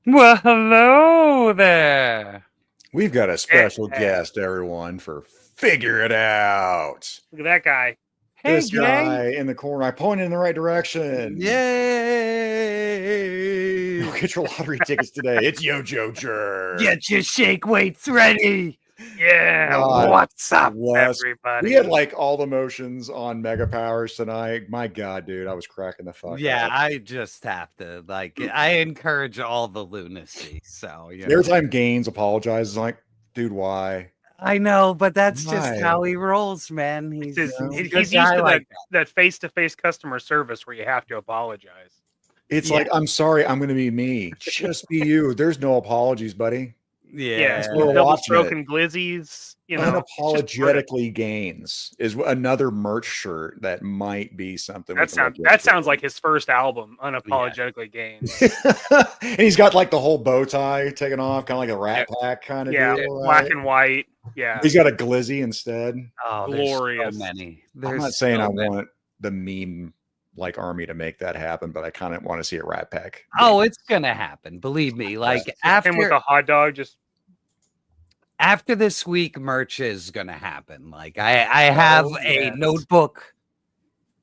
Well, hello there. We've got a special guest, everyone, for Figure It Out. Look at that guy. Hey, This Jay. guy in the corner. I pointed in the right direction. Yay! Go get your lottery tickets today. It's YoJoeJerk. Get your shake weights ready. Yeah. God What's up, bless. Everybody. We had like all the motions on Mega Powers tonight. My God, dude, I was cracking the fuck Yeah, up. I just have to I encourage all the lunacy. So Every time Gaines apologizes, like, dude, why? I know, but that's just Why? how he rolls, man. He's He's a used good to guy like that face-to-face customer service where you have to apologize. It's Yeah. like, I'm sorry, I'm going to be me. Just be you. There's no apologies, buddy. Yeah. we're double watching stroking glizzies. You know, it's just Unapologetically Gains is another merch shirt that might be something. that sounds like his first album, Unapologetically Gains. And he's got like the whole bow tie taken off, kind of like a Rat Pack kind of deal. Black right? and white. Yeah, He's got a glizzy instead. Oh, glorious. There's so many. I'm not saying I want the meme like army to make that happen, but I kind of want to see a Rat Pack. Oh, it's gonna happen. Believe me. Like after him with a hot dog, just after this week, merch is gonna happen. Like I have a notebook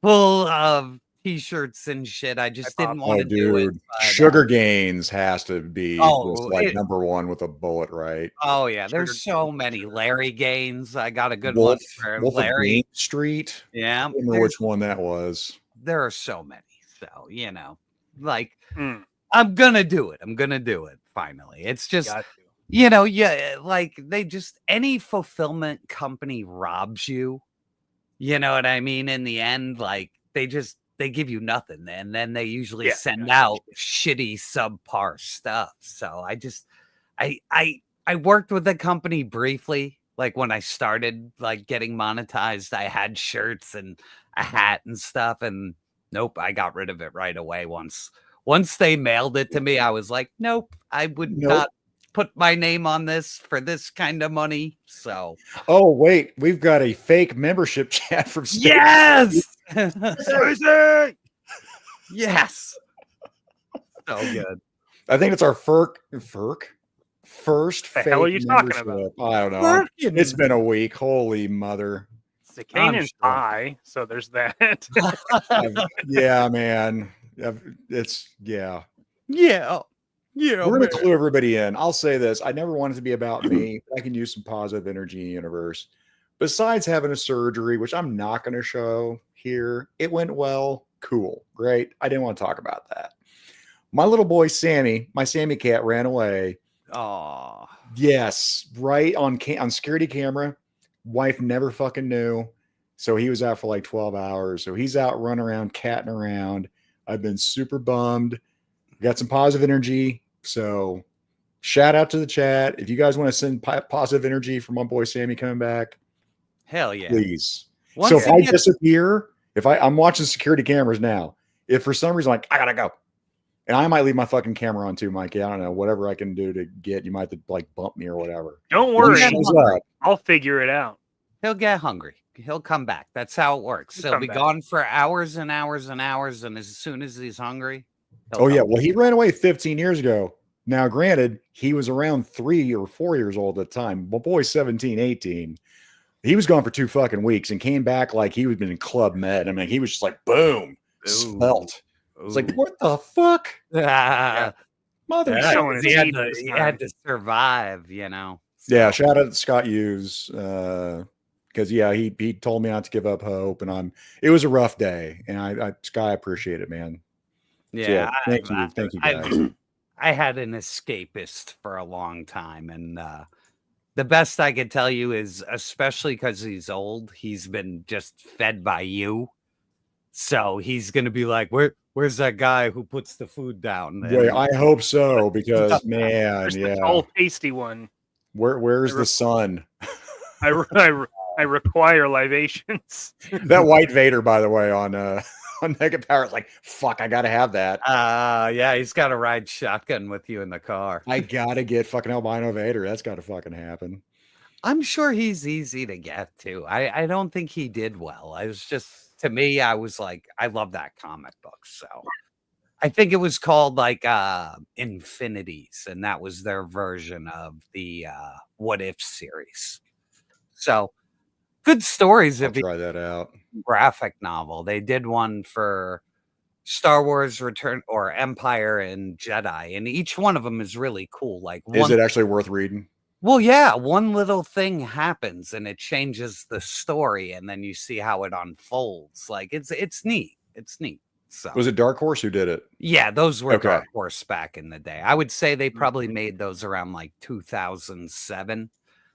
full of t-shirts and shit. I just didn't want to do it. Sugar Gains has to be just like it, number one with a bullet, right? Oh yeah, there's so many Larry Gaines. I got a good Wolf, one for Wolf Larry of Street. Yeah, I don't remember which one that was. There are so many. So you know, like I'm gonna do it. I'm gonna do it finally. It's just you know, yeah, like they just any fulfillment company robs you. You know what I mean? In the end, like they give you nothing, and then they usually send out shitty subpar stuff. So I worked with the company briefly, like when I started like getting monetized. I had shirts and a hat and stuff, and nope, I got rid of it right away. Once they mailed it to me, I was like, nope, I would not put my name on this for this kind of money. So wait, we've got a fake membership chat from Stacey. Yes. Yes. So good. I think it's our first the hell are you talking about? I don't know. It's been a week. Holy mother. Zakainen's high, so there's that. Yeah, man. It's Yeah. We're going to clue everybody in. I'll say this. I never want it to be about me. I can use some positive energy in the universe. Besides having a surgery, which I'm not going to show here, it went well. Cool. Great. I didn't want to talk about that. My little boy, Sammy, my Sammy cat ran away. Oh. Yes. Right on security camera. Wife never fucking knew. So he was out for like 12 hours. So he's out running around, catting around. I've been super bummed. Got some positive energy. So shout out to the chat. If you guys want to send positive energy for my boy Sammy coming back, hell yeah, please. So if I disappear, I'm watching security cameras now. If for some reason like I gotta go, and I might leave my fucking camera on too, Mikey. I don't know, whatever I can do to get. You might have to like bump me or whatever. Don't worry, I'll figure it out. He'll get hungry. He'll come back. That's how it works. He'll be gone for hours and hours and hours, and as soon as he's hungry. Oh yeah, well he ran away 15 years ago. Now, granted, he was around 3 or 4 years old at the time. My boy's 17, 18. He was gone for 2 fucking weeks and came back like he was been in Club Med. I mean, he was just like, boom, svelte. It's like, what the fuck? Mother, he had to survive, you know. So. Yeah, shout out to Scott Hughes. Because he told me not to give up hope, and it was a rough day, and Sky, I appreciate it, man. Yeah, so, thank you guys. I had an escapist for a long time, and the best I could tell you is, especially because he's old, he's been just fed by you, so he's gonna be like, where's that guy who puts the food down? Wait, I hope so, because man, the tall, pasty one. Where's the sun? I require libations. That white Vader, by the way, on Mega Power, like, fuck, I gotta have that. Yeah, he's got to ride shotgun with you in the car. I gotta get fucking albino Vader. That's gotta fucking happen. I'm sure he's easy to get too. I don't think he did well. I was just, to me, I was like, I love that comic book, so I think it was called like Infinities, and that was their version of the What If series. So good stories. I'll try that out. Graphic novel. They did one for Star Wars Return or Empire and Jedi, and each one of them is really cool. Like, is it actually worth reading? Well, yeah, one little thing happens and it changes the story, and then you see how it unfolds. Like, it's neat. It's neat. So was it Dark Horse who did it? Yeah, those were Dark Horse back in the day. I would say they probably made those around like 2007.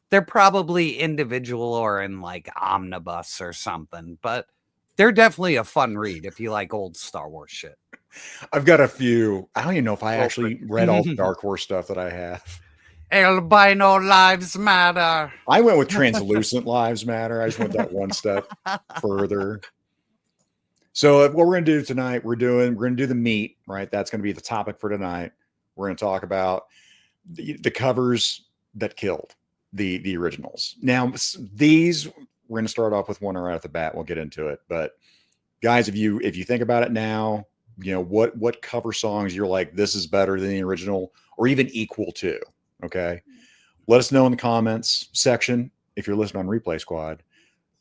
They're probably individual or in like omnibus or something, but they're definitely a fun read if you like old Star Wars shit. I've got a few. I don't even know if I actually read all the Dark Horse stuff that I have. Albino Lives Matter. I went with Translucent Lives Matter. I just went that one step further. So what we're going to do tonight, we're going to do the meat, right? That's going to be the topic for tonight. We're going to talk about the covers that killed the originals. Now, these we're going to start off with one right off the bat. We'll get into it, but guys, if you think about it now, you know what cover songs you're like, this is better than the original, or even equal to. Okay, let us know in the comments section if you're listening on Replay Squad.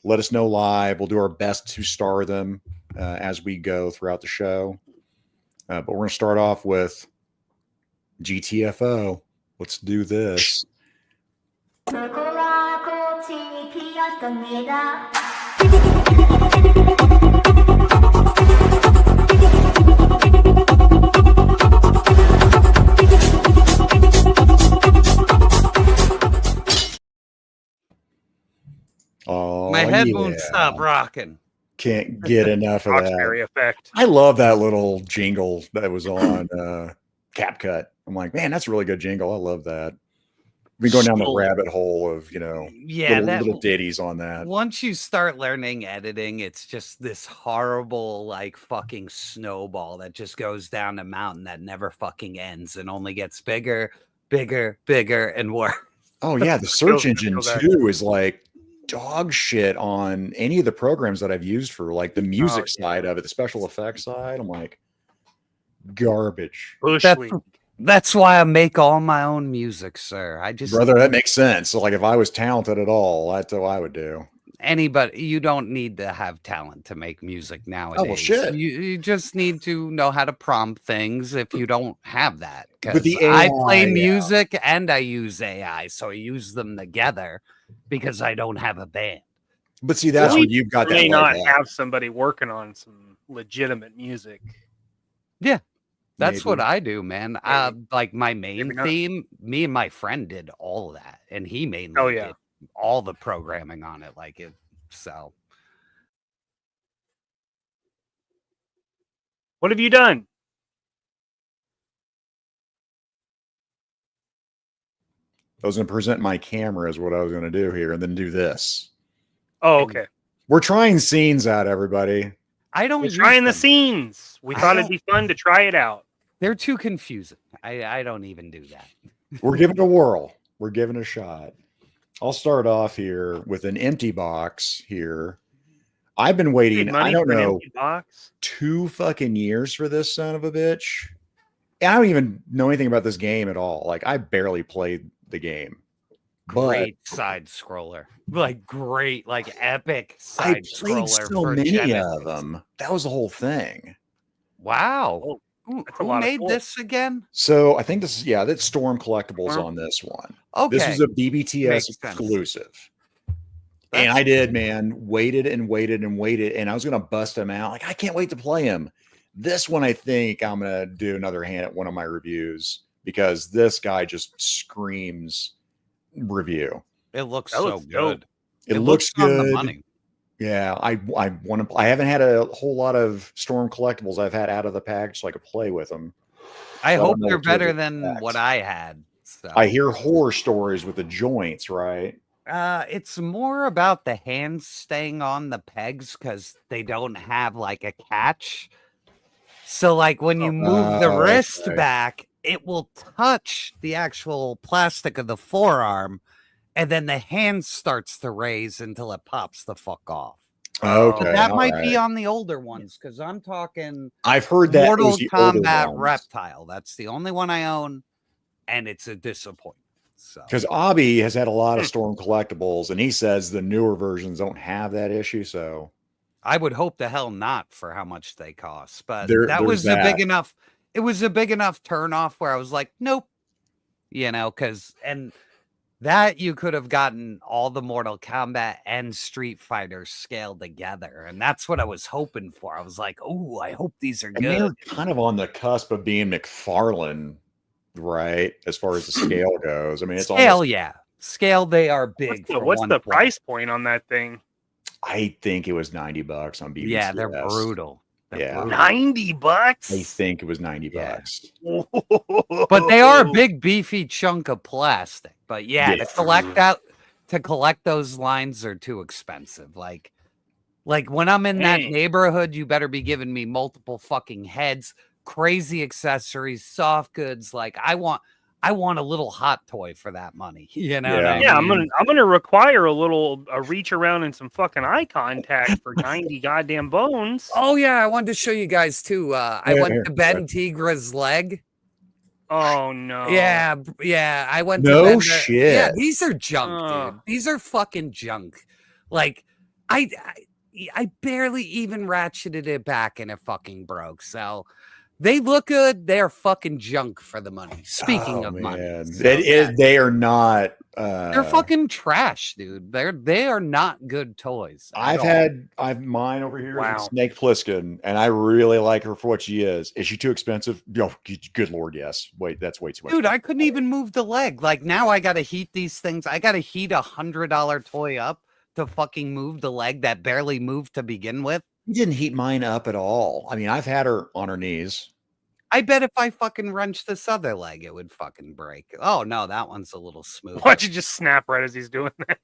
Let us know live. We'll do our best to star them as we go throughout the show. But we're going to start off with GTFO. Let's do this. Oh, my head won't stop rocking. Can't get enough of that. Effect. I love that little jingle that was on CapCut. I'm like, man, that's a really good jingle. I love that. We're going down the rabbit hole of, little ditties on that. Once you start learning editing, it's just this horrible, like, fucking snowball that just goes down a mountain that never fucking ends and only gets bigger, and worse. Oh, yeah. The search engine, too, is like dog shit on any of the programs that I've used for, like, the music side of it, the special effects side. I'm like, garbage. That's why I make all my own music, sir. Brother, that makes sense. So, like, if I was talented at all, that's what I would do. Anybody, you don't need to have talent to make music nowadays. Oh, well, shit. You just need to know how to prompt things if you don't have that. But the AI, I play music and I use AI, so I use them together because I don't have a band. But see, that's when you've got that. You may not have somebody working on some legitimate music. Yeah. That's what I do, man. Like my main theme, me and my friend did all of that, and he mainly did all the programming on it. Like it, so. What have you done? I was going to present my camera is what I was going to do here, and then do this. Oh, okay. We're trying scenes out, everybody. We're trying the scenes. We thought it'd be fun to try it out. They're too confusing. I don't even do that. We're giving it a whirl. We're giving it a shot. I'll start off here with an empty box here. I've been waiting, I don't know, 2 fucking years for this son of a bitch. I don't even know anything about this game at all. Like, I barely played the game. Great side scroller. Like, great, like, epic side scroller. I played so many of them. That was the whole thing. Wow. Who made this again? So I think this is, that's Storm Collectibles on this one. Okay. This was a BBTS exclusive. And I did, man, waited, and I was going to bust him out. Like, I can't wait to play him. This one, I think I'm going to do another hand at one of my reviews because this guy just screams review. It looks so good. It looks good. On the money. Yeah, I want to. I haven't had a whole lot of Storm Collectibles I've had out of the package, so I could play with them. I hope they're better than what I had. So. I hear horror stories with the joints, right? It's more about the hands staying on the pegs because they don't have like a catch. So, like when you move the wrist back, it will touch the actual plastic of the forearm. And then the hand starts to raise until it pops the fuck off. Okay, But that all might be right. on the older ones because I'm talking I've heard that it Mortal was the older Kombat ones. Reptile. That's the only one I own, and it's a disappointment. So Because Abby has had a lot of Storm collectibles, and he says the newer versions don't have that issue. So I would hope the hell not for how much they cost. But there's that was a that. big enough. It was a big enough turnoff where I was like, nope. Because that you could have gotten all the Mortal Kombat and Street Fighter scaled together, and that's what I was hoping for. I was like, oh, I hope these are And good. they're kind of on the cusp of being McFarlane, right? As far as the scale goes. I mean, it's Scale, almost, yeah. Scale, they are big. What's the price point on that thing? I think it was $90 on BBCS. Yeah, they're brutal. They're brutal. $90. I think it was $90. But they are a big beefy chunk of plastic. But yeah, to collect those lines are too expensive. Like when I'm in that neighborhood, you better be giving me multiple fucking heads, crazy accessories, soft goods. Like I want a little hot toy for that money. You know? Yeah. I'm gonna require a reach around and some fucking eye contact for 90 goddamn bones. Oh yeah, I wanted to show you guys too. I went to Ben Tigra's leg. Oh no. Yeah. I went No to Ben shit. Yeah, these are junk, dude. These are fucking junk. Like I barely even ratcheted it back and it fucking broke. So they look good. They're fucking junk for the money. Speaking of money, so, they are not. They're fucking trash, dude. They are not good toys. I've mine over here. Wow. Snake Plissken, and I really like her for what she is. Is she too expensive? Oh, good lord, yes. Wait, that's way too much. Dude, I couldn't even move the leg. Like now, I gotta heat these things. I gotta heat $100 toy up to fucking move the leg that barely moved to begin with. You didn't heat mine up at all. I mean, I've had her on her knees. I bet if I fucking wrenched this other leg, it would fucking break. Oh no, that one's a little smooth. Why'd you just snap right as he's doing that?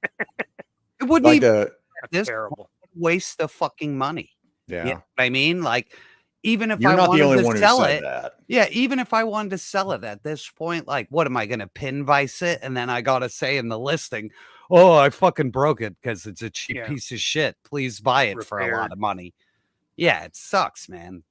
It wouldn't Like even That's terrible. waste of fucking money. Yeah. You know what I mean? Like, even if You're I not the wanted only to one who sell said it, that. yeah, even if I wanted to sell it at this point, like, what am I going to pin vice it? And then I got to say in the listing, oh, I fucking broke it because it's a cheap piece of shit. Please buy it for a lot of money. Yeah, it sucks, man.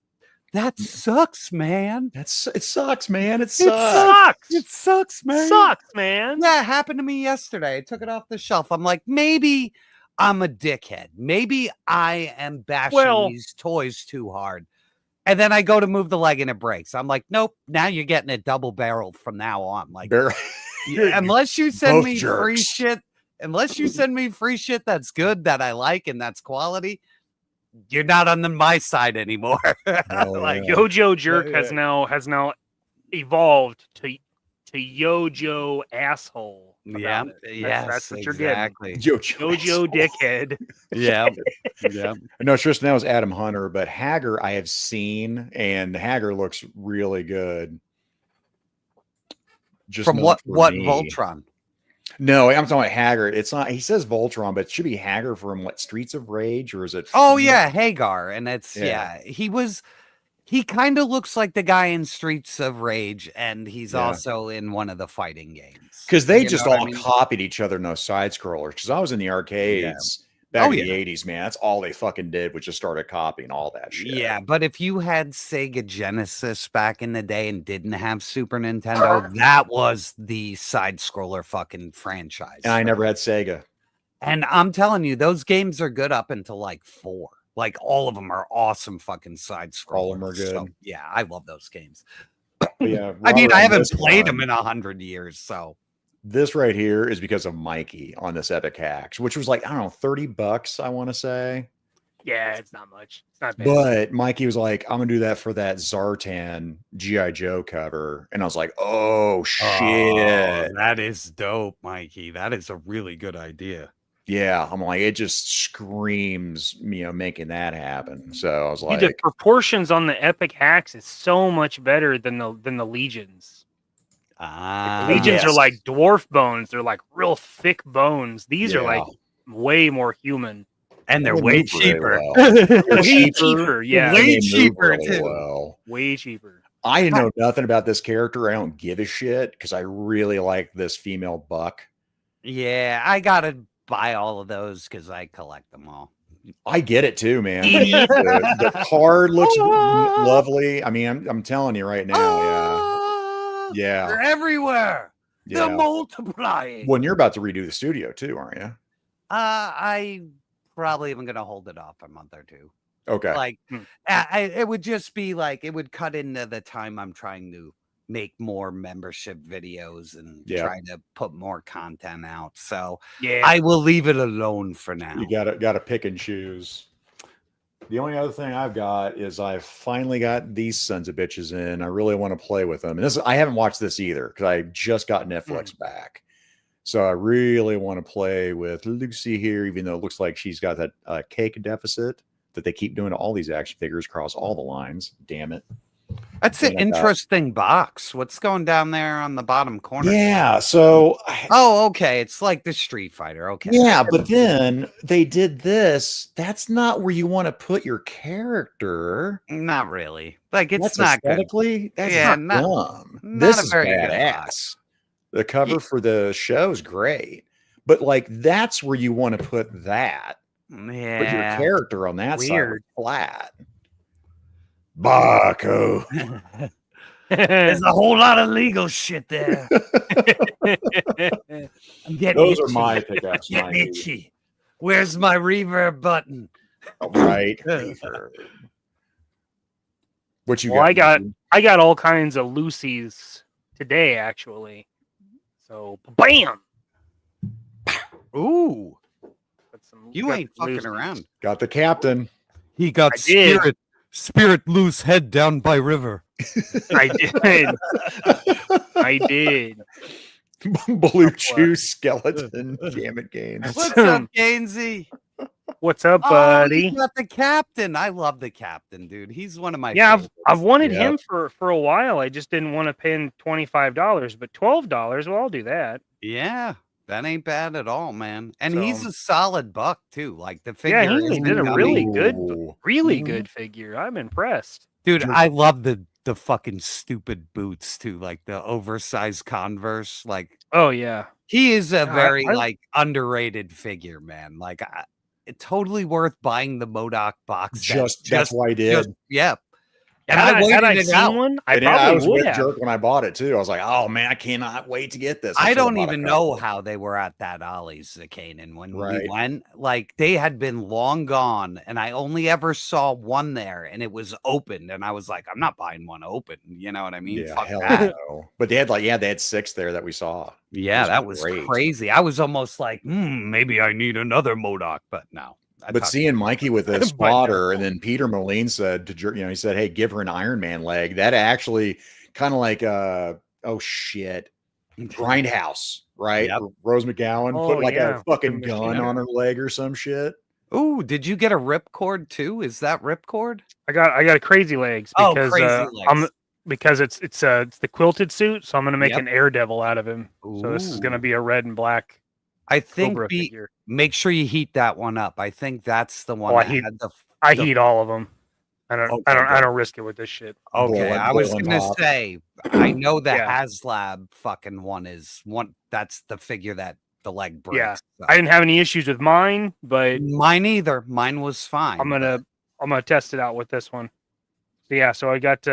That sucks, man. It sucks, man. It sucks. It sucks, man. Sucks, man. Yeah, it happened to me yesterday. I took it off the shelf. I'm like, maybe I'm a dickhead. Maybe I am bashing these toys too hard. And then I go to move the leg and it breaks. I'm like, nope. Now you're getting it double barreled from now on. Like, unless you send me free shit, that's good, that I like, and that's quality, you're not on my side anymore. Like YoJoeJerk has now evolved to YoJo asshole. Yeah, that's what you're getting. YoJo dickhead. Yeah. No, Tristan, that was Adam Hunter, but Hager I have seen, and Hager looks really good. Just from what Voltron? No, I'm talking about Hager. It's not. He says Voltron, but it should be Hager from what, Streets of Rage, or is it? Oh yeah, Hagar, and it's he kind of looks like the guy in Streets of Rage, and he's also in one of the fighting games. Because they just all copied each other in those side scrollers. Because I was in the arcades back in the 80s, man. That's all they fucking did, was just started copying all that shit. Yeah, but if you had Sega Genesis back in the day and didn't have Super Nintendo, that was the side scroller fucking franchise. And I never had Sega. And I'm telling you, those games are good up until like 4. Like, all of them are awesome fucking side scrollers. All of them are good. So, yeah, I love those games. Yeah, I mean, I haven't played them in 100 years, so. This right here is because of Mikey on this Epic Hacks, which was like, I don't know, $30, I want to say. Yeah, it's not much. It's not bad. But Mikey was like, I'm going to do that for that Zartan G.I. Joe cover. And I was like, oh, shit. Oh, that is dope, Mikey. That is a really good idea. Yeah, I'm like, it just screams, making that happen. So I was like, the proportions on the Epic Hacks is so much better than the Legions. The Legions are like dwarf bones. They're like real thick bones. These are like way more human, and they're way cheaper. Way cheaper, yeah, way cheaper too. Way cheaper. I know nothing about this character. I don't give a shit because I really like this female buck. Yeah, I gotta buy all of those because I collect them all. I get it too, man. The card looks lovely. I mean, I'm telling you right now, yeah. They're everywhere. Yeah. They're multiplying. Well, you're about to redo the studio too, aren't you? I probably am going to hold it off a month or two. Okay. Like, it would just be like, it would cut into the time I'm trying to make more membership videos and try to put more content out. So I will leave it alone for now. You gotta pick and choose. The only other thing I've got is I finally got these sons of bitches in. I really want to play with them. And I haven't watched this either because I just got Netflix back. So I really want to play with Lucy here, even though it looks like she's got that cake deficit that they keep doing to all these action figures across all the lines. Damn it. That's an interesting box. What's going down there on the bottom corner? Yeah. So. Oh, okay. It's like the Street Fighter. Okay. Yeah, but then they did this. That's not where you want to put your character. Not really. Like, it's that's not aesthetically. Good. That's not dumb. This is badass. The cover for the show is great, but like that's where you want to put that. Yeah. Put your character on that side flat. Baco. There's a whole lot of legal shit there. I'm getting Those itchy. are my pickups. Getting itchy. Where's my reverb button? All right. Reverb. What you got? I got all kinds of Lucy's today, actually. So, bam! Ooh. You ain't fucking around. Got the captain. He got spirit loose head down by river. I did. I did. Blue chew skeleton. Damn it, Gaines. What's up, Gainesy? What's up, buddy? You got the captain. I love the captain, dude. He's one of my favorites. I've wanted him for a while. I just didn't want to pay him $25, but $12, well, I'll do that. Yeah. That ain't bad at all, man. And he's a solid buck too. Like the figure. Yeah, he did a really good figure. I'm impressed. Dude, I love the fucking stupid boots too, like the oversized Converse. Like, oh yeah. He is a very like underrated figure, man. Like totally worth buying the MODOK box. That's why I did. Yeah. And had I seen one, I probably would have. Jerk when I bought it too. I was like, "Oh man, I cannot wait to get this." I don't even know how they were at that Ollie's Zakainen when we went. Like they had been long gone, and I only ever saw one there, and it was opened. And I was like, "I'm not buying one open." You know what I mean? Yeah, hell no. But they had 6 there that we saw. Yeah, that was crazy. I was almost like, maybe I need another MODOK, but no. But seeing Mikey with a spotter, and then Peter Moline said to he said, "Hey, give her an Iron Man leg." That actually kind of like Grindhouse, right? Yep. Rose McGowan put like a fucking gun on her leg or some shit. Ooh, did you get a ripcord too? Is that ripcord? I got Crazy Legs because because it's the quilted suit, so I'm gonna make an Daredevil out of him. Ooh. So this is gonna be a red and black. I think make sure you heat that one up. I think that's the one. I heat all of them. I don't risk it with this shit. Okay, I was gonna say I know the HasLab fucking one is one. That's the figure that the leg breaks. Yeah, so. I didn't have any issues with mine, but mine either. Mine was fine. I'm gonna test it out with this one. So yeah, so I got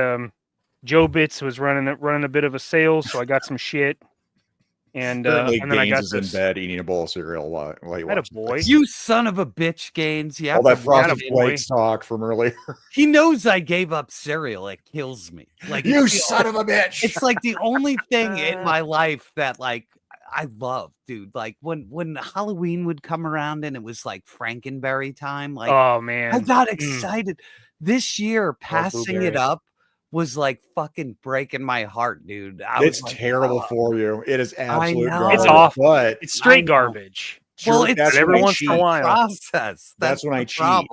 Joe Bits was running a bit of a sale, so I got some shit. And then I got in bed eating a bowl of cereal while you watch boy. You son of a bitch, Gaines. Yeah, all that Frosted Flakes talk from earlier. He knows I gave up cereal. It kills me. Like you son of a bitch. It's like the only thing in my life that like I love, dude. Like when Halloween would come around and it was like Frankenberry time. Like, oh man, I got excited. This year, passing it up was like fucking breaking my heart, dude. It's like, terrible for you. It is absolute garbage. It's awful. But it's straight garbage. Well, it's every once in a while. Process. That's when I cheat.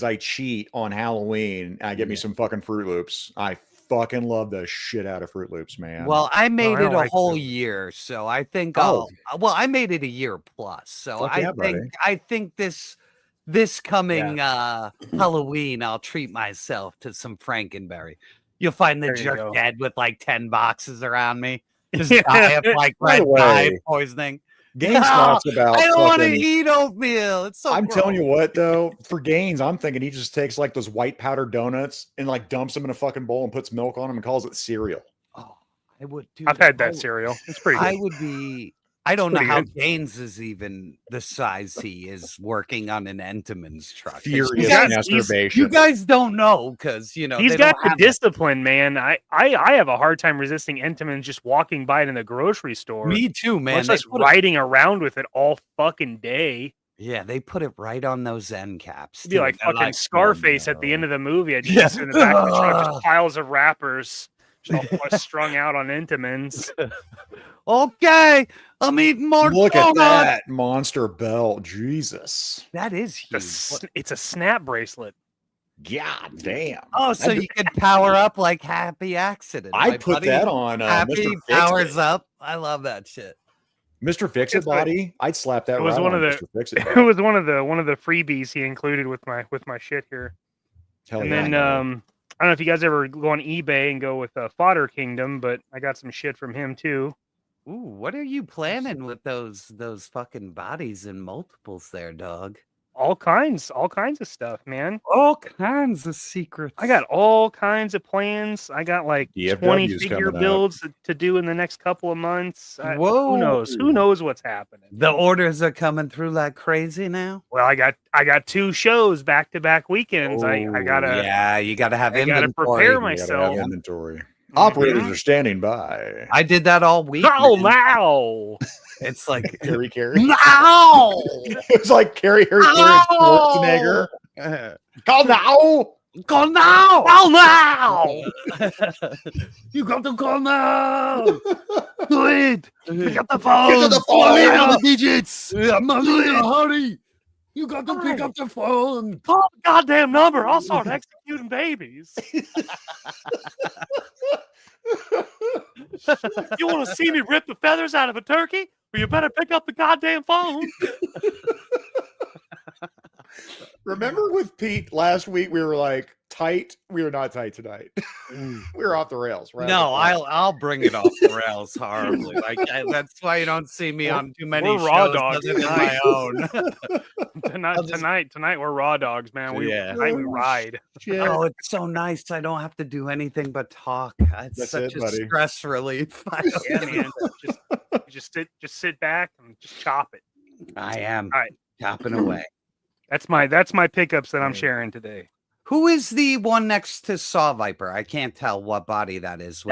I cheat on Halloween. I get me some fucking Fruit Loops. I fucking love the shit out of Fruit Loops, man. Well, I made it a whole year, so I think I made it a year plus. So I think this coming Halloween, I'll treat myself to some Frankenberry. You'll find the jerk dead with like 10 boxes around me. Just die of like red dye poisoning. Gaines talks about. I don't want to eat oatmeal. It's so. I'm telling you what, though, for Gaines, I'm thinking he just takes like those white powder donuts and like dumps them in a fucking bowl and puts milk on them and calls it cereal. Oh, I would. Dude, I've had that cereal. It's pretty good. I would be. I don't know how Gaines is even the size he is working on an Entenmann's truck. Furious masturbation. You guys don't know because he's got the discipline, man. I have a hard time resisting Entenmann's just walking by it in the grocery store. Me too, man. Just riding around with it all fucking day. Yeah, they put it right on those end caps. It'd be like fucking Scarface at the end of the movie. I just in the back of the truck, just piles of wrappers. Strung out on Entenmann's. Okay, I'm eating more. Look at that monster belt, Jesus! That is huge. It's a snap bracelet. God damn! Oh, so you can power up like Happy Accident. I put that on. Happy Mr. powers up. I love that shit. Mr. Fix-It body. I'd slap that. It was one of the. Mr. Fix-It it was one of the freebies he included with my shit here. Hell yeah, then I don't know if you guys ever go on eBay and go with Fodder Kingdom, but I got some shit from him too. Ooh, what are you planning with those fucking bodies and multiples there, dog? All kinds of stuff, man. All kinds of secrets. I got all kinds of plans. I got like 20 figure builds to do in the next couple of months. Whoa. Who knows what's happening? The orders are coming through like crazy now. Well, I got 2 shows back-to-back weekends. I gotta. Yeah, you gotta have inventory. I gotta prepare myself. Have inventory. Operators are standing by. I did that all week. Oh, wow. It's like Carrie. No! It's like Carrie Schwarzenegger. Call now! Call now! Call now! You got to call now! Do it! Pick up the phone! Get to the phone! The digits! I'm in a hurry! You got to pick up the phone! Call the goddamn number! I'll start executing babies! You want to see me rip the feathers out of a turkey? Well, you better pick up the goddamn phone. Remember with Pete last week, we were like tight. We were not tight tonight. We were off the rails, right? No, I'll bring it off the rails horribly. That's why you don't see me on too many shows raw dogs other than my own. Tonight we're raw dogs, man. We ride. Oh, it's so nice. I don't have to do anything but talk. It's such a stress relief. Yeah, man. Just sit back and just chop it. I am chopping away. That's my pickups that I'm sharing today. Who is the one next to Saw Viper? I can't tell what body that is.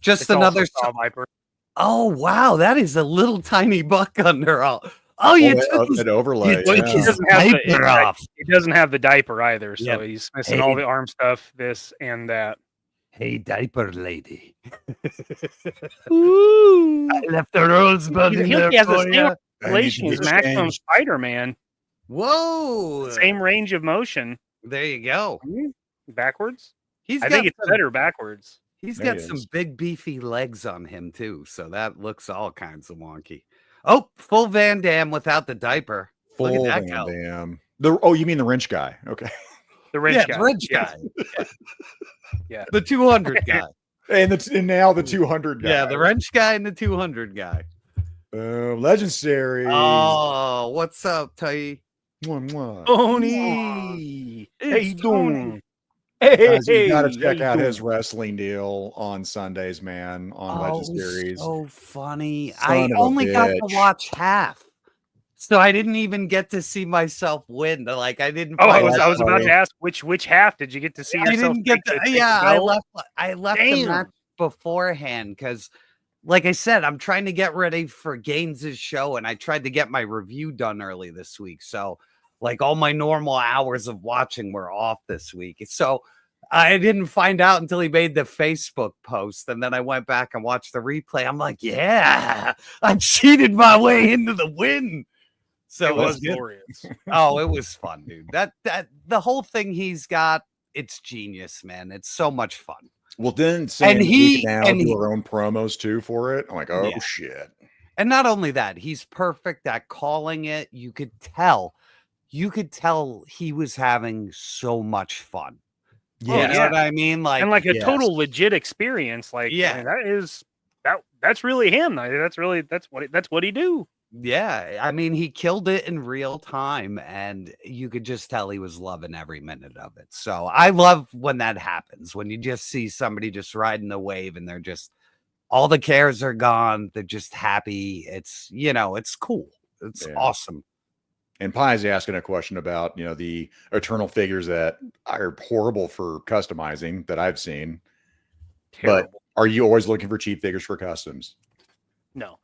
Just another Saw Viper. Oh wow, that is a little tiny buck under all. Oh, you took an overlay. He doesn't have the diaper either, so he's missing all the arm stuff, this and that. Hey, diaper lady. Ooh. I left the rosebud in there. He has the same relation as Maximum Spider-Man. Whoa! Same range of motion. There you go. Backwards? I think it's better backwards. He's got some big beefy legs on him too, so that looks all kinds of wonky. Oh, full Van Damme without the diaper. Full Look at that Van Damme. You mean the wrench guy? Okay. The wrench guy. The wrench guy. Yeah. The 200 guy. And now the 200 guy. Yeah, the wrench guy and the 200 guy. Legend Series. Oh, what's up, Tai? Tony. Hey, Tony. Guys, you got to check out his wrestling deal on Sundays, man, on Legend Series. So funny. I only got to watch half. So I didn't even get to see myself win. I didn't. Oh, I was about to ask which half did you get to see yourself? I didn't get to. I left the match beforehand because, like I said, I'm trying to get ready for Gaines' show, and I tried to get my review done early this week. So, all my normal hours of watching were off this week. So I didn't find out until he made the Facebook post, and then I went back and watched the replay. I'm like, yeah, I cheated my way into the win. So it was glorious. Oh, it was fun, dude. That the whole thing he's got, it's genius, man. It's so much fun. Well, then we can do our own promos too for it. I'm like, oh shit. And not only that, he's perfect at calling it. You could tell he was having so much fun. Yeah, you know what I mean? A total legit experience. Man, that is that's really him. That's what he do. Yeah, I mean, he killed it in real time, and you could just tell he was loving every minute of it. So I love when that happens, when you just see somebody just riding the wave and they're just, all the cares are gone. They're just happy. It's, it's cool. It's awesome. And Pie's asking a question about, the Eternal figures that are horrible for customizing that I've seen. Terrible. But are you always looking for cheap figures for customs? No.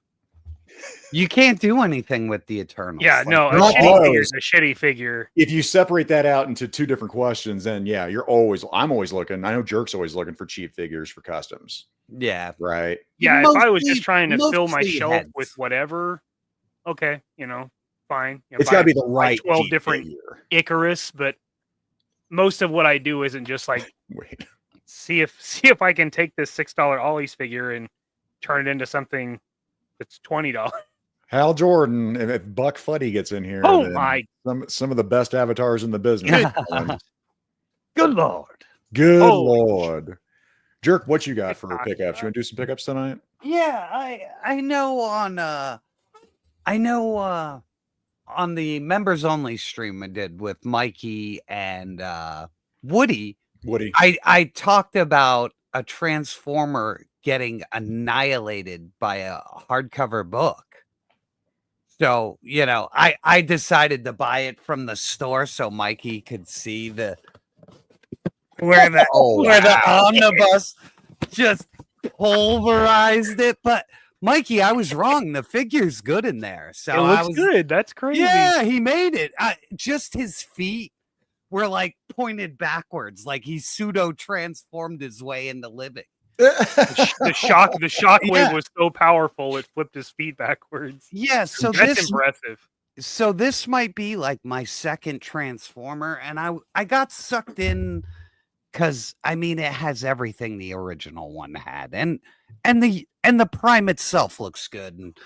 You can't do anything with the Eternals. Yeah, no, a shitty figure is a shitty figure. If you separate that out into two different questions, then yeah, I'm always looking. I know Jerk's always looking for cheap figures for customs. Yeah. Right. Yeah, if I was just trying to fill my shelf with whatever, okay, fine. It's got to be the right 12 different figure. Icarus, but most of what I do isn't just like see if I can take this $6 Ollie's figure and turn it into something that's $20. Hal Jordan, if Buck Fuddy gets in here, oh my! Some of the best avatars in the business. Good Lord. Good Lord. Jerk, what you got for pickups? You want to do some pickups tonight? Yeah, I know on the members only stream I did with Mikey and Woody. I talked about a Transformer getting annihilated by a hardcover book. So, I decided to buy it from the store so Mikey could see where the omnibus just pulverized it. But Mikey, I was wrong. The figure's good in there. So it looks good. That's crazy. Yeah, he made it. Just his feet were like pointed backwards, like he pseudo transformed his way into living. the shock wave was so powerful it flipped his feet backwards. Yeah, so that's impressive. So this might be like my second Transformer, and I got sucked in because it has everything the original one had, and the Prime itself looks good, and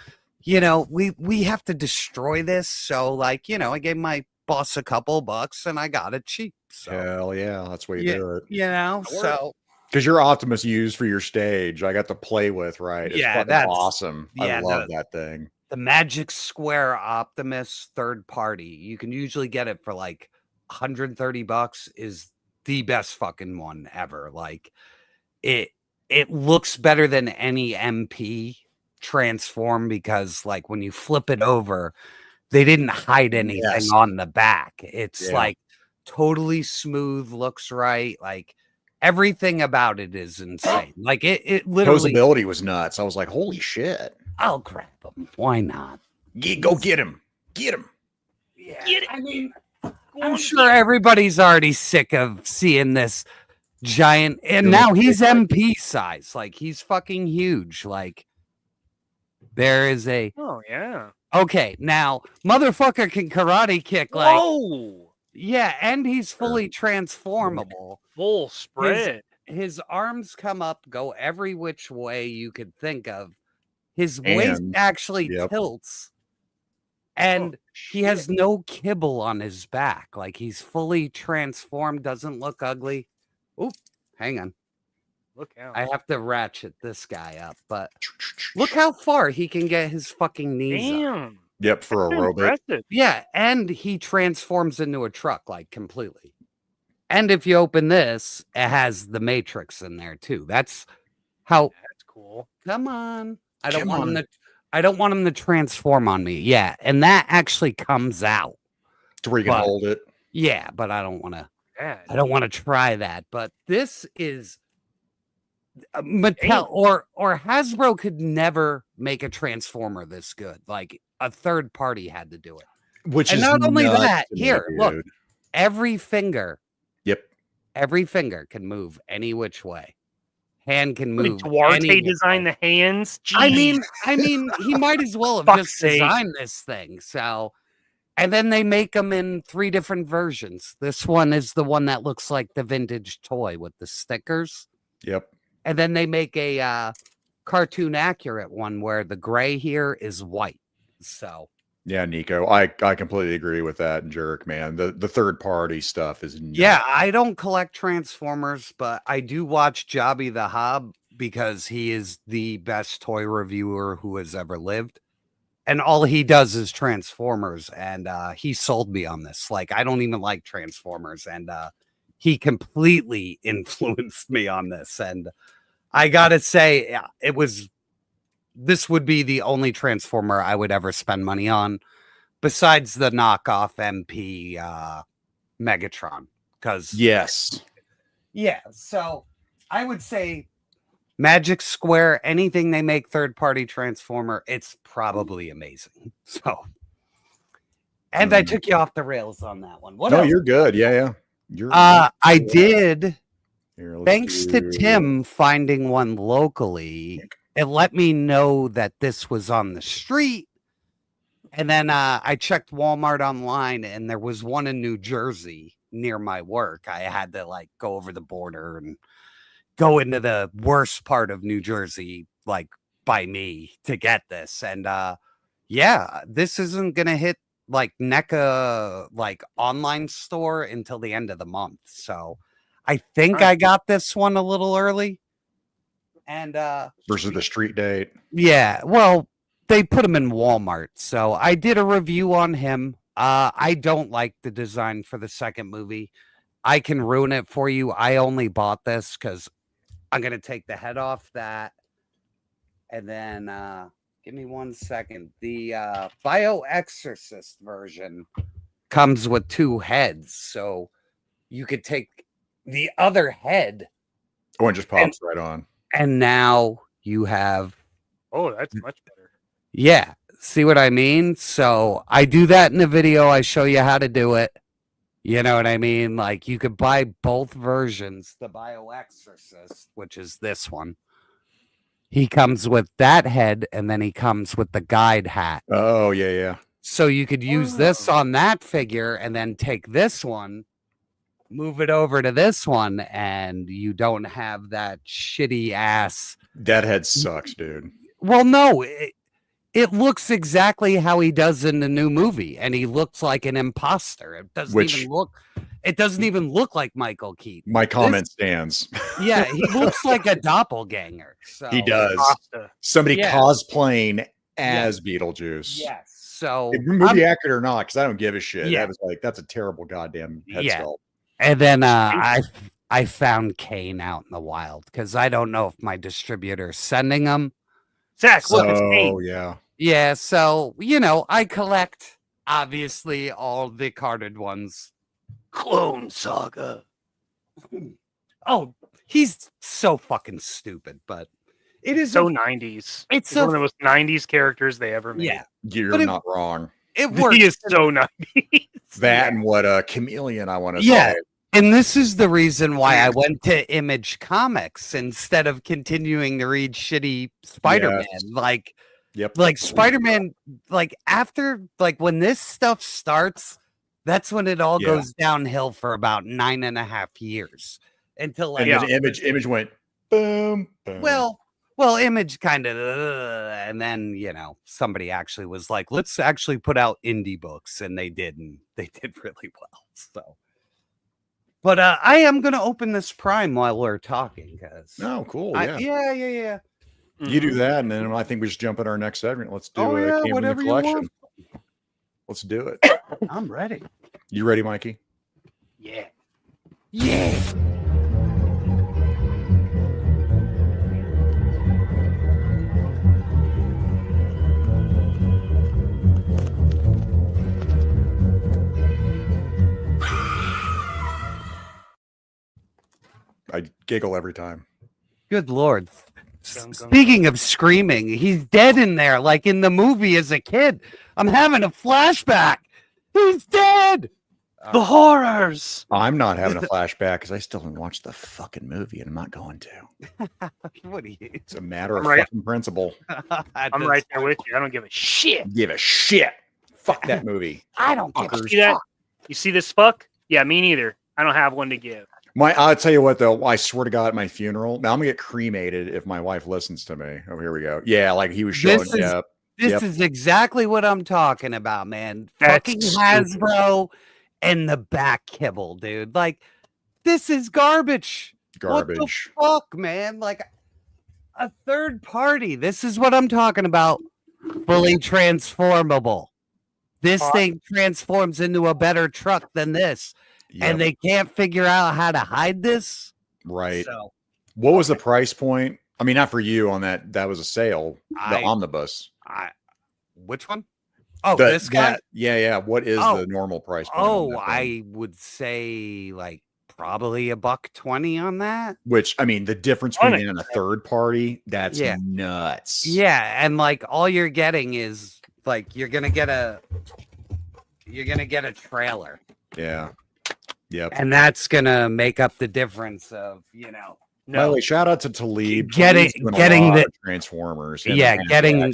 we have to destroy this, so I gave my boss a couple bucks and I got it cheap. So hell yeah, that's why you do it. So. Because your Optimus used for your stage, I got to play with, right? It's fucking awesome. I love that thing. The Magic Square Optimus third party, you can usually get it for like $130. Is the best fucking one ever. Like it looks better than any MP transform because like when you flip it over, they didn't hide anything on the back. It's like totally smooth, looks right, like. Everything about it is insane. Like it literally. Posability was nuts. I was like, holy shit. I'll grab him. Why not? Go get him. Get him. Yeah. Get it. I'm sure everybody's already sick of seeing this giant. And now he's MP size. Like he's fucking huge. Like there is a. Oh, yeah. Okay. Now, motherfucker can karate kick like. Whoa. Yeah, and he's fully transformable. Full spread. His arms come up, go every which way you could think of. His waist actually tilts. And he has no kibble on his back. Like he's fully transformed, doesn't look ugly. Oop, hang on. Look out. I have to ratchet this guy up, but look how far he can get his fucking knees up. Yep, for a robot. Yeah, and he transforms into a truck, like completely. And if you open this, it has the Matrix in there too. That's cool. Come on. I don't want him to transform on me. Yeah, and that actually comes out. To where you can hold it. Yeah, but I don't want to. I don't want to try that. But this is Mattel or Hasbro could never make a Transformer this good. Like a third party had to do it. Which and is not only that, here, look, every finger. Yep. Every finger can move any which way. Hand can move. Duarte designed the hands. Jeez. I mean, he might as well have just designed this thing. So, and then they make them in 3 different versions. This one is the one that looks like the vintage toy with the stickers. Yep. And then they make a cartoon accurate one where the gray here is white. So yeah, Nico, I completely agree with that, Jerk, man. The third party stuff is nuts. Yeah, I don't collect Transformers, but I do watch Jobby the Hob because he is the best toy reviewer who has ever lived. And all he does is Transformers. And he sold me on this. Like, I don't even like Transformers. And he completely influenced me on this. And I got to say, this would be the only Transformer I would ever spend money on besides the knockoff MP Megatron. Because, yes. Yeah. So I would say Magic Square, anything they make third-party Transformer, it's probably amazing. So, and I took you off the rails on that one. What else? You're good. Yeah. I did. Thanks to Tim finding one locally, it let me know that this was on the street. And then I checked Walmart online, and there was one in New Jersey near my work. I had to like go over the border and go into the worst part of New Jersey, like by me, to get this. And yeah, this isn't gonna hit like NECA like online store until the end of the month. So I think I got this one a little early. And versus the street date. Yeah, well, they put him in Walmart. So I did a review on him. I don't like the design for the second movie. I can ruin it for you. I only bought this because I'm going to take the head off that. And then give me 1 second. The Bio-Exorcist version comes with 2 heads. So you could take the other head. Oh, and just pops right on. And now you have... Oh, that's much better. Yeah. See what I mean? So I do that in the video. I show you how to do it. You know what I mean? Like, you could buy both versions. The Bio-Exorcist, which is this one. He comes with that head, and then he comes with the guide hat. Oh, yeah. So you could use this on that figure, and then take this one, move it over to this one, and you don't have that shitty ass. That head sucks, dude. Well, no, it looks exactly how he does in the new movie, and he looks like an imposter. It doesn't even look like Michael Keaton. My comment stands. Yeah, he looks like a doppelganger. So. He does. Somebody cosplaying as Beetlejuice. Yes. So movie accurate or not, because I don't give a shit. Yeah. That was like, that's a terrible goddamn head sculpt. And then I found Kane out in the wild because I don't know if my distributor's sending them. Zach, look, it's Kane. Oh, yeah. Yeah, so, you know, I collect, obviously, all the carded ones. Clone Saga. Oh, he's so fucking stupid, but it is so 90s. It's one of the most 90s characters they ever made. Yeah. You're not wrong. It works. He is so 90s. That and what Chameleon, I want to say. And this is the reason why I went to Image Comics instead of continuing to read shitty Spider-Man. Like, like Spider-Man, like after, like when this stuff starts, that's when it all goes downhill for about 9.5 years until like Image went boom, boom. Well, Image kind of, and then somebody actually was like, let's actually put out indie books, and they did, and they did really well. So. But I am going to open this Prime while we're talking. Oh, cool. Yeah. You do that, and then I think we just jump in our next segment. Let's do whatever you want. Let's do it. I'm ready. You ready, Mikey? Yeah. I giggle every time. Good Lord. Speaking of screaming, he's dead in there, like in the movie as a kid. I'm having a flashback. He's dead. The horrors. I'm not having a flashback because I still haven't watched the fucking movie, and I'm not going to. What are you? It's a matter of fucking principle. I'm right there with you. I don't give a shit. Give a shit. Fuck that movie. I don't give a shit. You see this fuck? Yeah, me neither. I don't have one to give. I'll tell you what, though. I swear to God, at my funeral, now I'm gonna get cremated if my wife listens to me. Oh, here we go. Yeah, like he was showing. This is exactly what I'm talking about, man. Fucking Hasbro and the back kibble, dude. Like, this is garbage. Garbage. What the fuck, man? Like, A third party. This is what I'm talking about. Fully transformable. This thing transforms into a better truck than this. Yep. And they can't figure out how to hide this. Right. So, what was the price point? I mean, not for you on that. That was a sale. The omnibus. Which one? Oh, this guy? Yeah. What is the normal price point? Oh, I would say like probably $120 on that. Which, I mean, the difference between a third party, that's nuts. Yeah, and like all you're getting is like you're gonna get a trailer. Yeah. Yep. And that's gonna make up the difference of, you know. By the way, shout out to Talib. Getting the Transformers. Getting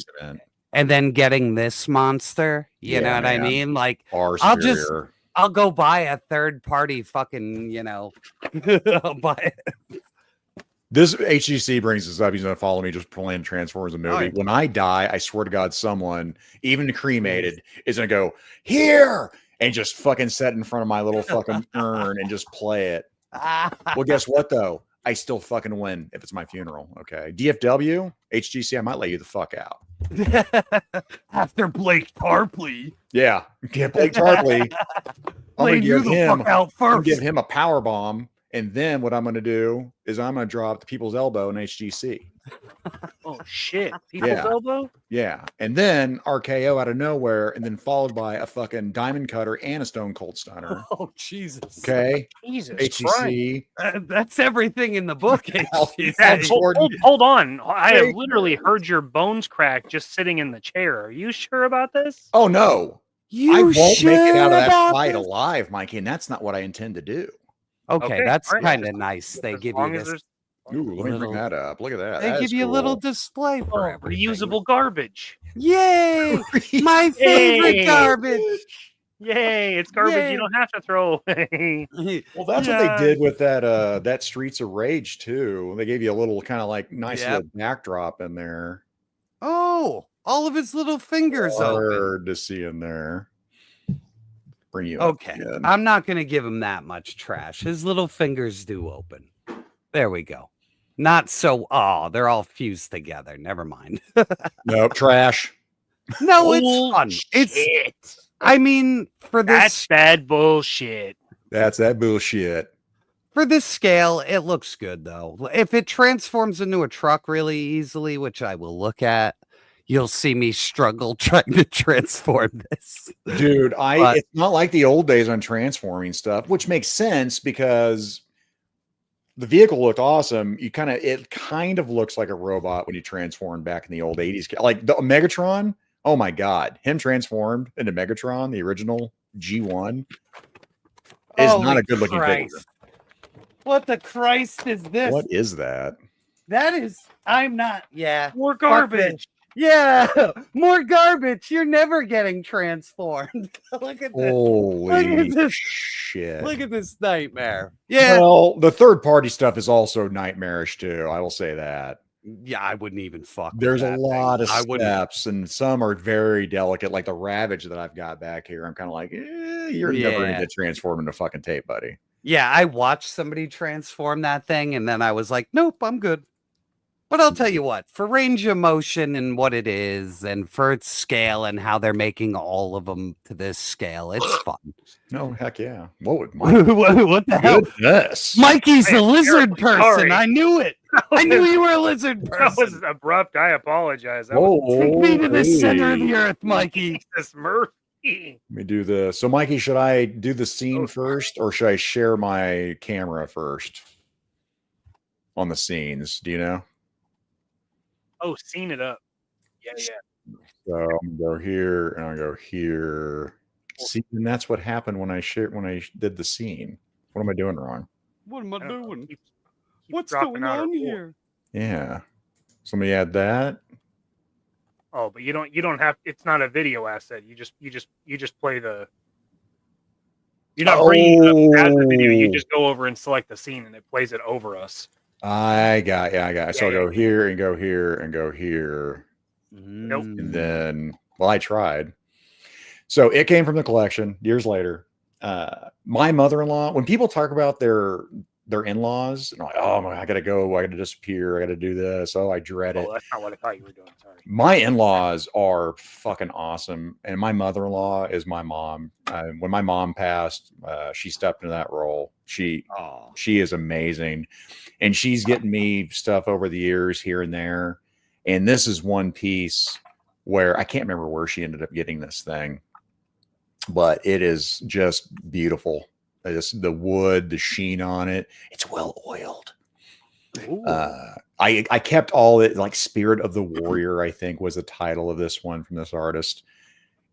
and then getting this monster. You know what I mean? Like I'll go buy a third party fucking, you know. I'll buy it. This HGC brings this up. He's gonna follow me just playing Transformers a movie. When I die, I swear to God, someone, even cremated, is gonna go here and just fucking set in front of my little fucking urn and just play it. Well, guess what though? I still fucking win if it's my funeral. Okay. DFW, HGC, I might let you the fuck out. After Blake Tarpley. Yeah. Get Blake Tarpley. I'm gonna give him out first. Give him a power bomb. And then what I'm going to do is I'm going to drop the people's elbow in HGC. Oh, shit. People's elbow? Yeah. And then RKO out of nowhere, and then followed by a fucking diamond cutter and a stone cold stunner. Oh, Jesus. Okay. Jesus. HGC. That's everything in the book. Hold on. I have literally heard your bones crack just sitting in the chair. Are you sure about this? Oh, no. I won't make it out of that fight alive, Mikey, and that's not what I intend to do. Okay, that's kind of nice. They give you this. Ooh, let me bring that up. Look at that. They give you a little display for everything. Reusable garbage. Yay! My favorite garbage. Yay! It's garbage you don't have to throw away. Well, that's what they did with that Streets of Rage too. They gave you a little kind of like nice little backdrop in there. Oh, all of his little fingers hard to see in there. Bring you okay. I'm not going to give him that much trash. His little fingers do open. There we go. Not so. Oh, they're all fused together. Never mind. Nope. Trash. No, it's fun. It's. I mean, for this. That's bad bullshit. That's that bullshit. For this scale, it looks good though. If it transforms into a truck really easily, which I will look at, you'll see me struggle trying to transform this. Dude, it's not like the old days on transforming stuff, which makes sense because the vehicle looked awesome. It kind of looks like a robot when you transform back in the old 80s. Like the Megatron, oh my God. Him transformed into Megatron, the original G1, is not a good looking figure. What the Christ is this? What is that? That is, more garbage. Yeah, more garbage. You're never getting transformed. Look at this. Holy shit. Look at this nightmare. Yeah. Well, the third party stuff is also nightmarish too. I will say that. Yeah, I wouldn't even fuck with There's a lot of steps, and some are very delicate, like the Ravage that I've got back here. I'm kind of like, you're never going to get transformed into fucking tape, buddy. Yeah, I watched somebody transform that thing, and then I was like, nope, I'm good. But I'll tell you what, for range of motion and what it is, and for its scale and how they're making all of them to this scale, it's fun. No, heck yeah. What the hell? Goodness. Mikey's a lizard person. Sorry. I knew it. I knew you were a lizard person. That was abrupt. I apologize. Take me to the center of the earth, Mikey. Jesus mercy. Let me do this. So, Mikey, should I do the scene first, or should I share my camera first on the scenes? Do you know? Oh, scene it up. Yeah. So I'm gonna go here and I'll go here. See, and that's what happened when I did the scene. What am I doing wrong? What am I doing? What's going on here? Yeah. So let me add that. Oh, but you don't have. It's not a video asset. You just play the. You're not bringing it up as a video. You just go over and select the scene, and it plays it over us. I got. So I'll go here and go here and go here. Nope. And then, well, I tried. So it came from the collection years later. My mother-in-law, when people talk about their their in-laws, and I'm like, oh my, I gotta go, I gotta disappear, I gotta do this. Oh, I dread it. That's not what I thought you were doing. Sorry. My in-laws are fucking awesome, and my mother-in-law is my mom. When my mom passed, she stepped into that role. She is amazing, and she's getting me stuff over the years here and there. And this is one piece where I can't remember where she ended up getting this thing, but it is just beautiful. Just the wood, the sheen on it. It's well oiled. I kept all it, like Spirit of the Warrior, I think was the title of this one from this artist.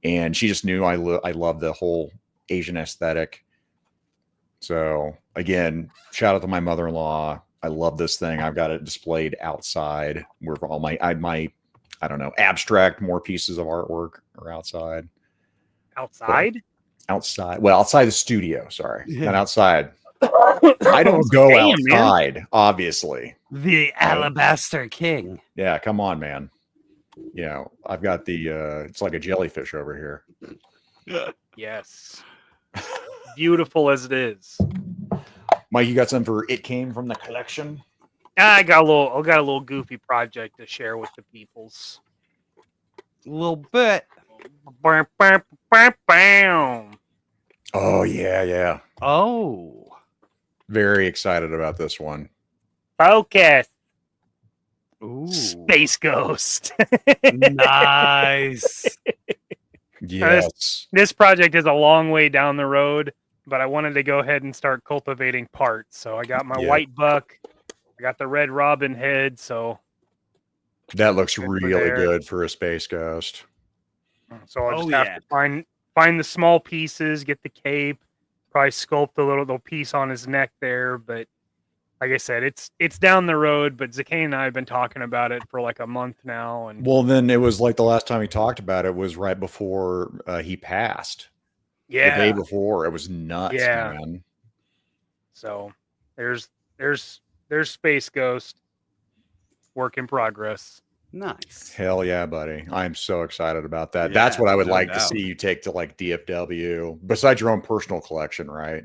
And she just knew I love the whole Asian aesthetic. So again, shout out to my mother-in-law. I love this thing. I've got it displayed outside where all my I don't know, abstract more pieces of artwork are outside. Outside? Outside. Well, outside the studio, sorry. Not outside. I don't go outside, man. Obviously. The Alabaster King. Yeah, come on, man. You know, I've got the it's like a jellyfish over here. Yes. Beautiful as it is. Mike, you got something for It Came from the Collection? I got a little goofy project to share with the peoples. A little bit. Oh, yeah. Oh. Very excited about this one. Focus. Ooh. Space Ghost. Nice. Yes. This project is a long way down the road, but I wanted to go ahead and start cultivating parts. So I got my white buck. I got the red robin head. So that looks really good for a Space Ghost. So I'll just have to find the small pieces, get the cape, probably sculpt a little piece on his neck there. But like I said, it's down the road. But Zakainen and I have been talking about it for like a month now. And well, then it was like the last time we talked about it was right before he passed. Yeah, the day before. It was nuts, man. So there's Space Ghost. Work in progress. Nice. Hell yeah, buddy. I'm so excited about that. Yeah, that's what I would like to see you take to like DFW, besides your own personal collection, right?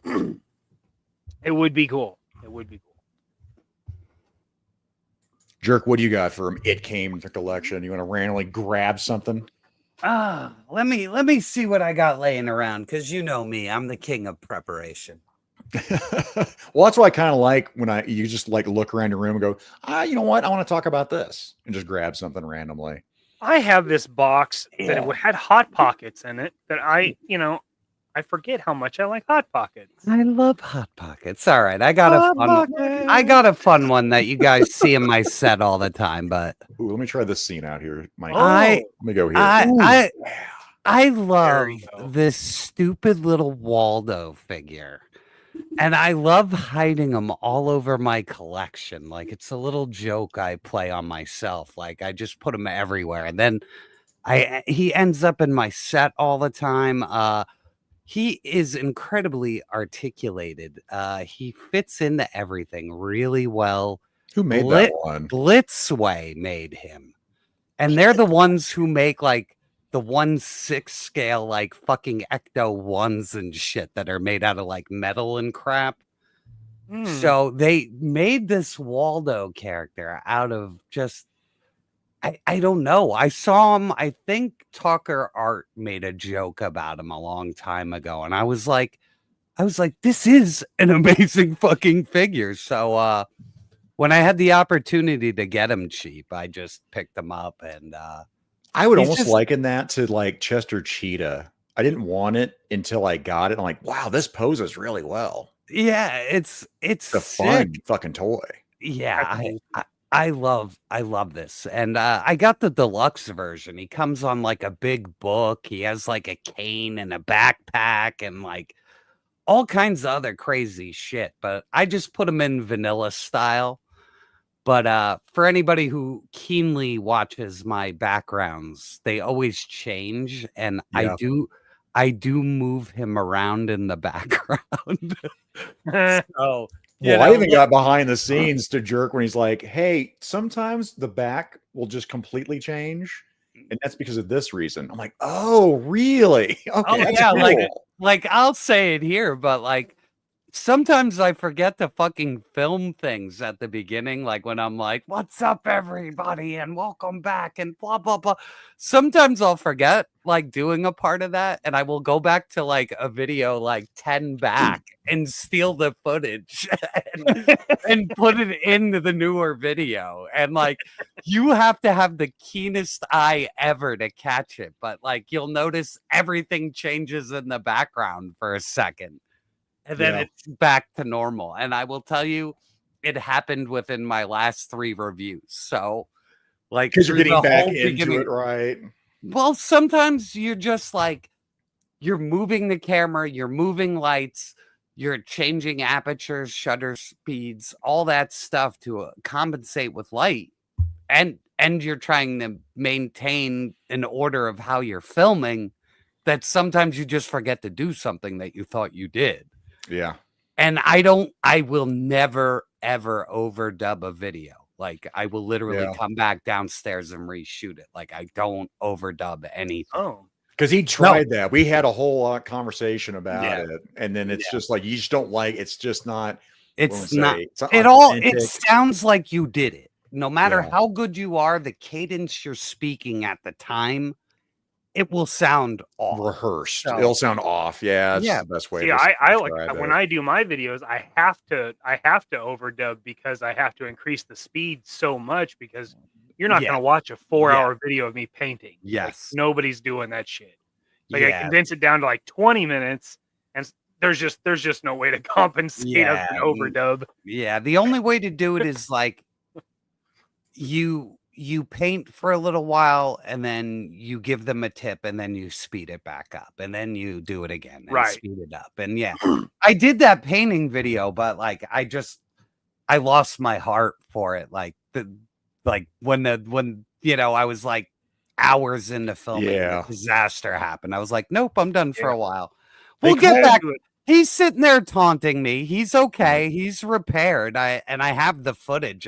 It would be cool. It would be cool. Jerk, what do you got for It Came to Collection? You want to randomly grab something? Let me see what I got laying around, because you know me, I'm the king of preparation. Well, that's what I kind of like when you just like look around your room and go, you know what? I want to talk about this, and just grab something randomly. I have this box that had Hot Pockets in it that I forget how much I like Hot Pockets. I love Hot Pockets. All right, I got a fun one that you guys see in my set all the time. But let me try this scene out here, Mike. Let me go here. I love this stupid little Waldo figure. And I love hiding them all over my collection. Like, it's a little joke I play on myself. Like, I just put them everywhere. And then he ends up in my set all the time. He is incredibly articulated. He fits into everything really well. Who made that one? Blitzway made him. And they're the ones who make, like, the 1/6 scale, like fucking Ecto ones and shit that are made out of like metal and crap. So they made this Waldo character out of just, I don't know. I saw him. I think Tucker Art made a joke about him a long time ago. And I was like, this is an amazing fucking figure. So when I had the opportunity to get him cheap, I just picked him up. And I would almost liken that to like Chester Cheetah. I didn't want it until I got it. I'm like, wow, this poses really well. Yeah, it's a fun fucking toy. Yeah, I love this. And I got the deluxe version. He comes on like a big book. He has like a cane and a backpack and like all kinds of other crazy shit. But I just put him in vanilla style. But for anybody who keenly watches my backgrounds, they always change, and I do move him around in the background. So, I even got behind the scenes to Jerk when he's like, "Hey, sometimes the back will just completely change, and that's because of this reason." I'm like, "Oh, really? Okay, oh yeah, cool." like I'll say it here, but like, sometimes I forget to fucking film things at the beginning, like when I'm like, "What's up, everybody, and welcome back," and blah blah blah. Sometimes I'll forget like doing a part of that, and I will go back to like a video like 10 back and steal the footage and put it into the newer video. And like you have to have the keenest eye ever to catch it, but like you'll notice everything changes in the background for a second. And then it's back to normal. And I will tell you, it happened within my last 3 reviews. So, like, because you're getting back into it, right? Well, sometimes you're just like, you're moving the camera, you're moving lights, you're changing apertures, shutter speeds, all that stuff to compensate with light. And you're trying to maintain an order of how you're filming that sometimes you just forget to do something that you thought you did. Yeah. And I will never, ever overdub a video. Like I will literally come back downstairs and reshoot it. Like I don't overdub anything. Oh, because he tried that. We had a whole conversation about it. And then it's just like, you just don't like, it's just not, it's not it sounds like you did it. No matter how good you are, the cadence you're speaking at the time, it will sound off. Rehearsed. So, it'll sound off. Yeah. That's the best way. See, I like when I do my videos, I have to overdub because I have to increase the speed so much because you're not going to watch a 4-hour video of me painting. Yes. Like, nobody's doing that shit. Like I condense it down to like 20 minutes and there's just no way to compensate an overdub. Yeah. The only way to do it is like you paint for a little while and then you give them a tip and then you speed it back up and then you do it again and speed it up. And I did that painting video, but like I lost my heart for it. Like when you know, I was like hours into filming, the disaster happened. I was like, nope, I'm done for a while. We'll get back to it. He's sitting there taunting me. He's okay. He's repaired. I have the footage.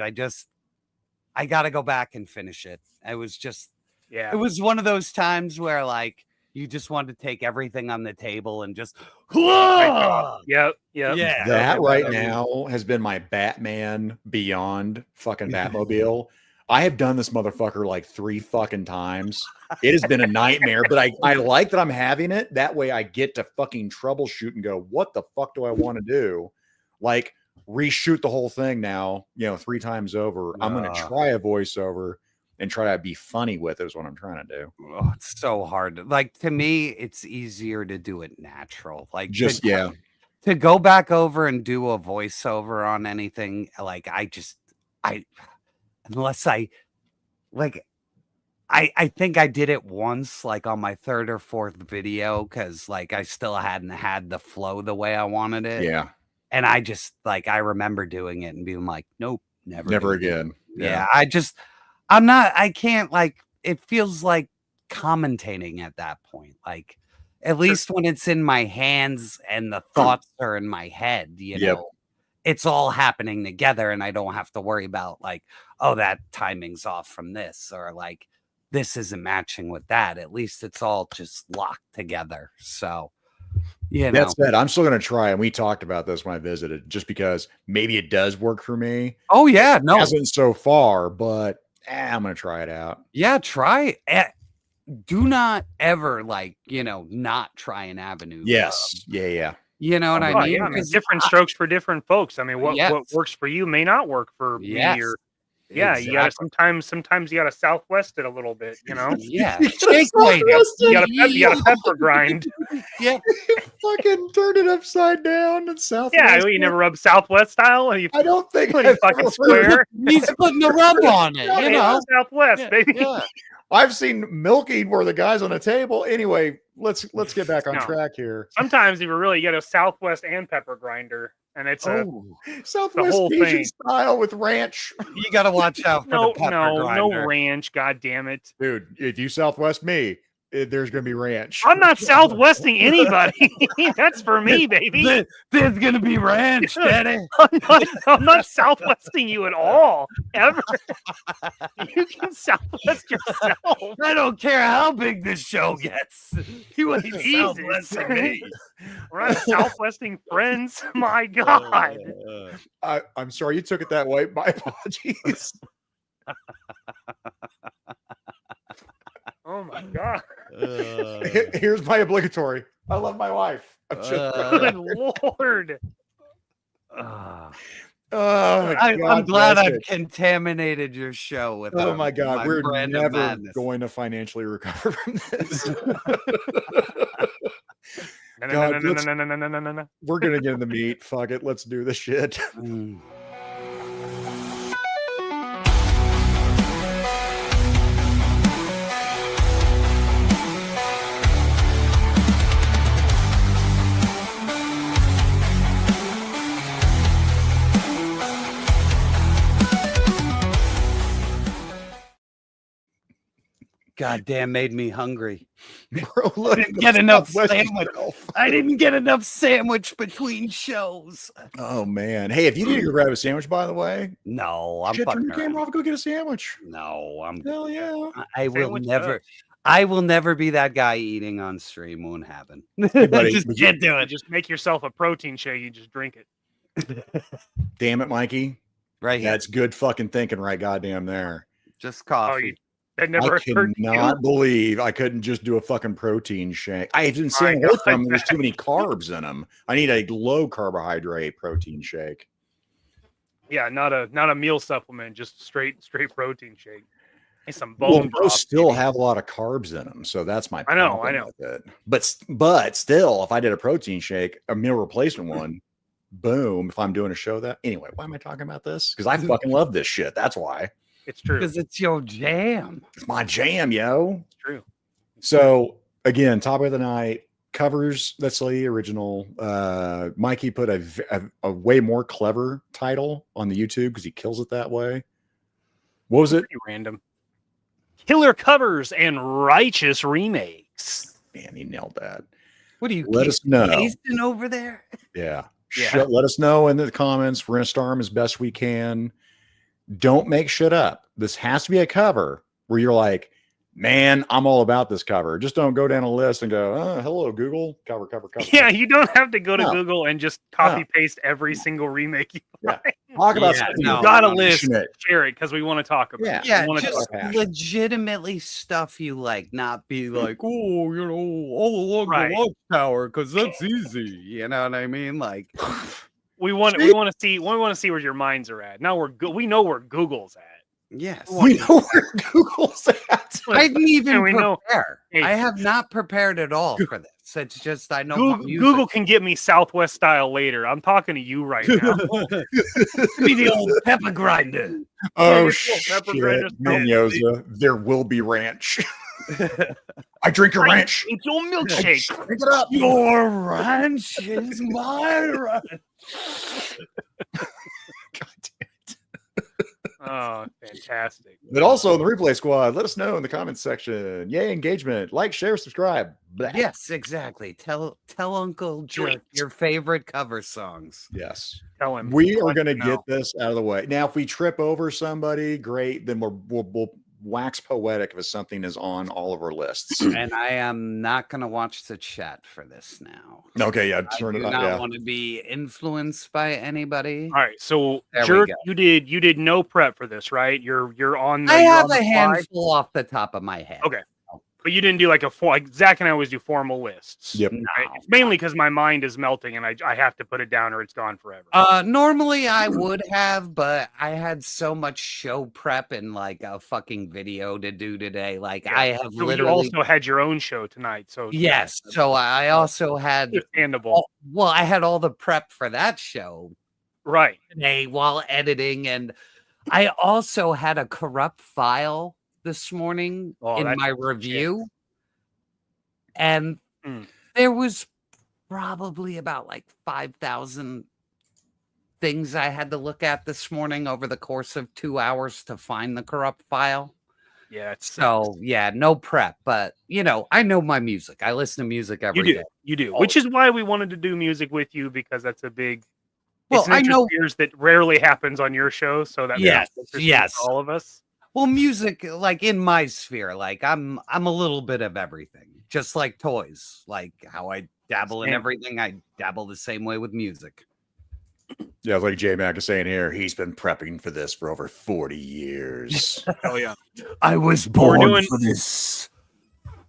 I got to go back and finish it. It was just, it was one of those times where like you just wanted to take everything on the table and just, Yep. That right now has been my Batman Beyond fucking Batmobile. I have done this motherfucker like 3 fucking times. It has been a nightmare, but I like that I'm having it. That way I get to fucking troubleshoot and go, what the fuck do I want to do? Like, reshoot the whole thing now, 3 times over. I'm going to try a voiceover and try to be funny with it is what I'm trying to do. Oh, it's so hard. Like to me, it's easier to do it natural. Like just, to go back over and do a voiceover on anything. Like unless I think I did it once, like on my 3rd or 4th video. Cause like I still hadn't had the flow the way I wanted it. Yeah. And I just like, I remember doing it and being like, nope, never again. Yeah. I can't like, it feels like commentating at that point. Like at least when it's in my hands and the thoughts are in my head, you know, it's all happening together and I don't have to worry about like, oh, that timing's off from this or like, this isn't matching with that. At least it's all just locked together. So, that said, I'm still going to try. And we talked about this when I visited, just because maybe it does work for me. Oh yeah. No, it hasn't so far, but I'm going to try it out. Yeah. Try it. Do not ever not try an avenue. Yes. Yeah. You know what I mean? Yeah, I mean, different strokes for different folks. I mean, what works for you may not work for me or you gotta sometimes you gotta Southwest it a little bit, Yeah. You gotta pepper grind. Yeah. Fucking turn it upside down and Southwest. Yeah, you never rub Southwest style. I don't think fucking square. He's putting the rub on it, Southwest, baby. Yeah. I've seen milking where the guy's on a table. Anyway, let's get back on track here. Sometimes you got a Southwest and pepper grinder. And it's Southwest Cajun style with ranch. You got to watch out for the pepper grinder. No ranch. God damn it, dude! If you Southwest me, there's going to be ranch. I'm not southwesting anybody. That's for me, baby. There's going to be ranch, Daddy. I'm not southwesting you at all, ever. You can southwest yourself. I don't care how big this show gets. You ain't southwesting me. We're not southwesting friends. My God. I'm sorry you took it that way. My apologies. Oh my God. Here's my obligatory. I love my wife. I'm just good Lord. I'm glad I've contaminated your show with. Oh my God, we're never going to financially recover from this. God, we're gonna get in the meat. Fuck it, let's do this shit. Goddamn, made me hungry. Bro, I didn't get enough sandwich. I didn't get enough sandwich between shows. Oh man. Hey, if you need to grab a sandwich, by the way. No, I'm turn your camera off, go get a sandwich. No, I'm hell yeah. I will never. I will never be that guy eating on stream. Won't happen. Hey, buddy, just can't do it. Just make yourself a protein shake. You just drink it. Damn it, Mikey. Right here. That's good fucking thinking right goddamn there. Just coffee. That never I cannot believe I couldn't just do a fucking protein shake. I didn't say there's too many carbs in them. I need a low carbohydrate protein shake. Yeah, not a meal supplement, just straight protein shake. And some bone broth. Those still have a lot of carbs in them, so that's my problem. I know. With it. But still, if I did a protein shake, a meal replacement one, boom. If I'm doing a show that anyway, why am I talking about this? Because I fucking love this shit. That's why. It's true. Because it's your jam. It's my jam, yo. It's true. So again, top of the night covers. That's the original. Mikey put a way more clever title on the YouTube because he kills it that way. What was it? Pretty random. Killer covers and righteous remakes. Man, he nailed that. What do you let us know? Pasting over there? Yeah. Let us know in the comments. We're gonna star him as best we can. Don't make shit up. This has to be a cover where you're like, man, I'm all about this cover. Just don't go down a list and go, oh, hello, Google. Cover. Yeah, you don't have to go to Google and just copy paste every single remake you write. Talk about something. You got a list. Share it because we want to talk about it. Yeah, just legitimately stuff you like, not be like, oh, you know, all along the watchtower because that's easy. You know what I mean? Like. We want to see where your minds are at. Now we know where Google's at. Yes, we know where Google's at. I didn't even prepare. Hey, I have not prepared at all for this. It's just I know Google can get me Southwest style later. I'm talking to you right now. Be the old pepper grinder. Oh shit, Menyoza, there will be ranch. I drink your ranch. It's your milkshake. Drink it up. Your ranch is my ranch. God damn it. Oh, fantastic. But also in the replay squad, let us know in the comments section. Yay, engagement. Like, share, subscribe. Blah. Yes, exactly. Tell Uncle Jerk your favorite cover songs. Yes. Tell him. We are going to get this out of the way. Now, if we trip over somebody, great. Then we'll wax poetic if something is on all of our lists. And I am not going to watch the chat for this now. Okay, yeah. Turn it on. I do not want to be influenced by anybody. All right, so Jerk, you did no prep for this, right? You're on. I have a handful off the top of my head. Okay. But you didn't do like Zach and I always do formal lists. Yep. Right? It's mainly because my mind is melting and I have to put it down or it's gone forever. Normally I would have, but I had so much show prep and like a fucking video to do today. Like I have literally. You also had your own show tonight, so yes. So I also had. Understandable. Well, I had all the prep for that show, right? Today while editing, and I also had a corrupt file this morning in my review, and there was probably about like 5,000 things I had to look at this morning over the course of 2 hours to find the corrupt file. Yeah. So yeah, no prep, but I know my music. I listen to music every day. You do, which is why we wanted to do music with you, because that's a big. Well, it's an interest that rarely happens on your show, so that yes, for all of us. Well, music, like in my sphere, like I'm a little bit of everything, just like toys, like how I dabble in everything. I dabble the same way with music. Yeah, like J-Mac is saying here, he's been prepping for this for over 40 years. Hell yeah. I was born for this.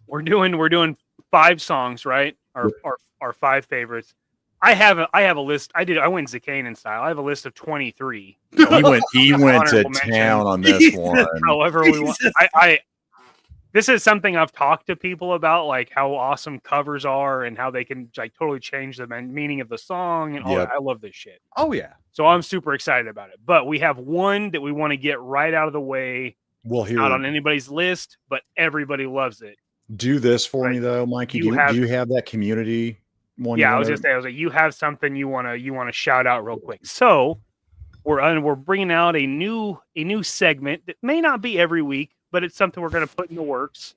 We're doing 5 songs, right? Our 5 favorites. I have a list. I went Zakainen style. I have a list of 23. He went to town on this one. However we want. This is something I've talked to people about, like how awesome covers are and how they can like totally change the meaning of the song and all that. I love this shit. Oh yeah. So I'm super excited about it. But we have one that we want to get right out of the way. Well, here, not on anybody's list, but everybody loves it. Do this for me though, Mikey. Do you have that community one? Yeah, I was like, you have something you want to shout out real quick. So we're bringing out a new segment that may not be every week, but it's something we're going to put in the works.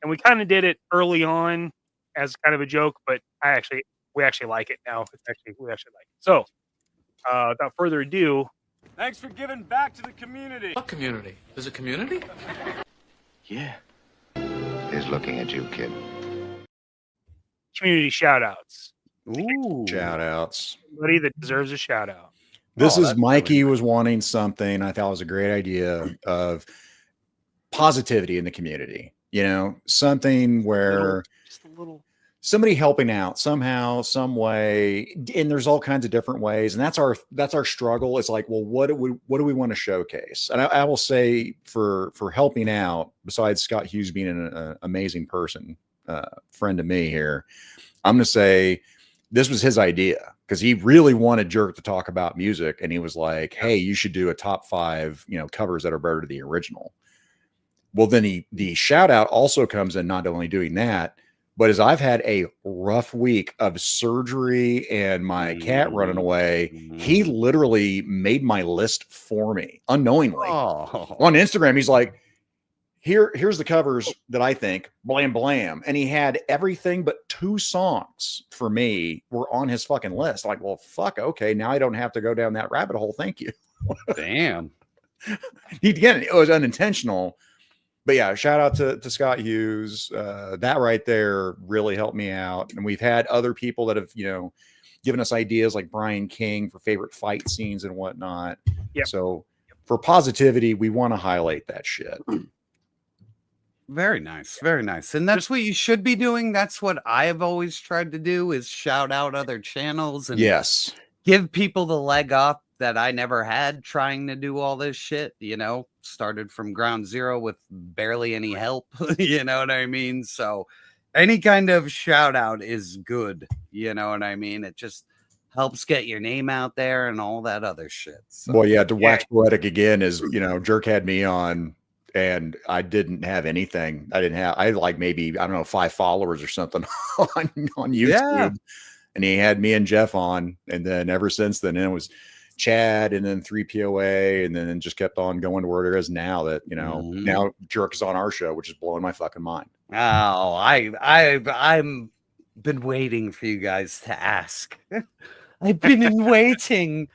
And we kind of did it early on as kind of a joke, but we actually like it now. We actually like it. So without further ado, thanks for giving back to the community. What community? There's a community? Yeah. Is looking at you, kid. Community shout outs. Ooh. Shout outs. Somebody that deserves a shout out. This is Mikey was wanting something I thought was a great idea of positivity in the community. Something where just a little somebody helping out somehow, some way, and there's all kinds of different ways. And that's our struggle. It's like, well, what do we want to showcase? And I will say for helping out, besides Scott Hughes being an amazing person, friend of me here, I'm going to say this was his idea because he really wanted Jerk to talk about music. And he was like, hey, you should do a top 5, covers that are better than the original. Well, then the shout out also comes in not only doing that, but as I've had a rough week of surgery and my cat running away, he literally made my list for me unknowingly. On Instagram. He's like, here's the covers that I think, blam, blam. And he had everything but 2 songs for me were on his fucking list. Like, well, fuck. Okay. Now I don't have to go down that rabbit hole. Thank you. Damn. Again, it was unintentional. But yeah, shout out to Scott Hughes. That right there really helped me out. And we've had other people that have, given us ideas like Brian King for favorite fight scenes and whatnot. Yep. So for positivity, we want to highlight that shit. Very nice. Very nice. And that's what you should be doing. That's what I have always tried to do is shout out other channels and give people the leg up that I never had trying to do all this shit, started from ground zero with barely any help, you know what I mean? So any kind of shout out is good. You know what I mean? It just helps get your name out there and all that other shit. So, well, yeah, to wax poetic again is, Jerk had me on and I didn't have anything. I had like maybe, I don't know, 5 followers or something on YouTube. Yeah. And he had me and Jeff on. And then ever since then, it was Chad and then 3POA and then just kept on going to where it is now that, now Jerk is on our show, which is blowing my fucking mind. Oh, I'm been waiting for you guys to ask. I've been waiting.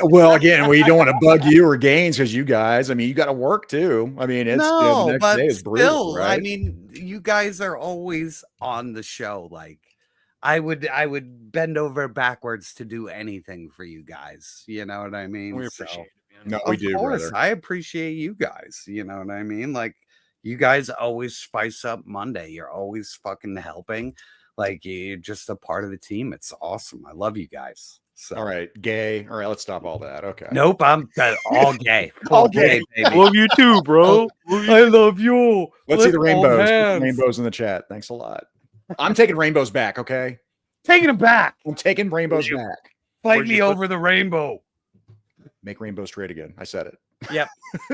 Well, again, we don't want to bug you or Gaines because you guys, you got to work too. The next day is brutal, still, right? You guys are always on the show. Like, I would bend over backwards to do anything for you guys. You know what I mean? We appreciate it, No, man. we do, brother. I appreciate you guys. You know what I mean? Like, you guys always spice up Monday. You're always fucking helping. Like, you're just a part of the team. It's awesome. I love you guys. So. All right, gay. All right, let's stop all that. Okay. Nope, I'm all gay. All gay, baby. Love you too, bro. I love you. Let's see the rainbows. Put the rainbows in the chat. Thanks a lot. I'm taking rainbows back, okay? Taking them back. I'm taking rainbows back. Fight me over the rainbow. Make rainbows straight again. I said it. Yep.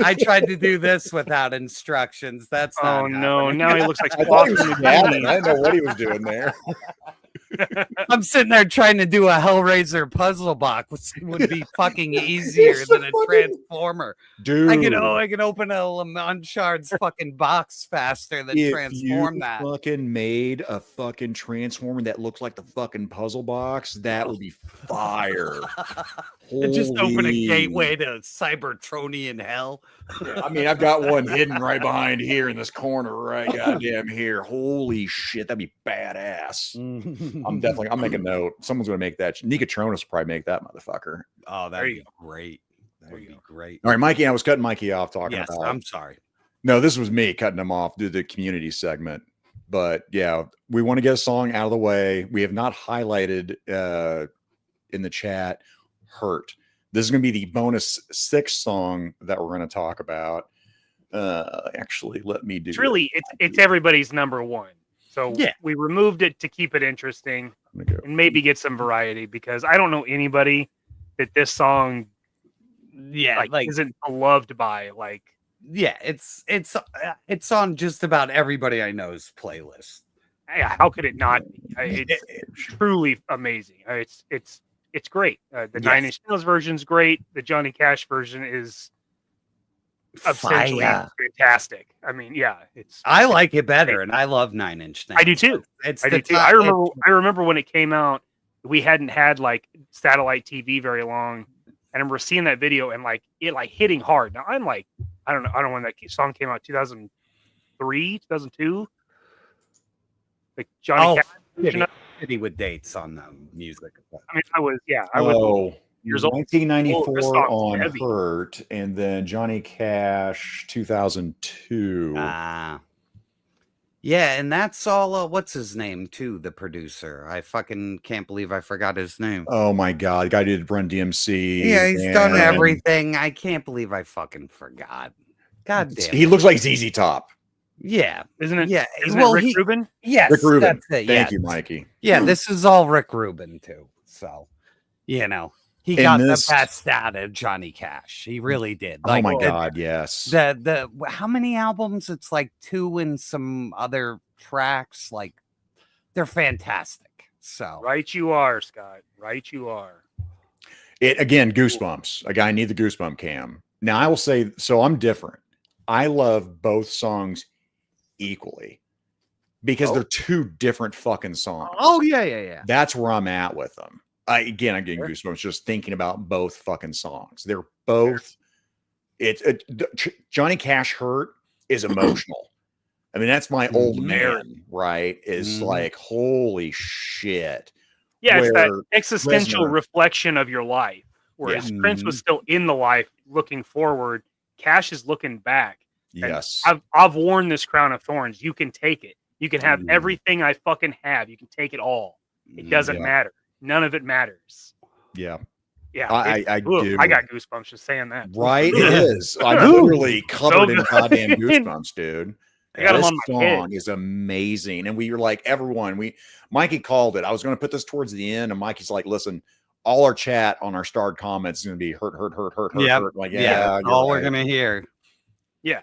I tried to do this without instructions. That's not no. Now he looks like I thought he was I didn't know what he was doing there. I'm sitting there trying to do a Hellraiser puzzle box, which would be fucking easier than a Transformer. Dude, I can open a Uncharted's fucking box faster than transform that. Fucking made a fucking Transformer that looks like the fucking puzzle box, that would be fire. And just open a gateway to Cybertronian hell. I mean, I've got one hidden right behind here in this corner, right goddamn here. Holy shit, that'd be badass. I'll make a note. Someone's gonna make that. Nicotronis will probably make that motherfucker. Oh, that'd be great. That would be great. All right, Mikey, I was cutting Mikey off talking about. I'm sorry. No, this was me cutting him off due to the community segment. But yeah, we want to get a song out of the way. We have not highlighted in the chat Hurt. This is going to be the bonus 6th song that we're going to talk about. Actually, let me do. It's everybody's number one. So we removed it to keep it interesting and maybe get some variety, because I don't know anybody that this song isn't beloved by. Like, yeah, it's on just about everybody I know's playlist. Yeah, how could it not be? It's truly amazing. It's great. The 9 Inch Nails version is great. The Johnny Cash version is essentially fantastic. I mean, I like it better, and I love 9 Inch Nails. I do too. I remember when it came out, we hadn't had like satellite TV very long. I remember seeing that video and like it hitting hard. Now I'm like, I don't know when that song came out, 2003, 2002. Like Johnny Cash. With dates on the music. I mean, I was years old. 1994 on Hurt, and then Johnny Cash 2002. Yeah, and that's all. What's his name too? The producer. I fucking can't believe I forgot his name. Oh my god, the guy did Run DMC. Yeah, he's done everything. I can't believe I fucking forgot. God damn. He looks like ZZ Top. Yeah, isn't it? Yeah, isn't it Rick Rubin? Yes, Rick Rubin. That's it. Thank you, Mikey. Yeah, this is all Rick Rubin too. So, he got the best out of Johnny Cash. He really did. Like, oh my god, yes. The how many albums? It's like 2 and some other tracks. Like, they're fantastic. So right, you are, Scott. Right, you are. It again, goosebumps. A guy need the goosebump cam. Now I will say, so I'm different. I love both songs equally because they're 2 different fucking songs. Oh yeah. That's where I'm at with them. I'm getting goosebumps just thinking about both fucking songs. They're both. Johnny Cash Hurt is emotional. I mean, that's my old man, right? Is like, holy shit. Yeah, it's that existential reflection of your life. Whereas Prince was still in the life, looking forward. Cash is looking back. Yes. I've worn this crown of thorns. You can take it. You can have everything I fucking have. You can take it all. It doesn't matter. None of it matters. Yeah. Yeah. I do. I got goosebumps just saying that. Right? It is. I'm literally covered in goddamn goosebumps, dude. I got this them on my song is amazing. And we were like, Mikey called it. I was going to put this towards the end, and Mikey's like, listen, all our chat on our starred comments is going to be hurt. Like, all we're going to hear. Yeah.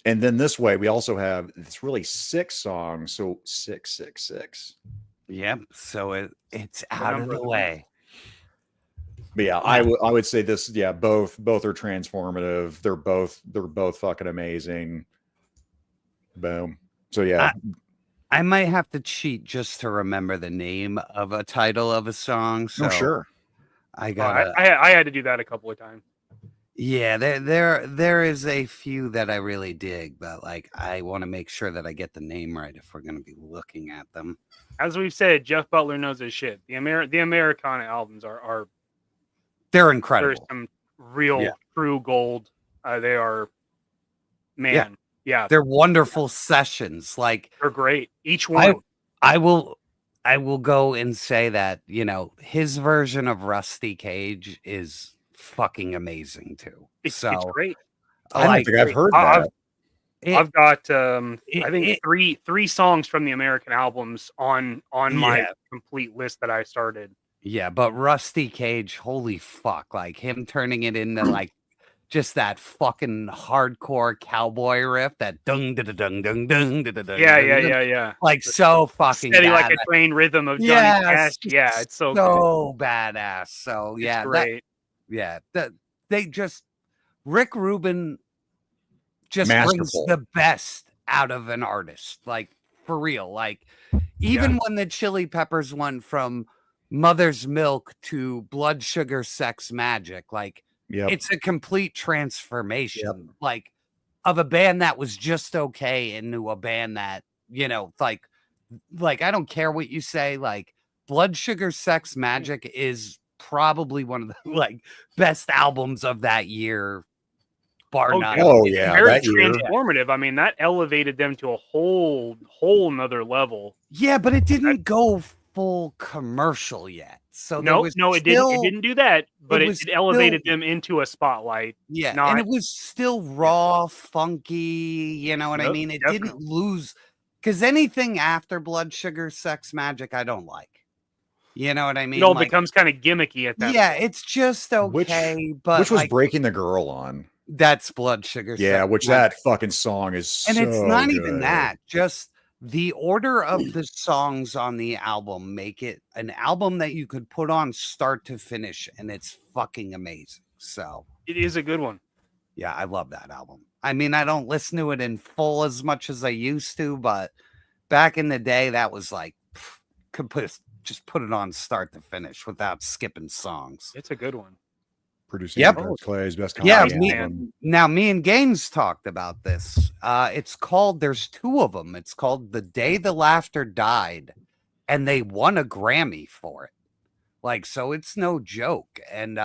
And then this way, we also have, it's really 6 songs. So 666. Yep. So it's out of the way. But yeah, I would say this. Yeah, both are transformative. They're both fucking amazing. Boom. So yeah, I might have to cheat just to remember the name of a title of a song. So sure. I had to do that a couple of times. Yeah, there is a few that I really dig, but like I want to make sure that I get the name right if we're going to be looking at them. As we've said, Jeff Butler knows his shit. The Americana albums are they're incredible. There's some real true gold. They are, man. Yeah, they're wonderful sessions. Like, they're great. Each one. I will go and say that, his version of Rusty Cage is fucking amazing too. It's great. I don't think I've heard that. I've got I think three songs from the American albums on my complete list that I started. Yeah, but Rusty Cage, holy fuck, like him turning it into like just that fucking hardcore cowboy riff, that dung da dung dung dung da dung. Yeah. Like so fucking steady like a train rhythm of Johnny Cash. Yeah, it's so good. badass. So yeah, it's great. They just Rick Rubin just brings the best out of an artist, like for real. Like even when the Chili Peppers went from Mother's Milk to Blood Sugar Sex Magic, like it's a complete transformation, like of a band that was just okay into a band that, you know, like I don't care what you say, like Blood Sugar Sex Magic is probably one of the like best albums of that year. Bar none. Oh yeah, very transformative. I mean, that elevated them to a whole nother level. Yeah, but it didn't go full commercial yet. So it didn't do that. But it elevated them into a spotlight. Yeah, and it was still raw, funky. You know what I mean? It didn't lose, because anything after Blood Sugar Sex Magic, I don't like. You know what I mean? It all becomes kind of gimmicky at that. Yeah, point. It's just okay. But which was Breaking the Girl on? That's Blood Sugar. Yeah, which that fucking song is and so it's not good. even that. Just the order of the songs on the album make it an album that you could put on start to finish, and it's fucking amazing. So it is a good one. Yeah, I love that album. I mean, I don't listen to it in full as much as I used to, but back in the day, that was like could just put it on start to finish without skipping songs. It's a good one. Producing Clay's best album. Now me and Gaines talked about this. It's called, there's two of them. It's called The Day the Laughter Died, and they won a Grammy for it. Like, so it's no joke. And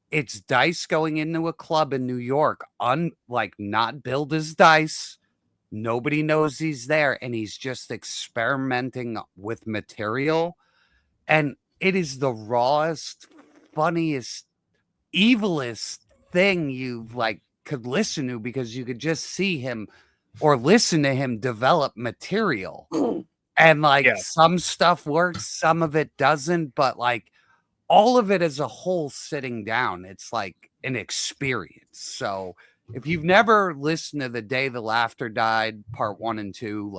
it's Dice going into a club in New York, not billed as Dice. Nobody knows he's there, and he's just experimenting with material. And it is the rawest, funniest, evilest thing you could listen to, because you could just see him or listen to him develop material. And some stuff works, some of it doesn't, but all of it as a whole sitting down, it's like an experience. So if you've never listened to The Day the Laughter Died, part 1 and 2,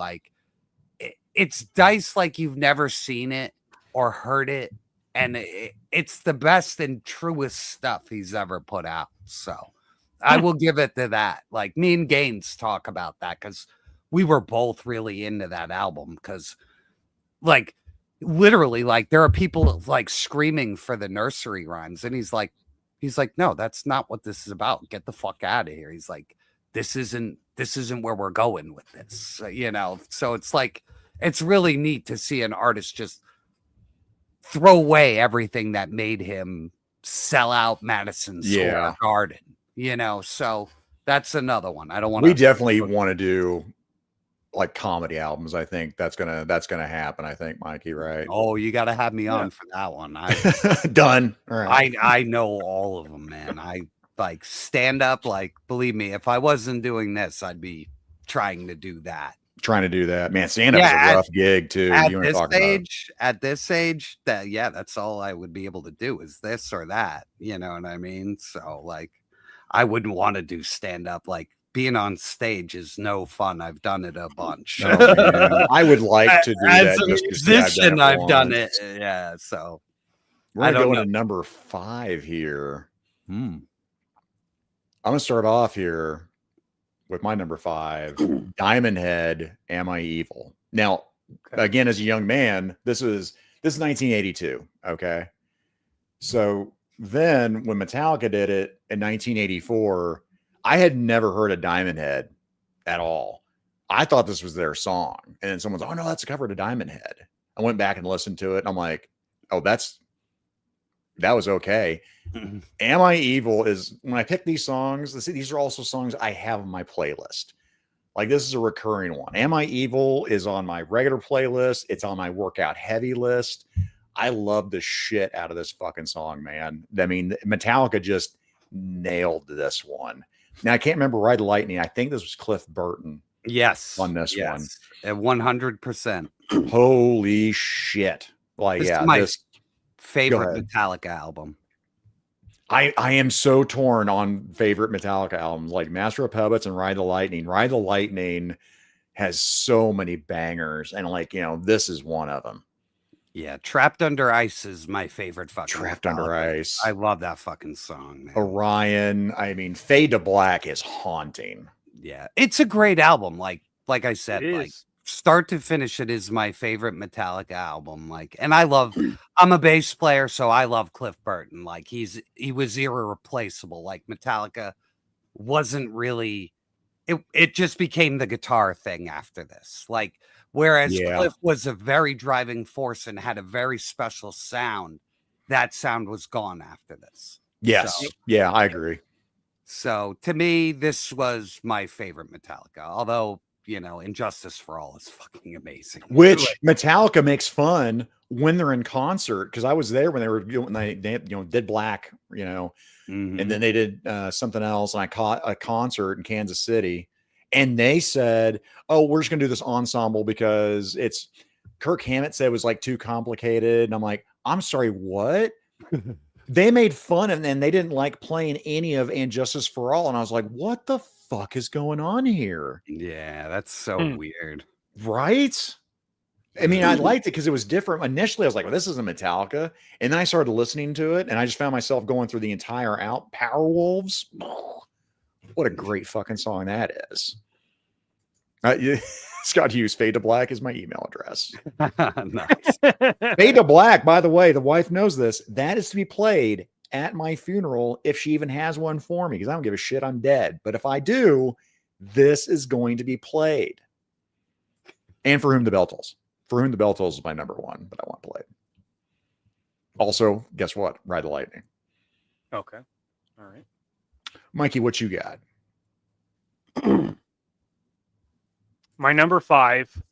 it's Dice like you've never seen it or heard it. And it's the best and truest stuff he's ever put out. So I will give it to that. Like, me and Gaines talk about that because we were both really into that album. Because, literally, there are people screaming for the nursery rhymes, and he's like, no, that's not what this is about. Get the fuck out of here. He's like, this isn't where we're going with this. You know, so it's really neat to see an artist just throw away everything that made him sell out Madison Square Garden, you know. So that's another one. I don't want to. We definitely want to do comedy albums. I think that's gonna happen. I think, Mikey, right? Oh, you got to have me on for that one. Done. All right. I know all of them, man. I stand up. Believe me, if I wasn't doing this, I'd be trying to do that. Man, stand up is a rough gig too. At this age, that's all I would be able to do is this or that. You know what I mean? So I wouldn't want to do stand up. Being on stage is no fun. I've done it a bunch. Oh, I would like to do as that. A musician, I've done it. Yeah. So we're going to number 5 here. I'm going to start off here with my number 5, Diamond Head, Am I Evil? Now, again, as a young man, this is 1982. Okay. So then when Metallica did it in 1984, I had never heard of Diamond Head at all. I thought this was their song. And then someone's, oh no, that's a cover to Diamond Head. I went back and listened to it. And I'm like, oh, that was okay. Am I Evil is, when I pick these songs, these are also songs I have on my playlist. This is a recurring one. Am I Evil is on my regular playlist. It's on my workout heavy list. I love the shit out of this fucking song, man. I mean, Metallica just nailed this one. Now, I can't remember Ride the Lightning. I think this was Cliff Burton. Yes. On this one. At 100%. Holy shit. This is my favorite Metallica album. I am so torn on favorite Metallica albums, like Master of Puppets and Ride the Lightning. Ride the Lightning has so many bangers, and like, this is one of them. Yeah, Trapped Under Ice is my favorite fucking Trapped Under Ice. I love that fucking song, man. Orion. I mean, Fade to Black is haunting. Yeah, it's a great album. Like I said, like start to finish, it is my favorite Metallica album. Like, and I'm a bass player, so I love Cliff Burton. Like, he was irreplaceable. Like, Metallica wasn't really. It just became the guitar thing after this. Like, whereas Cliff was a very driving force and had a very special sound, that sound was gone after this. Yes. So, yeah, I agree. So to me, this was my favorite Metallica. Although, Injustice for All is fucking amazing. Which Metallica makes fun when they're in concert, because I was there when they were doing they did Black, and then they did something else, and I caught a concert in Kansas City, and they said, "Oh, we're just gonna do this ensemble because it's." Kirk Hammett said it was like too complicated, and I'm like, "I'm sorry, what?" They made fun and they didn't like playing any of Injustice for All, and I was like, "What the fuck is going on here?" Yeah, that's so weird, right? I mean, I liked it because it was different. Initially, I was like, well, this isn't Metallica. And then I started listening to it, and I just found myself going through the entire Power Wolves. Oh, what a great fucking song that is. Scott Hughes, Fade to Black is my email address. Nice. Fade to Black, by the way, the wife knows this. That is to be played at my funeral if she even has one for me, because I don't give a shit. I'm dead. But if I do, this is going to be played. And For Whom the Bell Tolls. For Whom the Bell Tolls is my number one, but I want to play it. Also, guess what? Ride the Lightning. Okay. All right. Mikey, what you got? My number 5.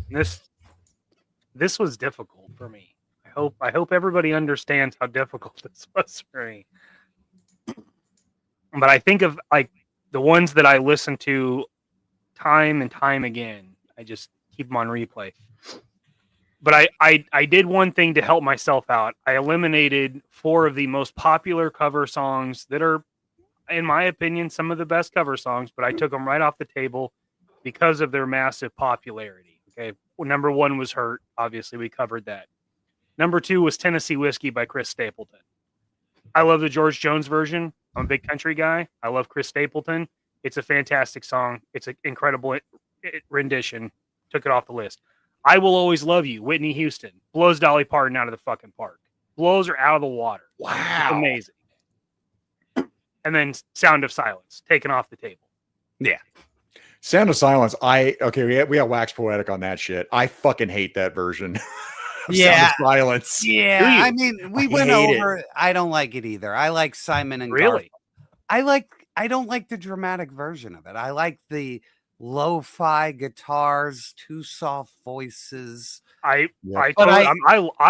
This was difficult for me. I hope everybody understands how difficult this was for me. But I think of like the ones that I listen to time and time again. I just keep them on replay. But I did one thing to help myself out. I eliminated 4 of the most popular cover songs that are, in my opinion, some of the best cover songs, but I took them right off the table because of their massive popularity. Okay. Well, number 1 was Hurt. Obviously, we covered that. Number 2 was Tennessee Whiskey by Chris Stapleton. I love the George Jones version. I'm a big country guy. I love Chris Stapleton. It's a fantastic song. It's an incredible rendition. Took it off the list. I Will Always Love You, Whitney Houston. Blows Dolly Parton out of the fucking park. Blows her out of the water. Wow. It's amazing. And then Sound of Silence, taken off the table. Yeah. Sound of Silence. We got wax poetic on that shit. I fucking hate that version. Yeah. Sound of Silence. Yeah. I mean, we went over it. I don't like it either. I like Simon and Really? Garfunkel. I don't like the dramatic version of it. I like the lo-fi guitars, 2 soft voices. I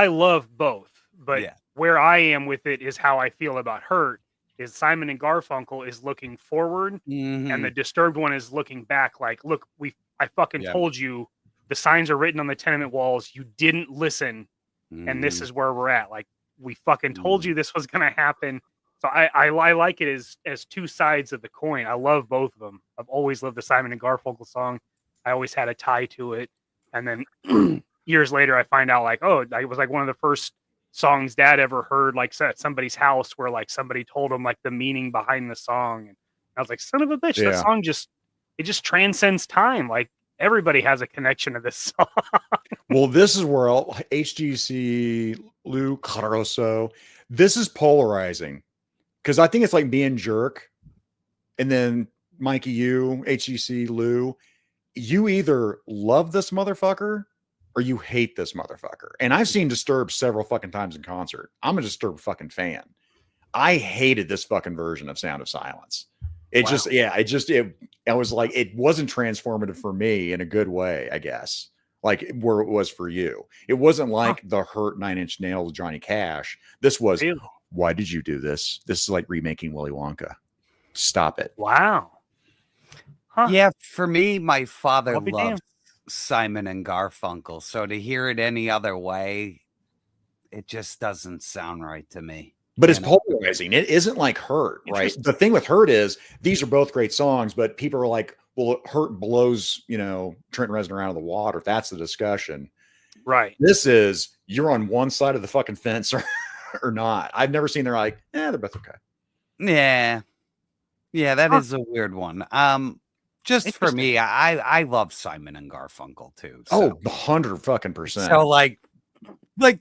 love both, but where I am with it is how I feel about Hurt. Is Simon and Garfunkel is looking forward, and the Disturbed one is looking back. Like, look, I fucking told you, the signs are written on the tenement walls. You didn't listen, and this is where we're at. Like, we fucking told you this was gonna happen. So I like it as 2 sides of the coin. I love both of them. I've always loved the Simon and Garfunkel song. I always had a tie to it. And then years later, I find out like, oh, it was like one of the first songs Dad ever heard, like at somebody's house, where like somebody told him like the meaning behind the song. And I was like, son of a bitch, that song just transcends time. Like everybody has a connection to this song. Well, this is where HGC, Lou Caruso, this is polarizing. Because I think it's like being Jerk, and then Mikey, you, HGC, Lou, you either love this motherfucker or you hate this motherfucker. And I've seen Disturbed several fucking times in concert. I'm a Disturbed fucking fan. I hated this fucking version of Sound of Silence. It was like, it wasn't transformative for me in a good way, I guess. Like where it was for you. It wasn't like the Hurt 9 Inch Nails Johnny Cash. This was, why did you do this? This is like remaking Willy Wonka. Stop it. Wow. Huh. Yeah, for me, my father loved Simon and Garfunkel. So to hear it any other way, it just doesn't sound right to me. But it's polarizing. It isn't like Hurt, right? The thing with Hurt is these are both great songs, but people are like, well, Hurt blows, Trent Reznor out of the water. That's the discussion. Right. This is, you're on one side of the fucking fence or not. I've never seen they're like, they're both okay. Yeah. Yeah, that is a weird one. Just for me, I love Simon and Garfunkel too. So. 100%. So like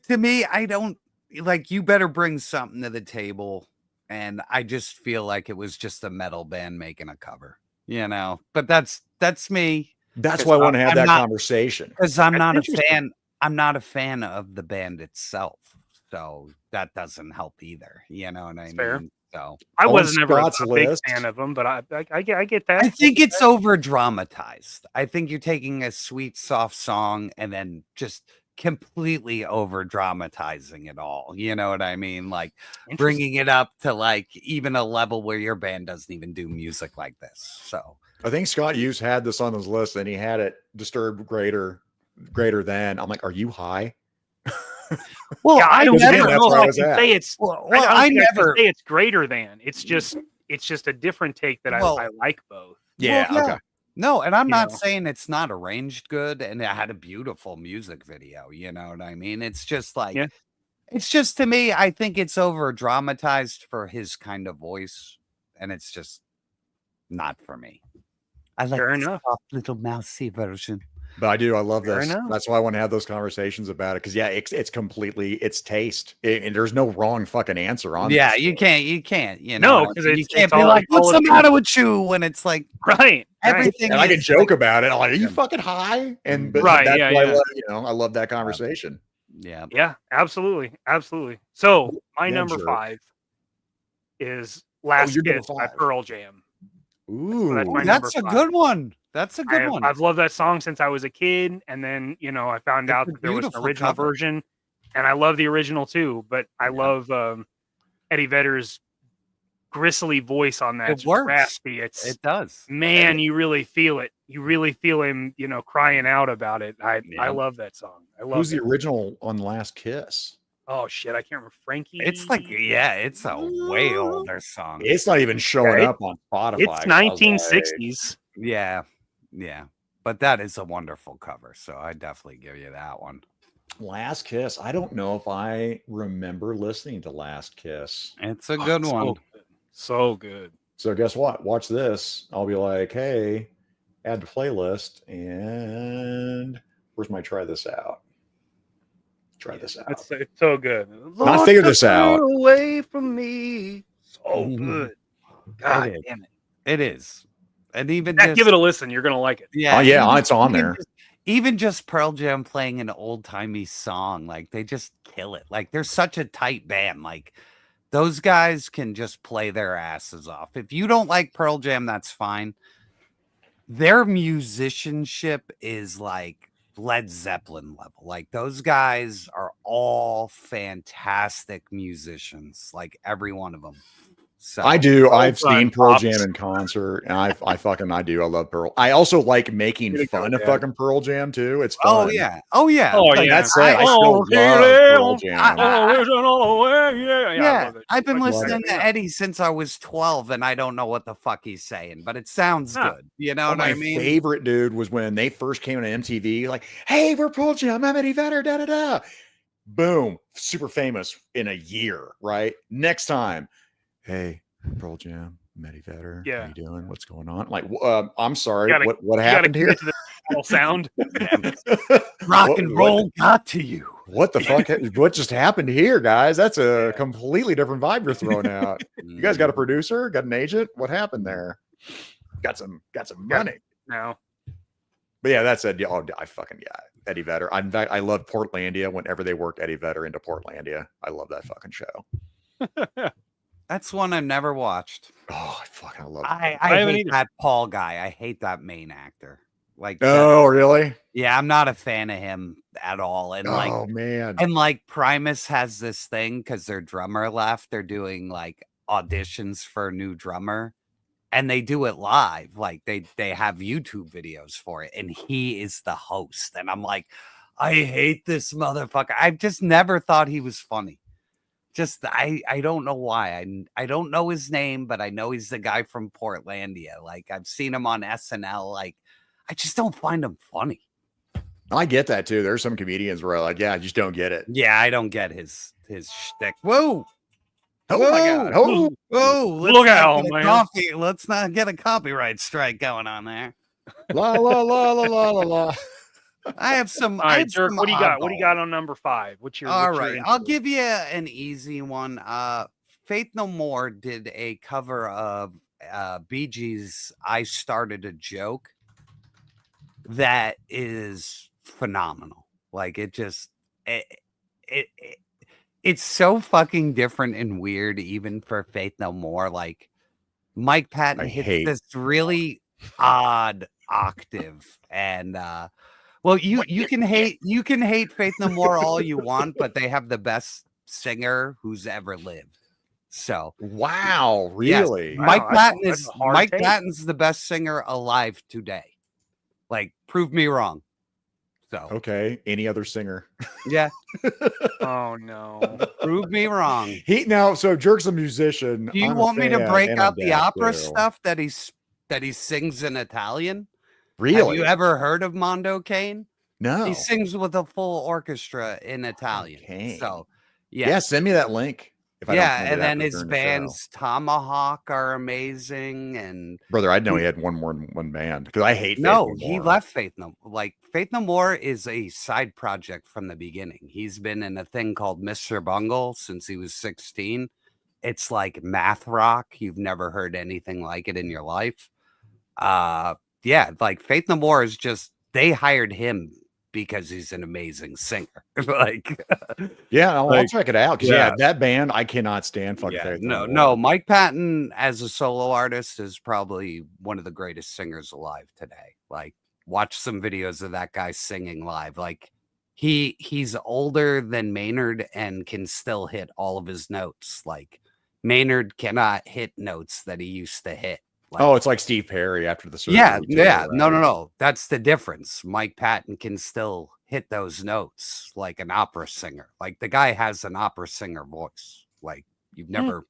to me, I don't like, you better bring something to the table. And I just feel like it was just a metal band making a cover, but that's me. That's why I want to have that conversation. Because I'm not a fan. I'm not a fan of the band itself. So that doesn't help either. You know what I mean? Fair. So I wasn't ever a big fan of them, but I get that. I think it's over dramatized. I think you're taking a sweet, soft song and then just completely over dramatizing it all. You know what I mean? Like bringing it up to like even a level where your band doesn't even do music like this. So I think Scott Hughes had this on his list and he had it Disturbed greater than. I'm like, are you high? Well, yeah, I don't know if I can say it's. I never say it's greater than. It's just a different take that I like both. Yeah. Okay. No, and I'm not saying it's not arranged good, and it had a beautiful music video. You know what I mean? It's just like, it's just, to me, I think it's over dramatized for his kind of voice, and it's just not for me. I like the soft little mousy version. But I love this. That's why I want to have those conversations about it. Because it's completely, it's taste. And there's no wrong fucking answer on this. You can't, no, because you can't be like, what's the matter with you? When it's like, everything. And I can joke about it. I'm like, are you fucking high? And that's why I love that conversation. Yeah. Yeah, absolutely. So my number 5 is Last Kiss by Pearl Jam. Ooh, that's a good one. That's a good one. I've loved that song since I was a kid, and then I found out that there was an original version, and I love the original too. But I love Eddie Vedder's gristly voice on that. It works. Raspy. It does. Man, you really feel it. You really feel him, crying out about it. I love that song. Who's the original on Last Kiss? Oh shit, I can't remember. Frankie. It's like, it's a way older song. It's not even showing up on Spotify. It's 1960s. Yeah. But that is a wonderful cover, so I definitely give you that one. Last Kiss. I don't know if I remember listening to Last Kiss. It's a good one. So good. So guess what? Watch this. I'll be like, hey, add to playlist, and where's my try this out? Try this out. It's so good. Not figure this out. Away from me. So good. God damn it. It is. And even give it a listen. You're gonna like it. Yeah. It's on there. Even just Pearl Jam playing an old timey song, like they just kill it. Like they're such a tight band. Like those guys can just play their asses off. If you don't like Pearl Jam, that's fine. Their musicianship is like Led Zeppelin level. Like those guys are all fantastic musicians, like every one of them. So I've seen Pearl Jam in concert, and I love Pearl. I also like making fun of fucking Pearl Jam too. It's fun. Oh yeah. That's it. I still love Pearl Jam. I've been listening to Eddie since I was 12, and I don't know what the fuck he's saying, but it sounds good. You know what I mean? My favorite, dude, was when they first came to MTV. Like, hey, we're Pearl Jam. I'm Eddie Vedder. Da da da. Boom, super famous in a year. Right. Next time. Hey, Pearl Jam, Eddie Vedder. Yeah. How you doing? What's going on? Like, I'm sorry. What you happened here? Sound. Rock and roll got to you. What the fuck? What just happened here, guys? That's a completely different vibe you're throwing out. You guys got a producer? Got an agent? What happened there? Got some money. No. But yeah, that's it. Eddie Vedder. In fact, I love Portlandia. Whenever they worked Eddie Vedder into Portlandia, I love that fucking show. That's one I've never watched. Oh, I fucking love it. I hate that Paul guy. I hate that main actor. Like, oh, really? Yeah, I'm not a fan of him at all. And oh man, and like Primus has this thing because their drummer left. They're doing like auditions for a new drummer, and they do it live. Like they have YouTube videos for it, and he is the host. And I'm like, I hate this motherfucker. I've just never thought he was funny. Just I don't know why. I don't know his name, but I know he's the guy from Portlandia. Like I've seen him on SNL. Like I just don't find him funny. I get that too. There's some comedians where I I just don't get it. Yeah, I don't get his shtick. Whoa. Oh my God. Oh, whoa. Look out, man. Let's not get a copyright strike going on there. la la la la la la la. I have some. All right, Jerk, what do you got? What do you got on number 5? What's your I'll give you an easy one. Faith No More did a cover of Bee Gees' I Started a Joke that is phenomenal. Like it's so fucking different and weird even for Faith No More. Like Mike Patton hits this really odd octave and well, you can hate Faith No More all you want, but they have the best singer who's ever lived. So wow, really? Yes, Mike Patton's the best singer alive today. Like, prove me wrong. So okay, any other singer? Yeah. Oh no. Prove me wrong. So Jerk's a musician. Do you want me to break out the opera stuff that he sings in Italian? Really? Have you ever heard of Mondo Cane? No. He sings with a full orchestra in Italian. Okay. So, yeah, send me that link. And then his bands Tomahawk are amazing. And brother, I know he had one more than one band because I hate. He left Faith No More is a side project from the beginning. He's been in a thing called Mr. Bungle since he was 16. It's like math rock. You've never heard anything like it in your life. Yeah, like Faith No More is just, they hired him because he's an amazing singer. Like, yeah, I'll check it out. Because that band I cannot stand. Faith No, Mike Patton as a solo artist is probably one of the greatest singers alive today. Like, watch some videos of that guy singing live. Like, he's older than Maynard and can still hit all of his notes. Like, Maynard cannot hit notes that he used to hit. Like, it's like Steve Perry after the surgery. Yeah. Right? No. That's the difference. Mike Patton can still hit those notes like an opera singer. Like the guy has an opera singer voice. Like you've never,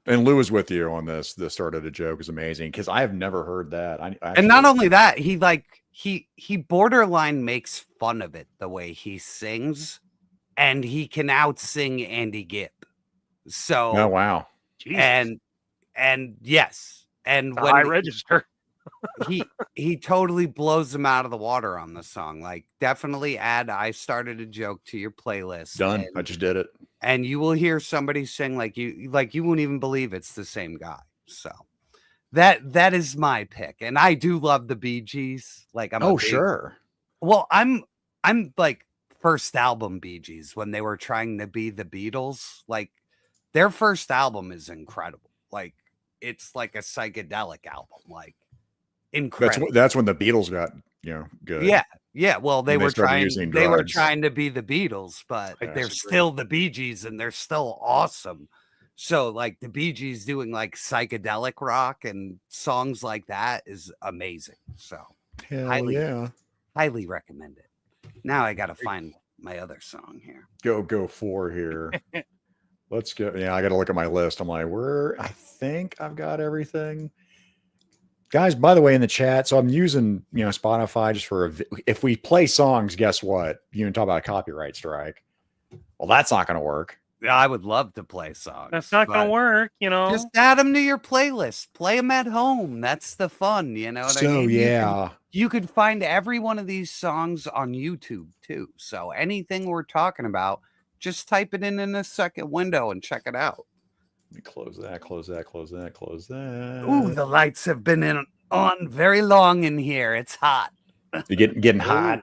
And Lou is with you on this. The Start of the Joke is amazing because I have never heard that. And not only that, he borderline makes fun of it the way he sings, and he can out sing Andy Gibb. So oh wow, Jesus. And yes. And when high register, he totally blows them out of the water on the song. Like, definitely add I Started a Joke to your playlist. Done. I just did it. And you will hear somebody sing like you won't even believe it's the same guy. So that is my pick. And I do love the Bee Gees. Like sure. Well, I'm like first album Bee Gees when they were trying to be the Beatles. Like their first album is incredible. Like it's like a psychedelic album, like incredible. That's when the Beatles got, good. Yeah. Well, they were trying to be the Beatles, but they're still the Bee Gees and they're still awesome. So like the Bee Gees doing like psychedelic rock and songs like that is amazing. So highly recommend it. Now I got to find my other song here. Go for here. Let's go. Yeah, I got to look at my list. I'm like, I think I've got everything. Guys, by the way, in the chat, so I'm using, Spotify just for if we play songs, guess what? You can talk about a copyright strike. Well, that's not going to work. Yeah, I would love to play songs. That's not going to work, Just add them to your playlist. Play them at home. That's the fun, you know what I mean? Yeah. You could find every one of these songs on YouTube, too. So anything we're talking about, just type it in a second window and check it out. Let me close that. Ooh, the lights have been on very long in here. It's hot. You getting hot?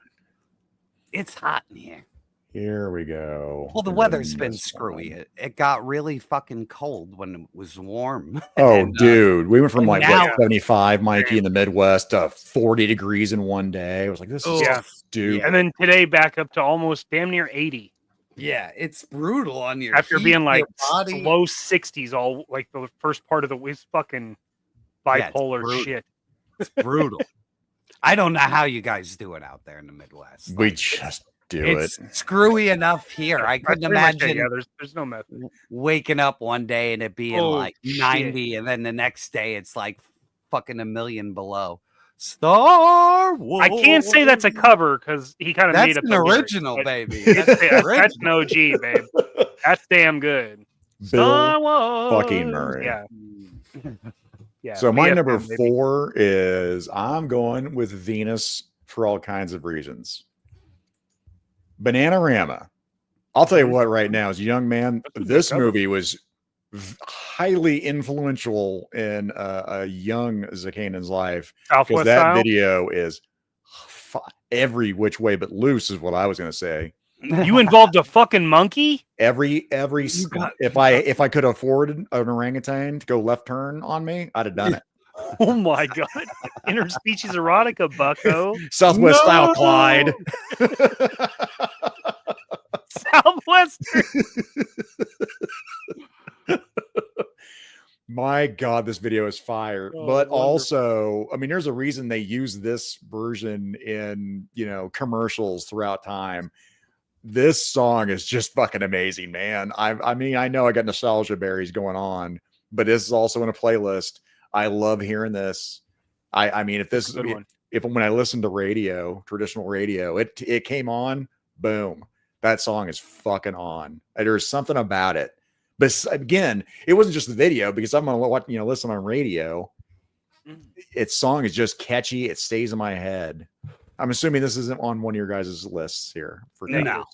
It's hot in here. Here we go. Well, the weather's been screwy. It got really fucking cold when it was warm. Oh, dude. We went from like 75, Mikey, in the Midwest to 40 degrees in one day. I was like, this is stupid. And then today back up to almost damn near 80. Yeah, it's brutal on your after being like low 60s all like the first part of the week. Fucking bipolar shit. It's brutal. I don't know how you guys do it out there in the Midwest. We just It's screwy enough here. I couldn't imagine. Yeah, there's no method. Waking up one day and it being like 90, shit. and then the next day it's like fucking a million below. Star Wars. I can't say that's a cover because he kind of made up an original, baby. That's an OG, babe. That's damn good. Bill fucking Murray. Yeah. Yeah. So my number 4 is I'm going with Venus for all kinds of reasons. Bananarama. I'll tell you what, right now, as a young man, this movie was highly influential in a young Zakainen's life. Because that video is every which way but loose, is what I was going to say. You involved a fucking monkey? If I could afford an orangutan to go left turn on me, I'd have done it. Oh my god. Interspecies erotica, bucko. Southwest style, Clyde. Southwestern. My God, this video is fire. But wonderful. Also, I mean, there's a reason they use this version in, commercials throughout time. This song is just fucking amazing, man. I mean, I know I got nostalgia berries going on, but this is also in a playlist. I love hearing this. I mean, if when I listen to radio, traditional radio, it came on, boom, that song is fucking on. There's something about it. But again, it wasn't just the video, because I'm gonna listen on radio. Its song is just catchy. It stays in my head. I'm assuming this isn't on one of your guys' lists here. No,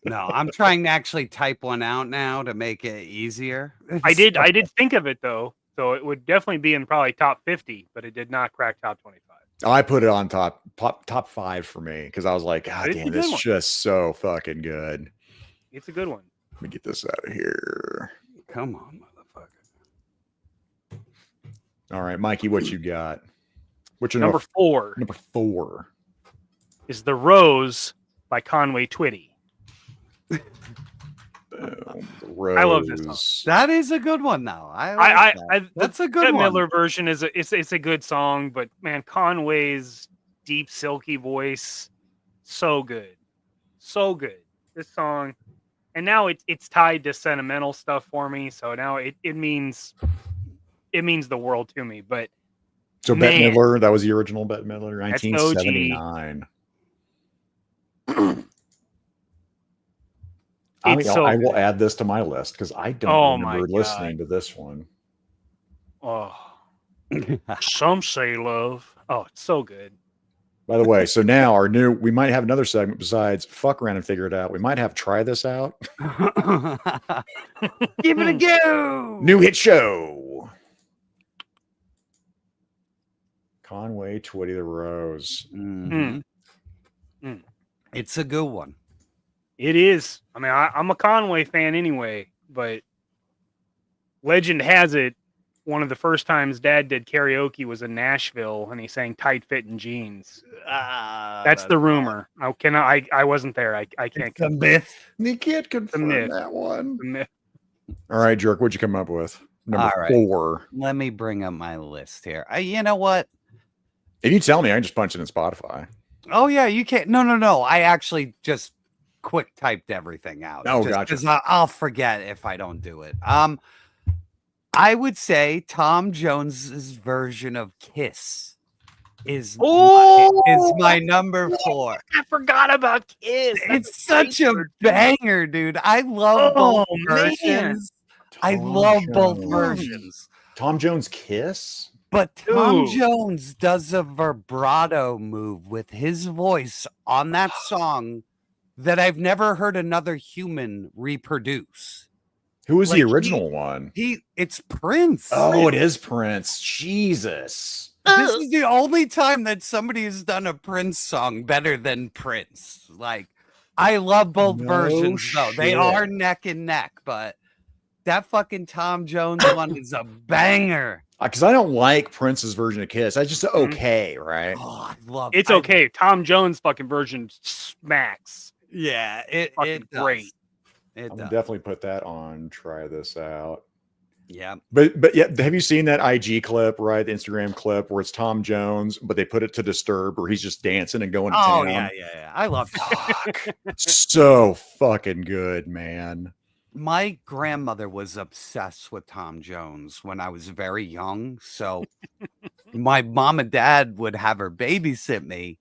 I'm trying to actually type one out now to make it easier. I did think of it though, so it would definitely be in probably top 50, but it did not crack top 25. I put it on top 5 for me because I was like, God damn, this is just so fucking good. It's a good one. Let me get this out of here. Come on, motherfucker. All right, Mikey, what you got? What's your number 4? Number 4 is The Rose by Conway Twitty. Rose. I love this song. That is a good one, though. That's a good one. The Miller version is it's a good song, but man, Conway's deep, silky voice, so good, so good. This song. And now it's tied to sentimental stuff for me, so now it means the world to me. But so Bette Midler, that was the original Bette Midler, 1979. I will add this to my list because I don't remember listening to this one. Oh, some say love. Oh, it's so good. By the way, so now we might have another segment besides fuck around and figure it out. We might have try this out. Give it a go. New hit show. Conway Twitty the Rose. Mm-hmm. It's a good one. It is. I mean, I'm a Conway fan anyway, but legend has it, one of the first times Dad did karaoke was in Nashville, and he sang "Tight Fitting Jeans." That's the rumor. I wasn't there. I can't. The myth. You can't confirm that one. The myth. All right, Jerk. What'd you come up with? Number 4. Let me bring up my list here. You know what? If you tell me, I can just punch it in Spotify. Oh yeah, you can't. No. I actually just quick typed everything out. Oh, gotcha. Because I'll forget if I don't do it. I would say Tom Jones's version of Kiss is my number 4. I forgot about Kiss. It's such a banger, dude. I love both versions. I love both versions. Tom Jones Kiss? But Tom Jones does a vibrato move with his voice on that song that I've never heard another human reproduce. Who was the original one? It's Prince. Oh, it is Prince. Jesus. This is the only time that somebody has done a Prince song better than Prince. Like, I love both versions, though. They are neck and neck, but that fucking Tom Jones one is a banger. Because I don't like Prince's version of Kiss. I just okay, right? Oh, I love it. It's okay. Tom Jones' fucking version smacks. Yeah, it great. I'll definitely put that on. Try this out. Yeah. But yeah, have you seen that IG clip, right? The Instagram clip where it's Tom Jones, but they put it to Disturb where he's just dancing and going to town. Yeah. I love Fuck. So fucking good, man. My grandmother was obsessed with Tom Jones when I was very young. So my mom and dad would have her babysit me.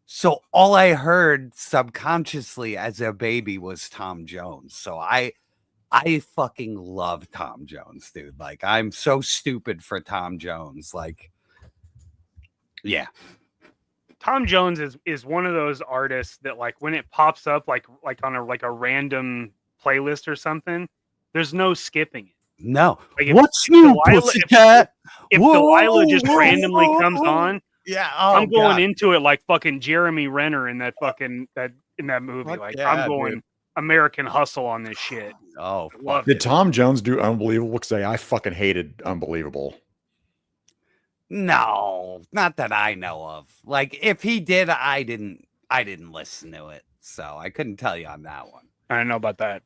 So all I heard subconsciously as a baby was Tom Jones. So I fucking love Tom Jones, dude. Like, I'm so stupid for Tom Jones. Like, yeah. Tom Jones is one of those artists that, like, when it pops up like on a random playlist or something, there's no skipping it. No. Like What's new, pussycat? If Delilah just randomly comes on, yeah, I'm going into it like fucking Jeremy Renner in that movie. Fuck like yeah, I'm going dude. American Hustle on this shit. Oh, love Did it. Tom Jones do Unbelievable? Because I fucking hated Unbelievable. No, not that I know of. Like, if he did, I didn't listen to it, so I couldn't tell you on that one. I don't know about that.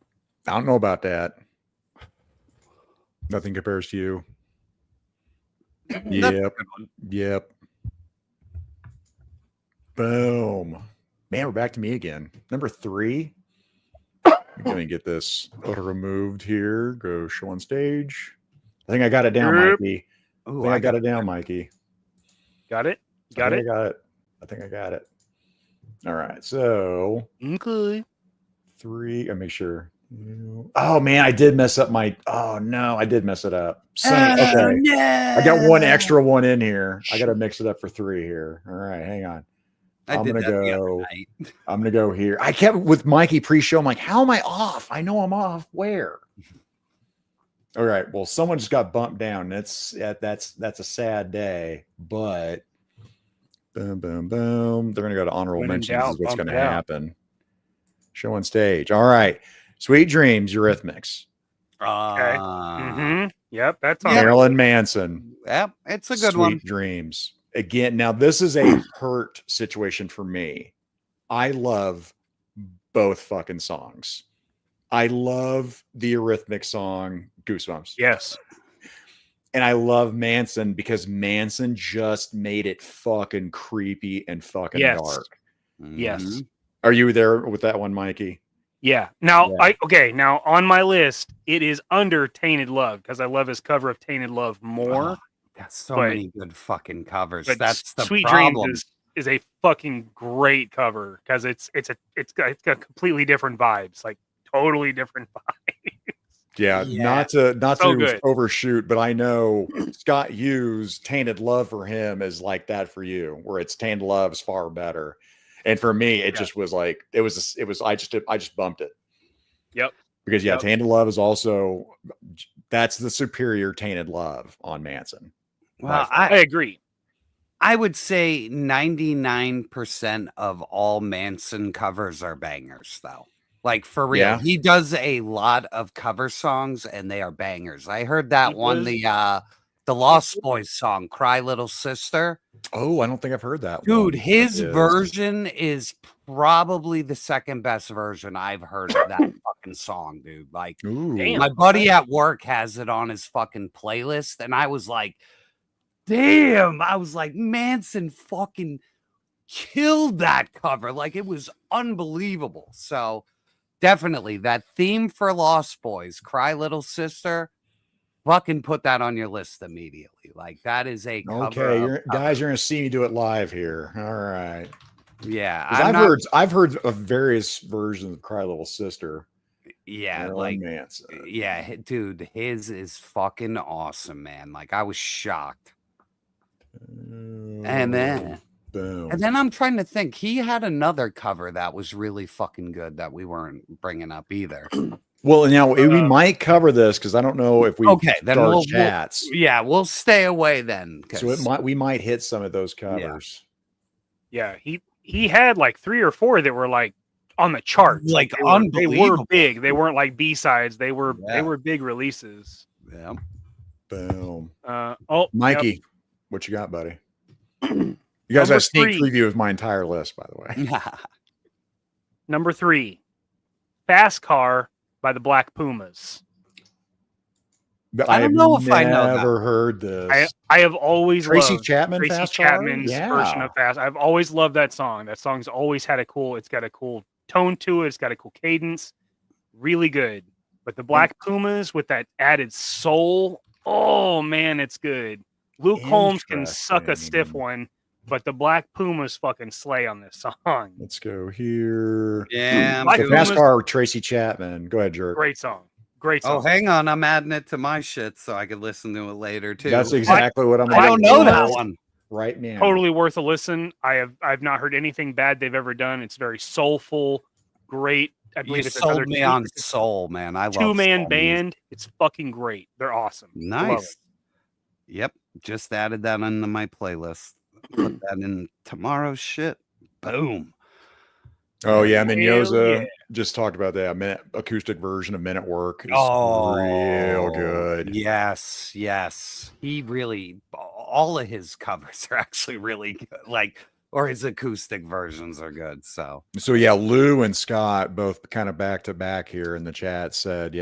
I don't know about that. Nothing compares to you. Yep. Boom. Man, we're back to me again. Number 3. I'm gonna get this removed here. Go show on stage. I think I got it down, Mikey. Ooh, I got it down, Mikey. Got it? I think I got it. All right. So okay. 3. I make sure. Oh man, I did mess up my. Oh no, I did mess it up. Okay. No. I got one extra one in here. I got to mix it up for 3 here. All right, hang on. I'm gonna go here. I kept with Mikey pre-show. I'm like, how am I off? I know I'm off. Where? All right. Well, someone just got bumped down. That's a sad day. But boom, boom, boom. They're gonna go to honorable mentions. Is what's gonna happen. Show on stage. All right. Sweet Dreams, Eurythmics. Okay. Yep, that's on Marilyn Manson. Yep, it's a good one. Sweet Dreams. Again, now this is a hurt situation for me. I love both fucking songs. I love the Eurythmics song Goosebumps. Yes. And I love Manson because Manson just made it fucking creepy and fucking dark. Yes. Are you there with that one, Mikey? Yeah. Now, now on my list, it is under Tainted Love because I love his cover of Tainted Love more. Oh, that's so many good fucking covers. That's the Sweet problem. Dreams is a fucking great cover because it's got completely different vibes, like totally different vibes. Yeah, not to overshoot, but I know Scott Hughes' Tainted Love for him is like that for you, where it's Tainted Love is far better. And for me, it just was like I just bumped it. Yep. Because Tainted Love is also that's the superior Tainted Love on Manson. Well, I agree. I would say 99% of all Manson covers are bangers, though. Like, for real. Yeah. He does a lot of cover songs, and they are bangers. I heard that the Lost Boys song, Cry Little Sister. Oh, I don't think I've heard that one. Dude, his version is probably the second best version I've heard of that fucking song, dude. Like, my buddy at work has it on his fucking playlist, and I was like, damn. I was like, Manson fucking killed that cover. Like, it was unbelievable. So, definitely, that theme for Lost Boys, Cry Little Sister, fucking put that on your list immediately. Like, that is a cover. Okay, guys, you're gonna see me do it live here. All right. Yeah, I've heard of various versions of Cry Little Sister. Yeah, like Manson. Yeah, dude, his is fucking awesome, man. Like, I was shocked. And then boom. And then I'm trying to think. He had another cover that was really fucking good that we weren't bringing up either. Well, now we might cover this because I don't know if we then chats. We'll stay away then. So we might hit some of those covers. Yeah, he had like 3 or 4 that were like on the charts. Like they were big. They weren't like B-sides. They were big releases. Yeah. Boom. Mikey, what you got, buddy? You guys have a sneak preview of my entire list, by the way. Number 3, Fast Car by the Black Pumas. I don't know if I know that. Never heard this. I have always Tracy loved Chapman, Tracy Fast Car? Chapman's Yeah. version of Fast. I've always loved that song. That song's always had it's got a cool tone to it. It's got a cool cadence. Really good. But the Black Pumas with that added soul, oh man, it's good. Luke Holmes can suck a stiff one, but the Black Pumas fucking slay on this song. Let's go here. Yeah, Fast Car, Tracy Chapman. Go ahead, Jerk. Great song. Great song. Oh, hang on. I'm adding it to my shit so I can listen to it later too. That's exactly what I'm I don't know that one right now. Totally worth a listen. I've not heard anything bad they've ever done. It's very soulful, great. I believe it's sold me on soul, man. I love 2-man band. It's fucking great. They're awesome. Nice. Yep. Just added that into my playlist. Put that in tomorrow's shit. Boom. Oh yeah, I mean YoJoe just talked about that acoustic version of Men at Work. Is real good. Yes. He really, all of his covers are actually really good. Or his acoustic versions are good. So yeah, Lou and Scott both kind of back to back here in the chat said,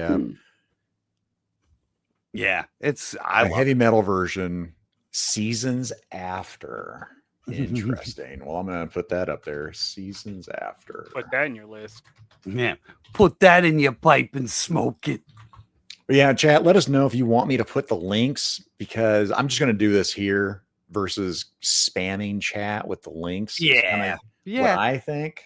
yeah, it's a heavy metal version. Seasons After. Interesting. Well, I'm gonna put that up there. Seasons After. Put that in your list. Yeah, put that in your pipe and smoke it. But yeah, chat. Let us know if you want me to put the links, because I'm just gonna do this here versus spamming chat with the links. Yeah. What I think.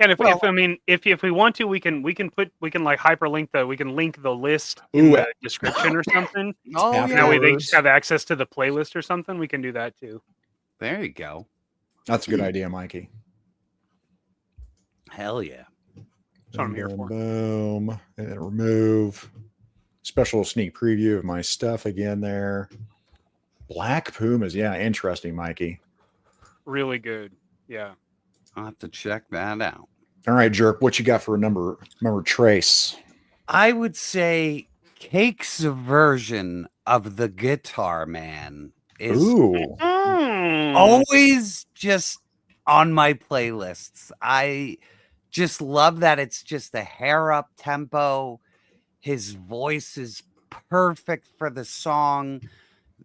And if we want to, we can like hyperlink we can link the list in the description or something. That way they just have access to the playlist or something. We can do that too. There you go. That's a good idea, Mikey. Hell yeah. That's what I'm here for. Boom. And then remove. Special sneak preview of my stuff again there. Black Pumas. Yeah, interesting, Mikey. Really good. Yeah. I'll have to check that out. All right, Jerk. What you got for a number Trace? I would say Cake's version of the Guitar Man is always just on my playlists. I just love that it's just a hair up tempo. His voice is perfect for the song,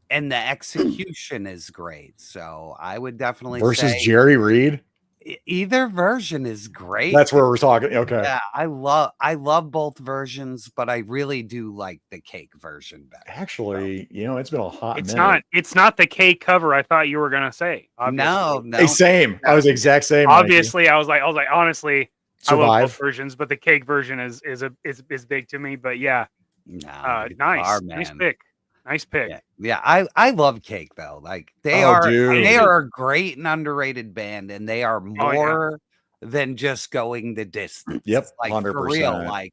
and the execution is great. So I would definitely versus say Jerry Reed. Either version is great. That's where we're talking. Okay. Yeah, I love both versions, but I really do like the Cake version better. Actually, it's been a hot minute. It's not the Cake cover I thought you were gonna say. Obviously. No. Hey, same. I was the exact same. Obviously, Mikey. I was like, honestly, Survive. I love both versions, but the Cake version is big to me. But yeah. Nice pick. Nice pick. Yeah. I love Cake though. Like they are a great and underrated band, and they are more than just going the distance. Yep, like 100%. For real.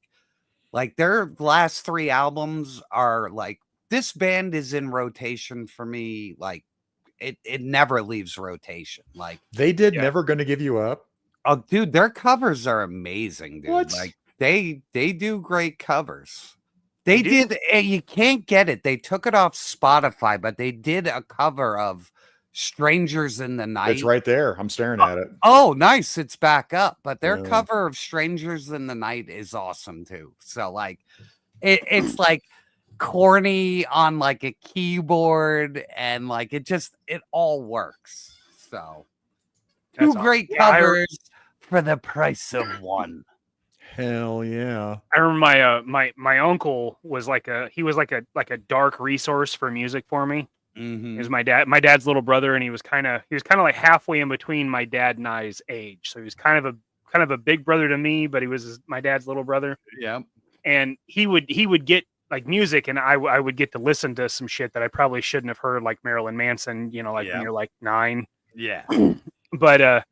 Like their last 3 albums are like, this band is in rotation for me. Like it never leaves rotation. Like they did Never Gonna Give You Up. Oh, dude, their covers are amazing, dude. What? Like they do great covers. They did. You can't get it. They took it off Spotify, but they did a cover of "Strangers in the Night." It's right there. I'm staring at it. Oh, nice! It's back up. But their cover of "Strangers in the Night" is awesome too. So like, it's like corny on like a keyboard, and like it all works. So two great covers for the price of one. Hell yeah! I remember my uncle was like a dark resource for music for me. Mm-hmm. He was my dad's little brother, and he was kind of like halfway in between my dad and I's age. So he was kind of a big brother to me, but he was my dad's little brother. Yeah, and he would get like music, and I would get to listen to some shit that I probably shouldn't have heard, like Marilyn Manson. When you're like 9. Yeah, but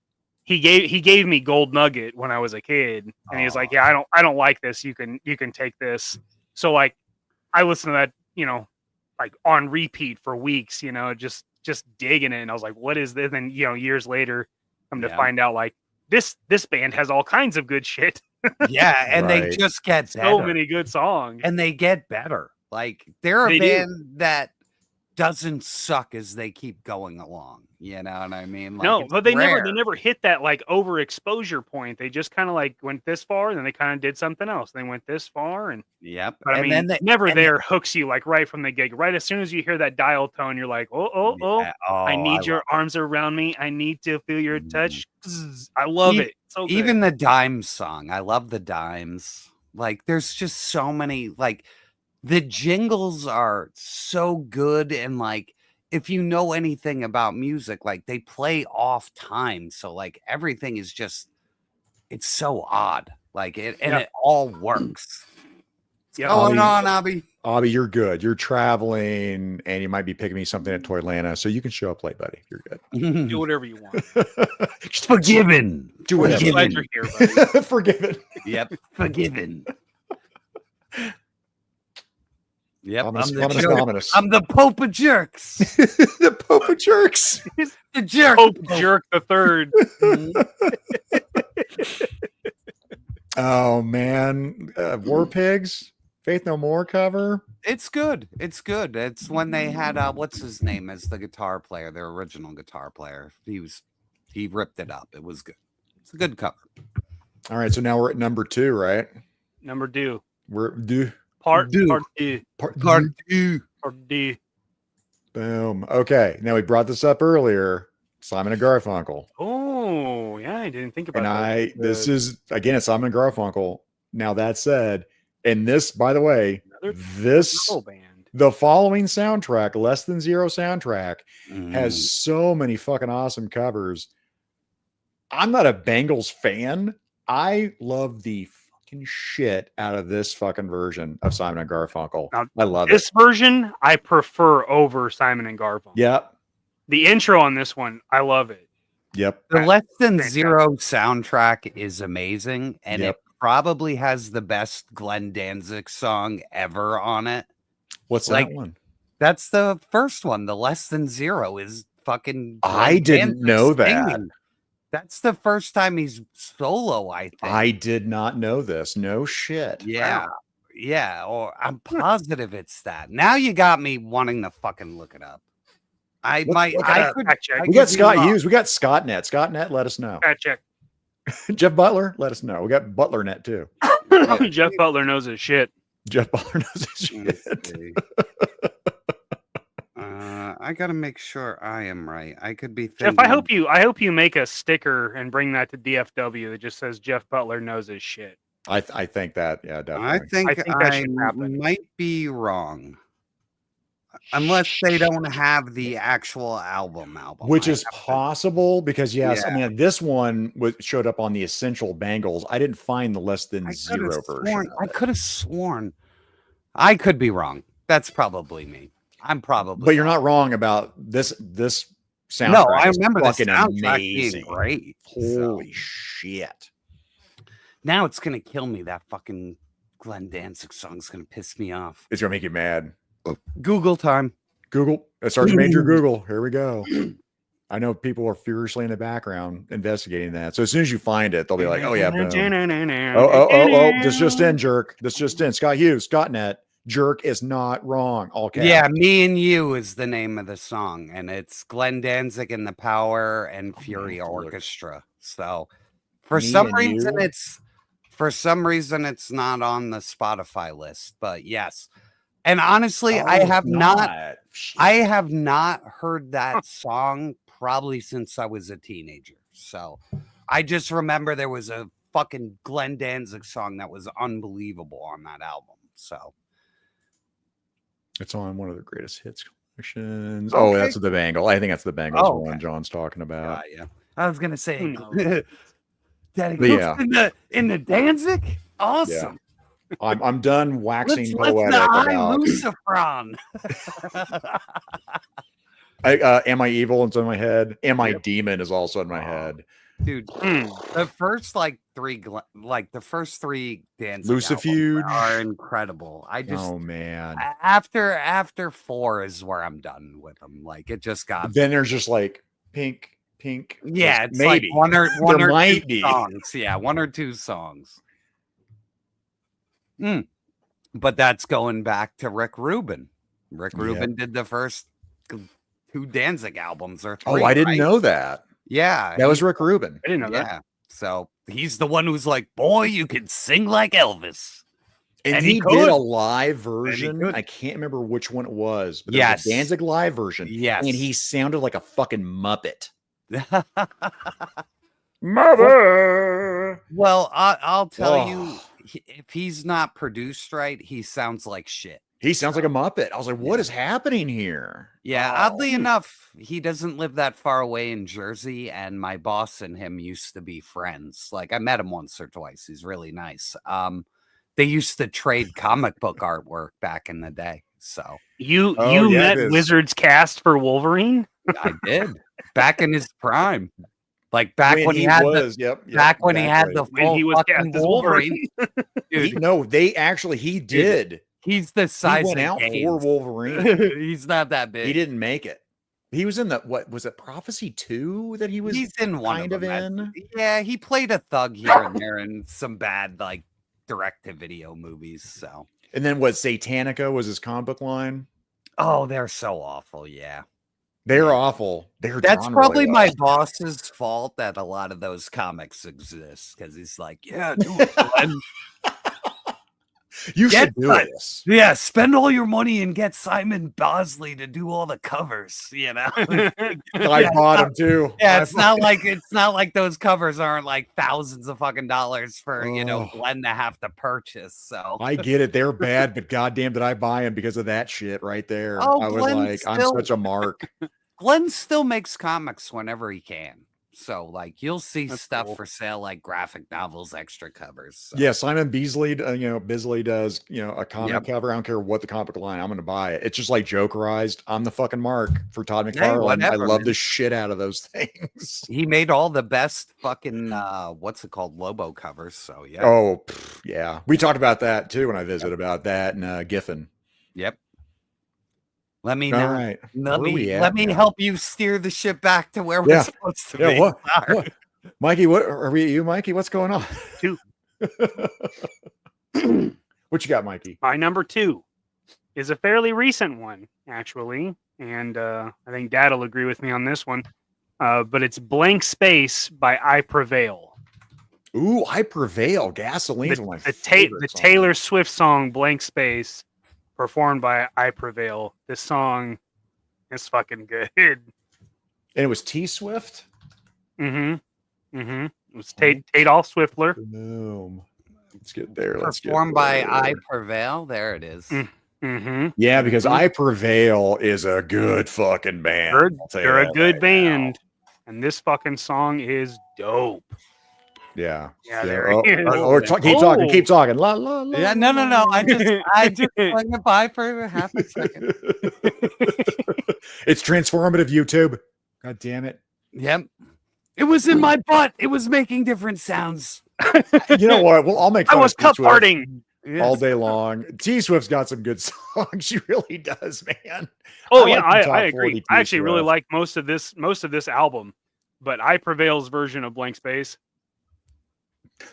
he gave me Gold Nugget when I was a kid, and he was like, "Yeah, I don't like this. You can take this." So like, I listened to that, like on repeat for weeks, just digging it. And I was like, "What is this?" And years later, come to find out like this band has all kinds of good shit. Yeah, and they just get so many good songs, and they get better. Like they're a band that doesn't suck as they keep going along. You know what I mean? Like, no, but they rare. never hit that like overexposure point. They just kind of like went this far, and then they kind of did something else. They went this far, and Yep. but I mean, Never There hooks you like right from the gig. Right as soon as you hear that dial tone, you're like, oh, I need your arms around me. I need to feel your touch. I love it. So good. Even the Dimes song, I love the Dimes. Like, there's just so many, like, the jingles are so good, and like, if you know anything about music, like, they play off time, so like everything is just, it's so odd, like it, and it all works. Yeah, going on, Abby? Abby, you're good. You're traveling, and you might be picking me something at Toylanta, so you can show up late, buddy. You're good. Do whatever you want. Forgiven. Do whatever. Glad you're here, buddy. Forgiven. Yep. Forgiven. Yep. I'm the Pope of Jerks. The Pope of Jerks. The jerk. Pope Jerk the Third. Oh man, War Pigs, Faith No More cover. It's good. It's good. It's when they had what's his name as the guitar player, their original guitar player. He ripped it up. It was good. It's a good cover. All right, so now we're at number 2, right? Number 2. We're do. Part D. Part D. Boom. Okay. Now we brought this up earlier. Simon and Garfunkel. Oh, yeah, I didn't think about that. And this is again, it's Simon and Garfunkel. Now that said, and this, by the way, the following soundtrack, Less Than Zero soundtrack, has so many fucking awesome covers. I'm not a Bangles fan. I love the fucking shit out of this fucking version of Simon and Garfunkel. Now, I love this version. I prefer over Simon and Garfunkel. Yep. The intro on this one, I love it. Yep. The Less Than Zero soundtrack is amazing, and it probably has the best Glenn Danzig song ever on it. What's that one? That's the first one. The Less Than Zero is fucking I didn't know that. That's the first time he's solo, I think. I did not know this. No shit. Yeah. Wow. Yeah. Or I'm positive it's that. Now you got me wanting to fucking look it up. I could check. We got Scott Hughes. We got ScottNet. ScottNet, let us know. Fact check. Jeff Butler, let us know. We got ButlerNet too. Jeff Butler knows his shit. Jeff Butler knows his shit. I gotta make sure I am right. I could be Jeff, thinking... I hope you make a sticker and bring that to DFW that just says Jeff Butler knows his shit. I think that, yeah, definitely. I think that might be wrong. Unless they don't have the actual album. Which is possible because, yes, I mean, this one showed up on the Essential Bangles. I didn't find the Less Than Zero version. I could have sworn. I could be wrong. That's probably me. I'm probably. But you're not wrong about this soundtrack. No, I remember the soundtrack amazing. Being great. Holy shit. Now it's going to kill me. That fucking Glenn Danzig song is going to piss me off. It's going to make you mad. Google time. Google. Sergeant Major Google. Here we go. I know people are furiously in the background investigating that. So as soon as you find it, they'll be like, oh, yeah. Boom. This just in, Jerk. This just in. Scott Hughes, ScottNet. Jerk is not wrong. All caps. Yeah, Me and You is the name of the song. And it's Glenn Danzig and the Power and Fury Orchestra. So for some reason, it's not on the Spotify list. But yes. And honestly, I have not heard that song probably since I was a teenager. So I just remember there was a fucking Glenn Danzig song that was unbelievable on that album. So it's on one of the greatest hits collections. Okay. Oh, that's the Bangle. I think that's the Bangles one John's talking about. Yeah. I was gonna say Daddy in the Danzig. Awesome. Yeah. I'm done waxing poetic about Lucifron. Am I Evil? It's in my head. Am I Demon is also in my head. Dude, the first three Danzig Lucifuge are incredible. Oh man. After 4 is where I'm done with them. Like it just got. Then there's just like pink. Yeah, it's maybe like one or might two be songs. Yeah, 1 or 2 songs. But that's going back to Rick Rubin. Rick Rubin did the first 2 Danzig albums or 3. Oh, I didn't right? know that. Yeah, That was Rick Rubin. I didn't know that. So he's the one who's like, boy, you can sing like Elvis. And he did a live version. I can't remember which one it was, but there was a Danzig live version. Yes. And he sounded like a fucking Muppet. Mother. Well, I'll tell you, if he's not produced right, he sounds like shit. He sounds like a Muppet. I was like, what is happening here? Yeah, oddly enough, he doesn't live that far away in Jersey, and my boss and him used to be friends. Like, I met him once or twice. He's really nice. They used to trade comic book artwork back in the day. So you met Wizard's cast for Wolverine? I did. Back in his prime. Like back when he had was, back when he had the full he was fucking cast as Wolverine. Dude, he did. He's the size. He went out for Wolverine. He's not that big. He didn't make it. He was in the what was it? Prophecy 2 that he was. He's in one kind of in. Yeah, he played a thug here and there in some bad like direct-to-video movies. So and then what? Satanica was his comic book line. Oh, they're so awful. Yeah. They're awful. That's probably really my boss's fault that a lot of those comics exist because he's like, yeah, do it, Glenn. You should do this. Yeah, spend all your money and get Simon Bosley to do all the covers. You know, I bought him too. Yeah, it's not like those covers aren't like thousands of fucking dollars for Glenn to have to purchase. So I get it, they're bad, but goddamn, did I buy them because of that shit right there? Oh, I was like, I'm such a mark. Glenn still makes comics whenever he can. So, like, you'll see stuff for sale, like graphic novels, extra covers. So. Yeah, Simon Beasley, Bisley does, a comic cover. I don't care what the comic line, I'm going to buy it. It's just like Jokerized. I'm the fucking mark for Todd McFarlane. I love the shit out of those things. He made all the best fucking, what's it called, Lobo covers. So, yeah. Oh, yeah. We talked about that, too, when I visited about that and Giffen. Yep. Let me let me help you steer the ship back to where we're supposed to be. What? Mikey, what are we? You, Mikey? What's going on? 2. What you got, Mikey? My number 2 is a fairly recent one, actually, and I think Dad will agree with me on this one. But it's "Blank Space" by I Prevail. Ooh, I Prevail. Gasoline's one of my the Taylor Swift song "Blank Space." Performed by I Prevail. This song is fucking good. And it was T Swift? It was Tate All Swiftler. Boom. Let's get there. Performed by I Prevail. There it is. Yeah, because I Prevail is a good fucking band. They're a good band. And this fucking song is dope. Yeah. Keep talking. La la la. Yeah, no. I just hung it by for half a second. It's transformative, YouTube. God damn it. Yep. It was in my butt. It was making different sounds. You know what? Well, I'll make fun I was cup farting all day long. T Swift's got some good songs. She really does, man. Oh, I agree. I actually really like most of this album, but I Prevail's version of Blank Space.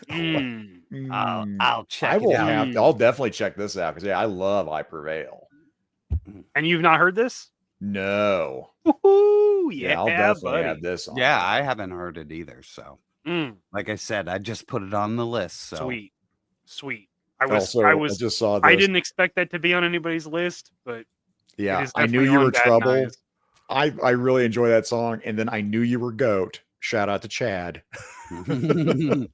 I'll check. I'll definitely check this out because I love I Prevail. And you've not heard this? No. Woo-hoo, I'll definitely have this on. Yeah, I haven't heard it either. So, like I said, I just put it on the list. So sweet. I just saw this. I didn't expect that to be on anybody's list, but yeah, I knew you were trouble. I really enjoy that song, and then I knew you were goat. Shout out to Chad, who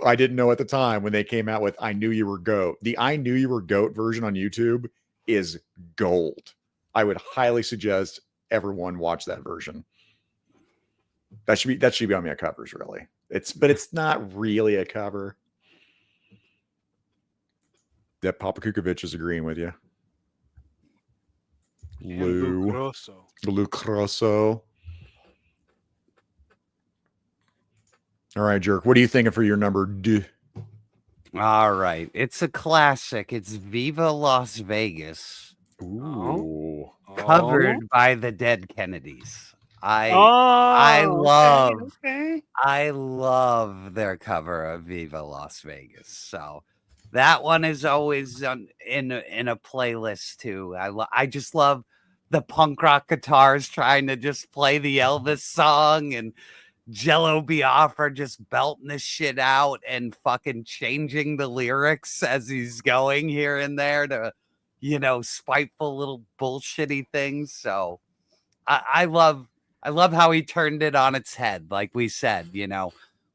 I didn't know at the time when they came out with I Knew You Were Goat. The I Knew You Were Goat version on YouTube is gold. I would highly suggest everyone watch that version. That should be on my covers, really. But it's not really a cover. Yeah, Papa Kukovic is agreeing with you. Lou Crosso. All right, Jerk. What are you thinking for your number 2? All right. It's a classic. It's Viva Las Vegas. Ooh. Covered by the Dead Kennedys. I love their cover of Viva Las Vegas. So that one is always in a playlist too. I just love the punk rock guitars trying to just play the Elvis song, and Jello Biafra just belting this shit out and fucking changing the lyrics as he's going here and there to, spiteful little bullshitty things. So I love how he turned it on its head. Like we said,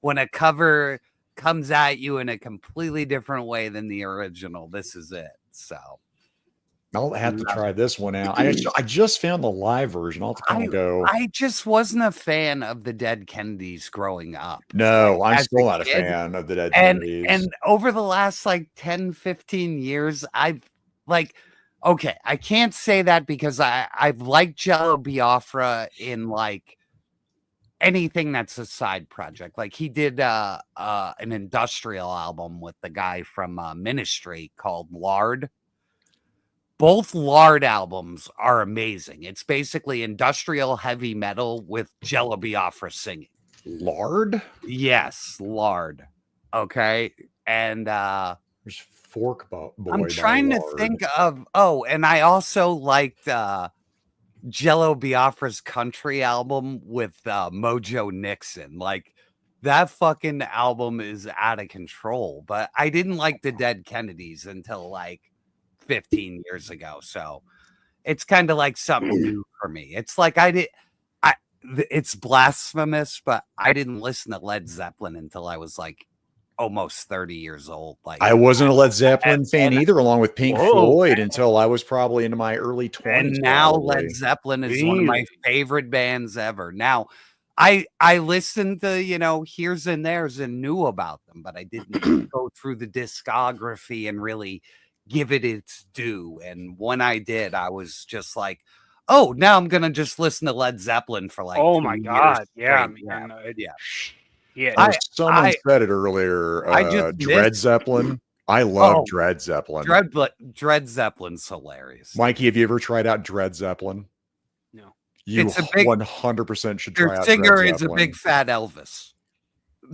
when a cover comes at you in a completely different way than the original, this is it. So I'll have to try this one out. I just found the live version. I'll have to kind of go. I just wasn't a fan of the Dead Kennedys growing up. No, I'm still not a fan of the Dead Kennedys. And over the last 10, 15 years, I've okay, I can't say that because I've liked Jello Biafra in anything that's a side project. Like he did an industrial album with the guy from Ministry called Lard. Both Lard albums are amazing. It's basically industrial heavy metal with Jello Biafra singing. Lard? Yes, Lard. Okay. And there's Fork Boy. I'm trying to think of and I also liked Jello Biafra's country album with Mojo Nixon. That fucking album is out of control. But I didn't like the Dead Kennedys until 15 years ago, so it's kind of something new for me. It's it's blasphemous, but I didn't listen to Led Zeppelin until I was almost 30 years old. I wasn't a Led Zeppelin fan either, along with Pink Floyd, until I was probably into my early 20s. And now Led Zeppelin is one of my favorite bands ever. Now I listened to here's and there's and knew about them, but I didn't go through the discography and really give it its due. And when I did, I was just now I'm gonna just listen to Led Zeppelin for oh my god, yeah, man. Yeah. Someone said it earlier. Dread Zeppelin. I love Dread Zeppelin. Dread Zeppelin's hilarious. Mikey, have you ever tried out Dread Zeppelin? No. You 100% should try out. Their singer is a big fat Elvis.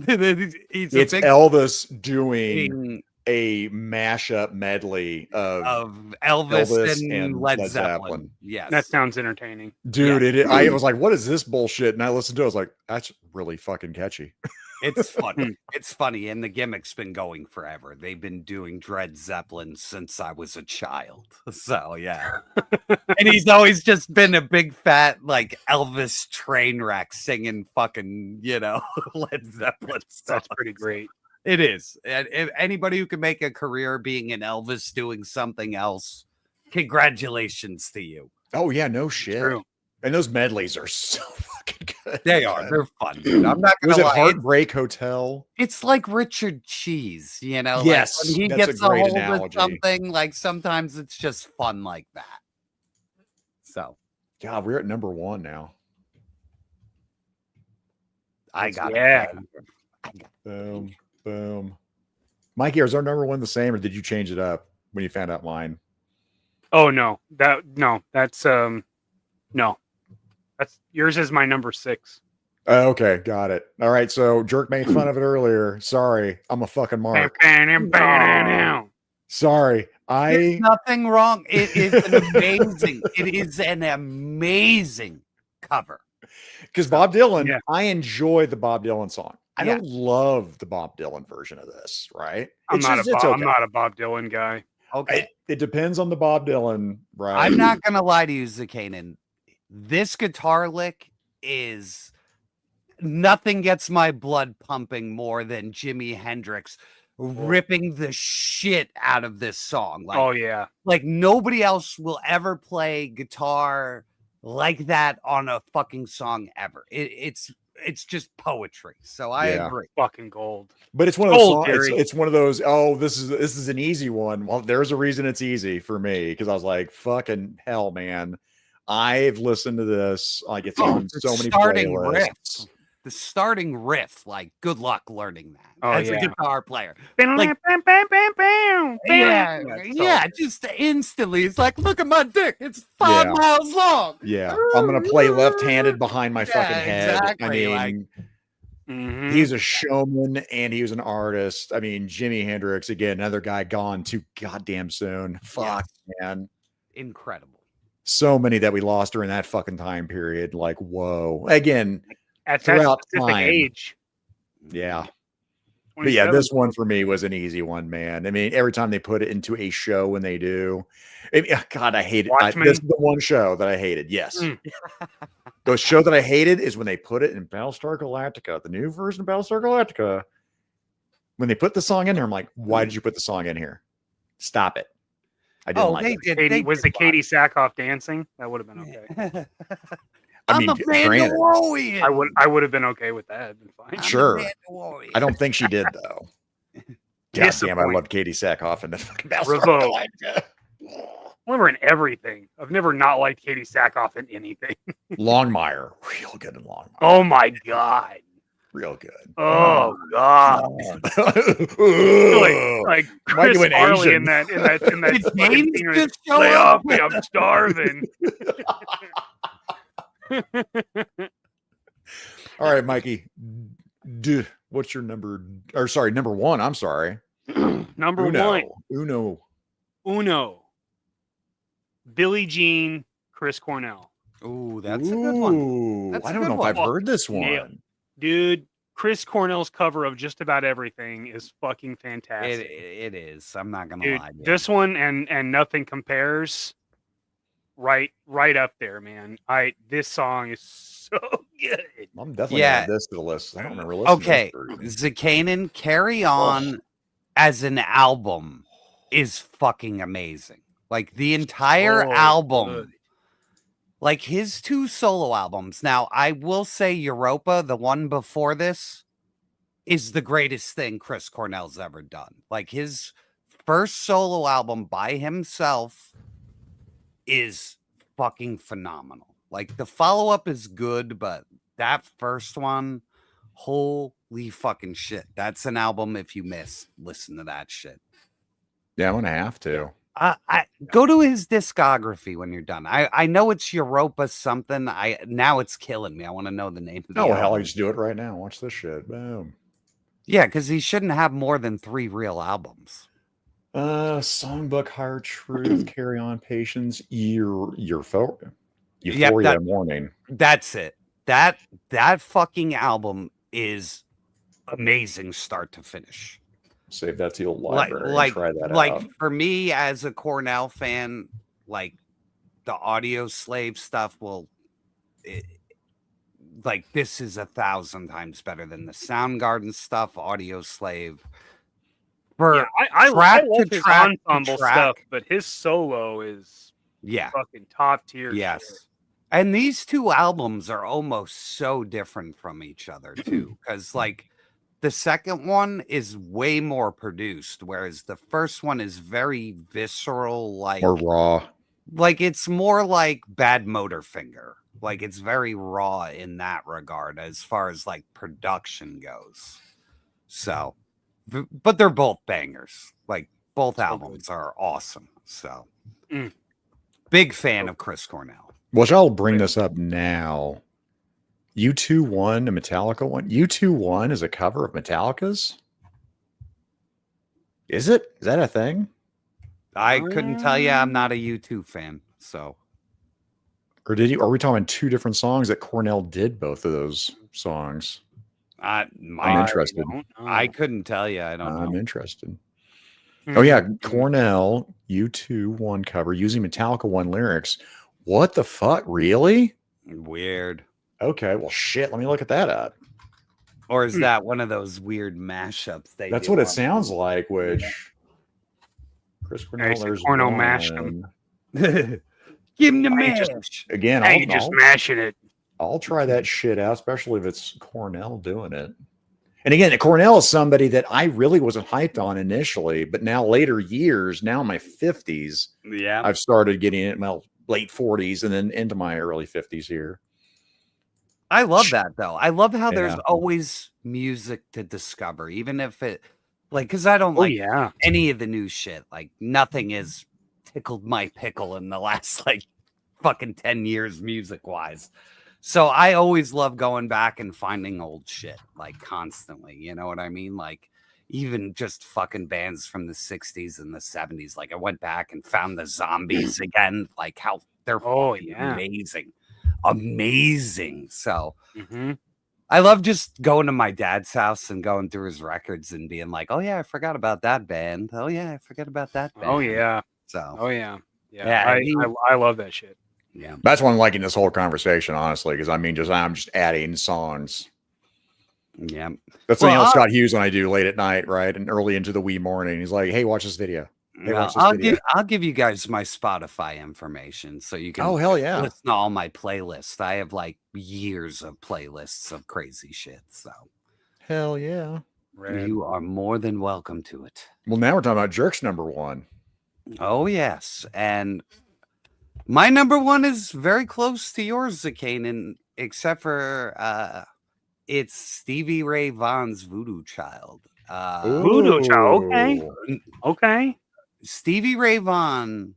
It's Elvis doing a mashup medley of Elvis and Led Zeppelin. Yes, that sounds entertaining, dude. I was like, "What is this bullshit?" And I listened to it. I was like, "That's really fucking catchy." It's funny. It's funny, and the gimmick's been going forever. They've been doing Dread Zeppelin since I was a child. So yeah, and he's always just been a big fat Elvis train wreck singing fucking Led Zeppelin. That's pretty great. It is. And if anybody who can make a career being an Elvis doing something else, congratulations to you. Oh, yeah, no shit. True. And those medleys are so fucking good. They are. They're fun, dude. I'm not going to lie. Heartbreak Hotel? It's like Richard Cheese, Yes, when he gets a hold of something, sometimes it's just fun like that. So. God, we're at number 1 now. I got it. Boom. Mikey, is our number 1 the same, or did you change it up when you found out mine? Oh no. That's yours is my number 6. Okay, got it. All right, so Jerk made fun of it earlier. Sorry, I'm a fucking mark. Sorry. There's nothing wrong. It is an amazing cover. Because Bob Dylan, I enjoy the Bob Dylan song. I don't love the Bob Dylan version of this, right? I'm not a Bob Dylan guy. Okay. It depends on the Bob Dylan, right? I'm not going to lie to you, Zakainen. This guitar lick is nothing gets my blood pumping more than Jimi Hendrix ripping the shit out of this song. Nobody else will ever play guitar like that on a fucking song ever. It's just poetry. So I agree. Fucking gold. But it's one of those songs, it's one of those, this is an easy one. Well, there's a reason it's easy for me, because I was like, fucking hell, man. I've listened to this. It's on so many playlists. The starting riff, good luck learning that as a guitar player. Just instantly. It's like, look at my dick. It's 5 miles long. Yeah. I'm going to play left-handed behind my fucking head. Exactly. I mean, he's a showman and he was an artist. I mean, Jimi Hendrix, again, another guy gone too goddamn soon. Fuck, man. Incredible. so many that we lost during that fucking time period. Like, whoa. Again, at that throughout specific time. age. Yeah. But yeah, this one for me was an easy one, man. I mean, every time they put it into a show when they do, God, I hate it. This is the one show that I hated. Yes. The show that I hated is when they put it in Battlestar Galactica, the new version of Battlestar Galactica. When they put the song in there, I'm like, why did you put the song in here? Stop it. I didn't like it. Was it Katie Sackhoff dancing? That would have been okay. I mean, I would have been okay with that. Fine. Sure. I don't think she did though. God damn, I love Katie Sackhoff and the fucking Battlestar Galactica. Remember in everything. I've never not liked Katie Sackhoff in anything. Longmire, real good in Longmire. Oh my god, real good. Oh god, like Chris Farley in that lay off me, I'm starving. All right, Mikey. What's your number? Or sorry, number one. I'm sorry. Number one. Uno. Billie Jean, Chris Cornell. Ooh, that's a good one. I don't know if I've heard this one. Yeah. Dude, Chris Cornell's cover of just about everything is fucking fantastic. It is. I'm not gonna lie. Dude. This one and Nothing Compares. Right up there, man. This song is so good. I'm definitely add this to the list. I don't remember listening. Okay, Zakainen, Carry On as an album is fucking amazing. Like the entire album, good. Like his 2 solo albums. Now, I will say Europa, the one before this, is the greatest thing Chris Cornell's ever done. Like his first solo album by himself is fucking phenomenal. Like the follow-up is good, but that first one, holy fucking shit. That's an album if you listen to that shit. Yeah, I'm gonna have to. I go to his discography when you're done. I know it's Europa something. Now it's killing me. I want to know the name of the album. Hell, I just do it right now. Watch this shit. Boom. Yeah, because he shouldn't have more than 3 real albums. Songbook, Higher Truth, Carry On, Patience, Euphoria Morning. That's it. That fucking album is amazing start to finish. Save that to your library. And try that out. For me as a Cornell fan, like the Audio Slave stuff this is 1,000 times better than the Soundgarden stuff. Audio Slave. I love his ensemble stuff, but his solo is fucking top tier. Yes. Shit. And these 2 albums are almost so different from each other too, because like the second one is way more produced, whereas the first one is very visceral, like more raw. Like it's more like Bad Motorfinger. Like it's very raw in that regard as far as like production goes. So, but they're both bangers. Like both albums are awesome. So, big fan of Chris Cornell. Which I'll bring this up now. U2 1, a Metallica one. U2 1 is a cover of Metallica's. Is it? Is that a thing? I couldn't tell you. I'm not a U2 fan. So, or did you? Are we talking 2 different songs that Cornell did both of those songs? I'm interested. I couldn't tell you. I don't know. I'm interested. Oh yeah, Cornell U2 1 cover using Metallica 1 lyrics. What the fuck? Really? Weird. Okay, well, shit. Let me look at that up. Or is that one of those weird mashups? That's what it sounds like. Which Chris Cornell, there's Cornell mashed him. Give him the mash again. I'll just mashing it. I'll try that shit out, especially if it's Cornell doing it. And again, Cornell is somebody that I really wasn't hyped on initially, but now later years, now in my 50s, I've started getting it in my late 40s and then into my early 50s here. I love that though. I love how there's always music to discover, even if it because I don't like any of the new shit. Like nothing has tickled my pickle in the last fucking 10 years music wise. So I always love going back and finding old shit constantly. You know what I mean? Like even just fucking bands from the 60s and the 70s. Like I went back and found the Zombies again. Like how They're amazing. Amazing. So I love just going to my dad's house and going through his records and being like, oh yeah, I forgot about that band. Oh yeah, I forgot about that band. Oh yeah. So I love that shit. Yeah. That's why I'm liking this whole conversation, honestly, because I mean I'm just adding songs. Yeah. That's something else Scott Hughes and I do late at night, right? And early into the wee morning. He's like, hey, watch this video. Hey, watch this video. I'll give you guys my Spotify information so you can hell yeah. listen to all my playlists. I have like years of playlists of crazy shit. So hell yeah. You are more than welcome to it. Well, now we're talking about Jerk's number one. Oh, yes. And my number one is very close to yours, Zakainen, except for it's Stevie Ray Vaughan's Voodoo Child. Voodoo Child. Okay. Okay. Stevie Ray Vaughan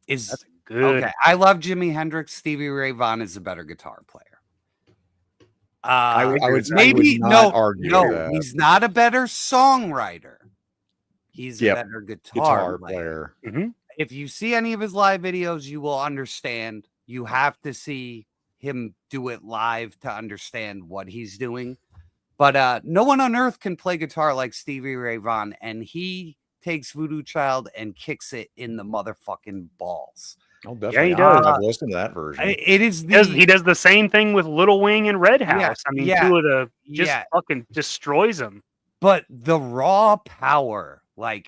is That's good. Okay. I love Jimi Hendrix. Stevie Ray Vaughan is a better guitar player. I would argue that. He's not a better songwriter. He's a better guitar player. Mm-hmm. If you see any of his live videos, you will understand. You have to see him do it live to understand what he's doing. But no one on earth can play guitar like Stevie Ray Vaughan, and he takes Voodoo Child and kicks it in the motherfucking balls. Oh, definitely. Yeah, he does. I've listened to that version. He does the same thing with Little Wing and Red House. Two of the fucking destroys them. But the raw power, the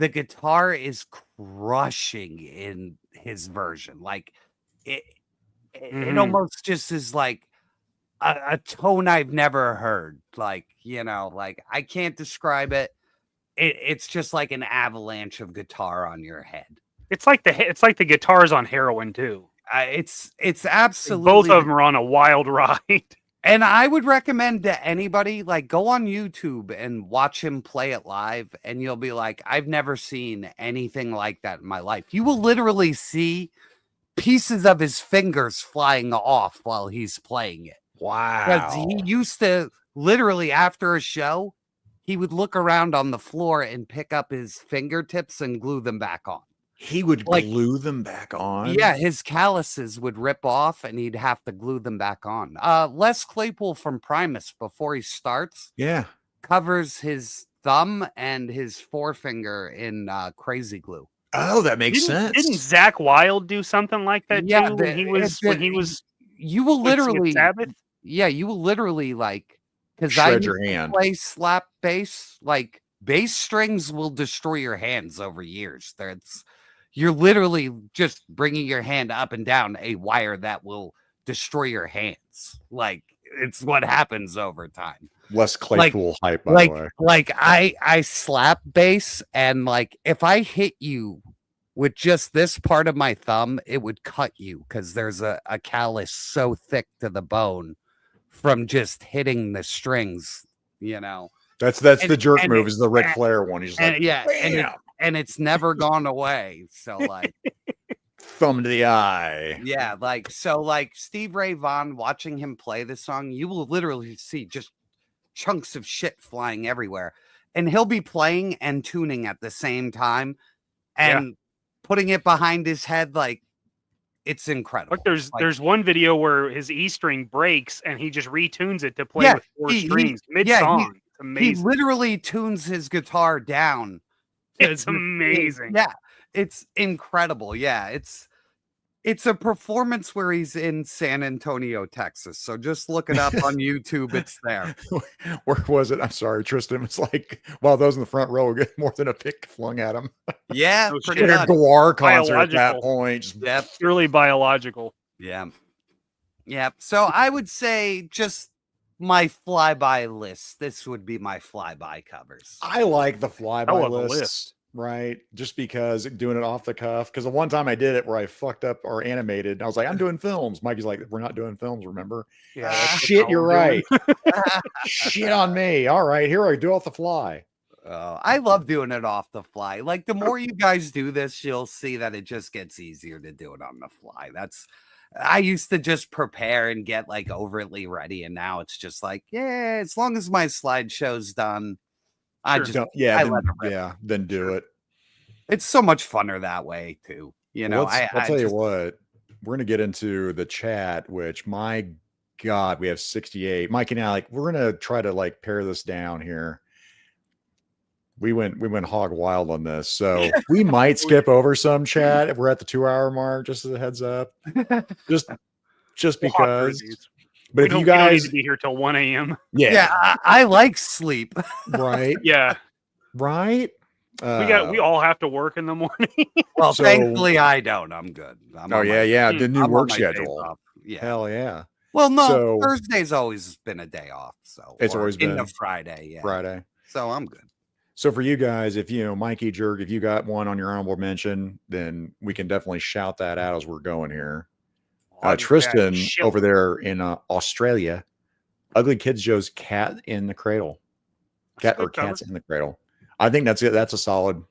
guitar is crushing in his version. Like it almost just is like a tone I've never heard. I can't describe it. It's just like an avalanche of guitar on your head. It's like the guitars on heroin too. It's absolutely, both of them are on a wild ride. And I would recommend to anybody, go on YouTube and watch him play it live, and you'll be like, I've never seen anything like that in my life. You will literally see pieces of his fingers flying off while he's playing it. Wow. Because he used to literally, after a show, he would look around on the floor and pick up his fingertips and glue them back on. He would glue them back on? Yeah, his calluses would rip off and he'd have to glue them back on. Les Claypool from Primus, before he starts, covers his thumb and his forefinger in crazy glue. Oh, that makes sense. Didn't Zach Wilde do something like that too? When he was you will literally Sabbath? Yeah, you will literally because I your hand. Play slap bass, bass strings will destroy your hands over years. You're literally just bringing your hand up and down a wire that will destroy your hands. It's what happens over time. Les Claypool hype, by the way. I slap bass, and if I hit you with just this part of my thumb, it would cut you because there's a callus so thick to the bone from just hitting the strings, That's the jerk move, is the Ric Flair one. He's and it's never gone away. So thumb to the eye. Yeah, Steve Ray Vaughan, watching him play this song, you will literally see just chunks of shit flying everywhere. And he'll be playing and tuning at the same time and putting it behind his head. It's incredible. Look, there's one video where his E string breaks and he just retunes it to play with four strings mid-song. It's amazing. He literally tunes his guitar down. It's amazing. Yeah, it's incredible. Yeah, it's a performance where he's in San Antonio, Texas. So just look it up on YouTube. It's there. Where was it? I'm sorry, Tristan. It's while those in the front row get more than a pick flung at him. Yeah, pretty much. A Guar concert at that point. Purely biological. Yeah. Yeah. So I would say just my flyby list. This would be my flyby covers. I like the flyby list. Right, just because doing it off the cuff. Because the one time I did it where I fucked up or animated, I was like, "I'm doing films." Mikey's like, "We're not doing films, remember?" Yeah, shit, you're right. Shit on me. All right, here I do off the fly. I love doing it off the fly. The more you guys do this, you'll see that it just gets easier to do it on the fly. I used to just prepare and get overtly ready, and now it's just as long as my slideshow's done. Then do it. It's so much funner that way too. You know, I'll tell you what, we're going to get into the chat, which my God, we have 68. Mike and Alec, we're going to try to like pare this down here. We went hog wild on this. So we might skip over some chat if we're at the 2-hour mark, just as a heads up. Just because. But if you guys don't need to be here till 1 a.m. Yeah, I like sleep. Right. Yeah. Right. We all have to work in the morning. Well, thankfully I don't. I'm good. The new work schedule. Yeah. Hell yeah. Well, no, Thursday's always been a day off. So it's always been a Friday. Yeah. Friday. So I'm good. So for you guys, if Mikey Jerk, if you got one on your honorable mention, then we can definitely shout that out as we're going here. Tristan over there in Australia, Ugly Kids Joe's Cat in the Cradle. Cats in the Cradle. I think that's it. That's a solid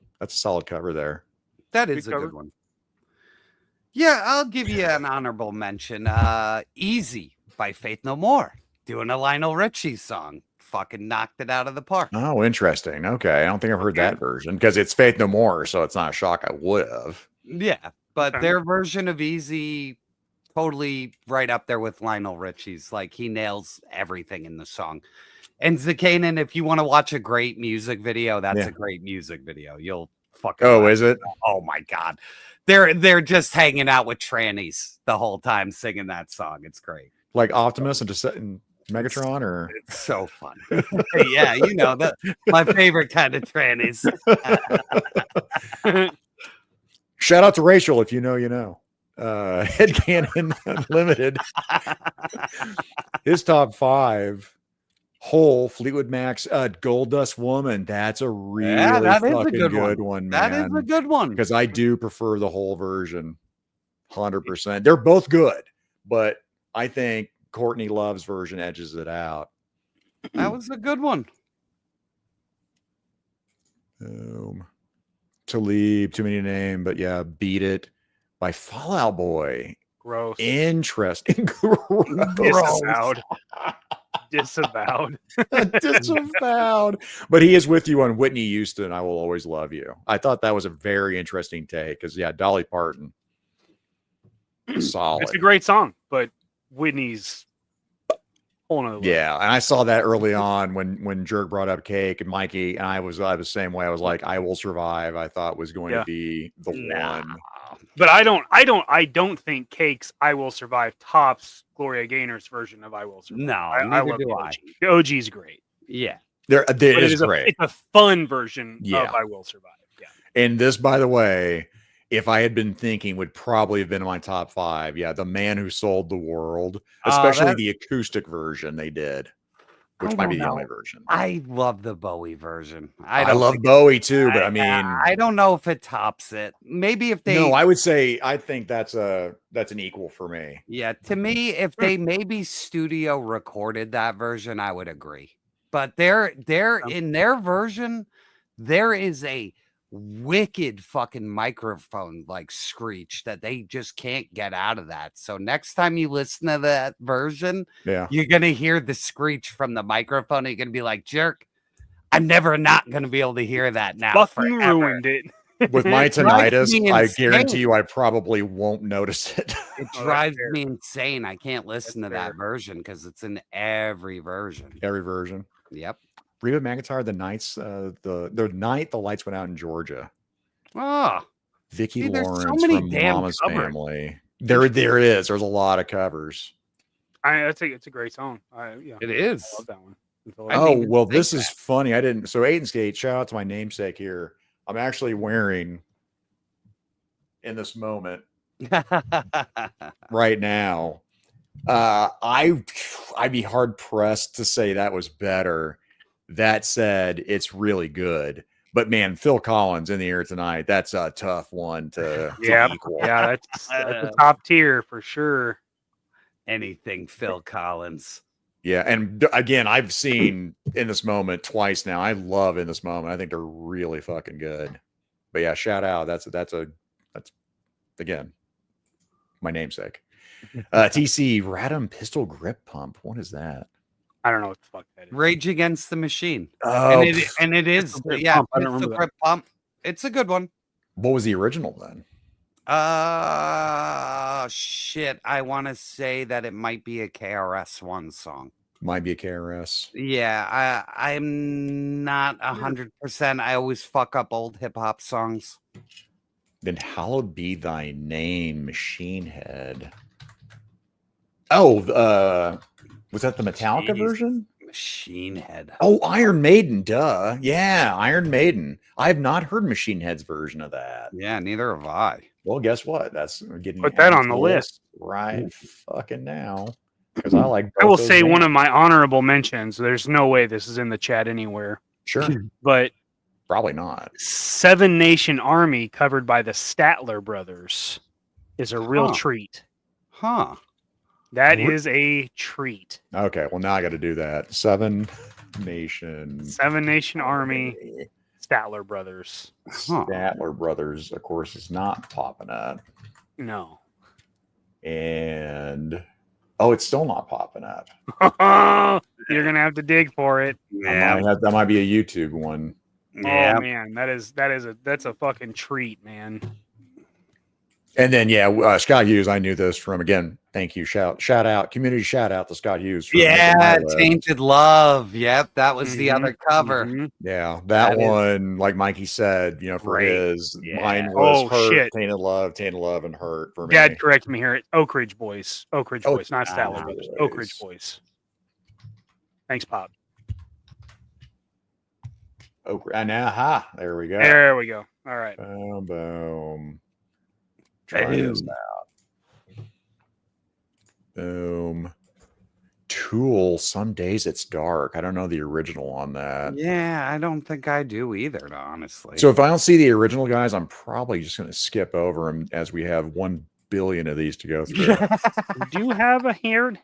cover there. That is a good one. Yeah, I'll give you an honorable mention. Easy by Faith No More. Doing a Lionel Richie song. Fucking knocked it out of the park. Oh, interesting. Okay. I don't think I've heard that version because it's Faith No More, so it's not a shock I would have. Yeah, but their version of Easy, totally right up there with Lionel Richie's. Like, he nails everything in the song. And Zakainen, if you want to watch a great music video, that's a great music video. You'll fucking is it? Oh my God. They're just hanging out with trannies the whole time singing that song. It's great. Like Optimus and Megatron, or it's so fun. Yeah, my favorite kind of trannies. Shout out to Rachel if you know, you know. Headcanon Unlimited. His top 5. Hole, Fleetwood Mac's Gold Dust Woman. That's a really fucking good one, man. That is a good one. Because I do prefer the whole version. 100%. They're both good, but I think Courtney Love's version edges it out. That was a good one. Talib, too many to name, but yeah, Beat It by Fallout Boy. Gross. Interesting. Disavowed. Disavowed. Disavowed. But he is with you on Whitney Houston. I Will Always Love You. I thought that was a very interesting take because, Dolly Parton. Solid. It's a great song, but Whitney's whole nother level. Yeah, and I saw that early on when Jerk brought up Cake and Mikey, and I was the same way. I was like, I Will Survive. I thought was going to be the one. But I don't think Cake's I Will Survive tops Gloria Gaynor's version of I Will Survive. No, I love the OG. The OG is great. Yeah. It is great. It's a fun version of I Will Survive. Yeah. And this, by the way, if I had been thinking, would probably have been in my top 5. Yeah, The Man Who Sold the World, especially the acoustic version they did, which might be the only version. I love the Bowie version. I love Bowie too, but I mean, I don't know if it tops it. Maybe if they. No, I would say I think that's an equal for me. Yeah, to me, if they maybe studio recorded that version, I would agree. But they're in their version, there is a wicked fucking microphone like screech that they just can't get out of that. So next time you listen to that version, you're gonna hear the screech from the microphone. And you're gonna be like, Jerk, I'm never not gonna be able to hear that now. Fucking ruined it. With my tinnitus, I guarantee you I probably won't notice it. It drives me insane. I can't listen to that version because it's in every version. Every version. Yep. Reba McEntire, the night the lights went out in Georgia. Oh, Vicki Lawrence from Mama's Family. There is. There's a lot of covers. It's a great song. It is. I love that one. Oh, well, this is funny. I didn't. So Aiden Skate, shout out to my namesake here. I'm actually wearing in this moment right now. I'd be hard pressed to say that was better. That said, it's really good. But man, Phil Collins in the air tonight. That's a tough one to equal. Yeah, that's a top tier for sure. Anything Phil Collins. Yeah, and again, I've seen In This Moment twice now. I love In This Moment. I think they're really fucking good. But yeah, shout out. That's again my namesake. TC Radom Pistol Grip Pump. What is that? I don't know what the fuck that is. Rage Against the Machine. Oh, and it is. Yeah, I don't remember Grip Pump. It's a good one. What was the original then? Shit. I want to say that it might be a KRS-One song. Might be a KRS. Yeah, I'm not 100%. I always fuck up old hip hop songs. Then hallowed be thy name, Machine Head. Oh, was that the Metallica version? Machine Head. Oh, Iron Maiden, duh. Yeah, Iron Maiden. I have not heard Machine Head's version of that. Yeah, neither have I. Well, guess what? That's getting Put that on the list right fucking now. Because I like. I will say one of my honorable mentions. There's no way this is in the chat anywhere. Sure, but probably not. Seven Nation Army, covered by the Statler Brothers, is a real treat. Huh. That is a treat. Okay, well now I got to do that. Seven Nation Army, Statler Brothers. Statler Brothers, of course, is not popping up. No. And it's still not popping up. You're gonna have to dig for it. Yeah, that might be a YouTube one. Yeah. Oh man, that's a fucking treat, man. And then Scott Hughes, I knew this from, again, thank you, shout out, community shout out to Scott Hughes. Tainted Love. Yep, that was the other cover. Yeah, that one, like Mikey said, for his, mine was Hurt, Tainted Love, and Hurt for me. Dad, correct me here. Oak Ridge Boys, not Statler Brothers. Oak Ridge Boys. Thanks, Pop. There we go. There we go. All right. Boom, boom. Try this out. Boom. Tool, Some Days It's Dark. I don't know the original on that. Yeah, I don't think I do either, honestly. So if I don't see the original, guys, I'm probably just going to skip over them as we have 1 billion of these to go through. Do you have a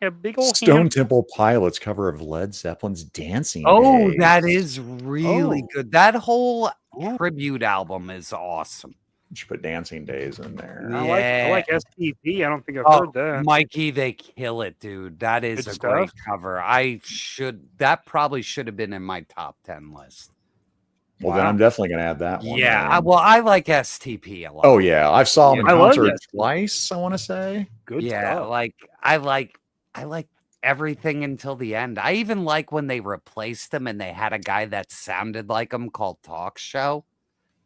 big old Stone Temple Pilots cover of Led Zeppelin's Dancing Days. That is really good. That whole tribute album is awesome. You should put Dancing Days in there. I like STP. I don't think I've heard that. Mikey, they kill it, dude. That is a great cover. That probably should have been in my top 10 list. Well, then I'm definitely going to add that one. Yeah, I like STP a lot. Oh, yeah. I've saw him in concert twice, I want to say. Good stuff. I like everything until the end. I even like when they replaced him and they had a guy that sounded like him called Talk Show.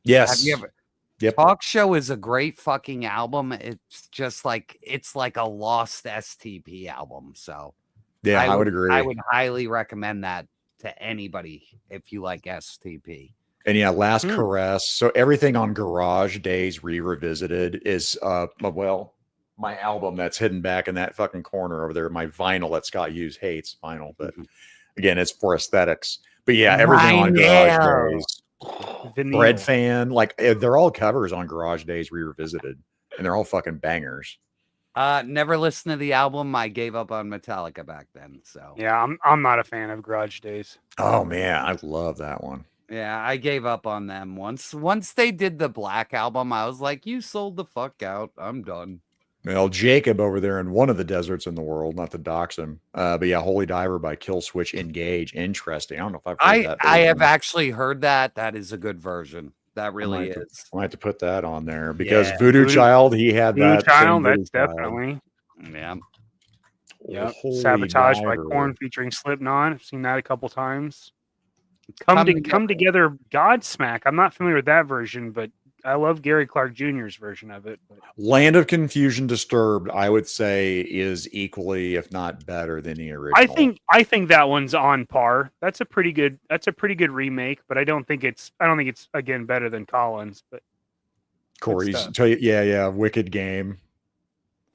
Yes. Have you ever... Yep. Talk Show is a great fucking album. It's just like a lost STP album. So yeah, I would agree. I would highly recommend that to anybody if you like STP. And Last Caress. So everything on Garage Days Revisited is my album that's hidden back in that fucking corner over there. My vinyl that Scott Hughes hates vinyl, but again, it's for aesthetics. But yeah, everything on Garage Days. Bread Fan, they're all covers on Garage Days Revisited, and they're all fucking bangers. Never listened to the album. I gave up on Metallica back then. So yeah, I'm not a fan of Garage Days. Oh man, I love that one. Yeah, I gave up on them once they did the Black album. I was like, you sold the fuck out. I'm done. Well, Jacob over there in one of the deserts in the world, not to dox him, but yeah, Holy Diver by Killswitch Engage. Interesting. I don't know if I've heard that. I have actually heard that. That is a good version. That really is. I might have to put that on there because Voodoo Child, he had that. Child, that's definitely. Yeah. Yep. Sabotage by Korn featuring Slipknot. I've seen that a couple times. Come Together Godsmack. I'm not familiar with that version, but I love Gary Clark Jr.'s version of it. Land of Confusion Disturbed, I would say, is equally, if not better, than the original. I think that one's on par. That's a pretty good remake, but I don't think it's again better than Collins. But Corey's Wicked Game.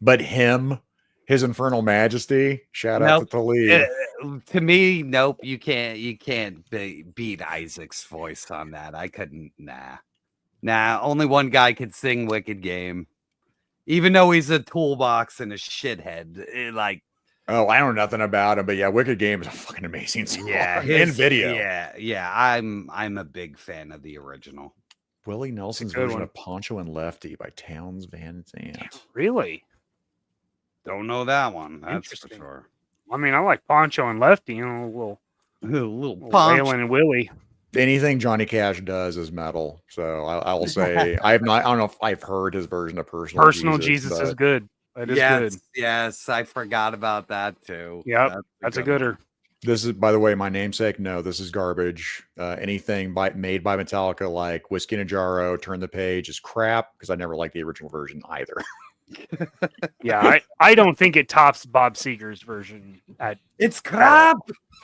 But his Infernal Majesty, shout out to Talib. To me, nope, you can't beat Isaac's voice on that. I couldn't. Nah, only one guy could sing Wicked Game. Even though he's a toolbox and a shithead. Oh, I know nothing about him, but yeah, Wicked Game is a fucking amazing song. Yeah, in video. Yeah, I'm a big fan of the original. Willie Nelson's version of Poncho and Lefty by Towns Van Zandt. Yeah, really? Don't know that one. That's for sure. I mean, I like Poncho and Lefty, a little Poncho Waylon and Willie. anything Johnny Cash does is metal. So I will say I don't know if I've heard his version of Personal Jesus but is good. That is good. Yes, I forgot about that too. Yep, that's a gooder. This is, by the way, my namesake. No, this is garbage. Anything made by Metallica, like Whiskey in a Jarro, Turn the Page, is crap because I never liked the original version either. Yeah, I don't think it tops Bob Seger's version. It's crap.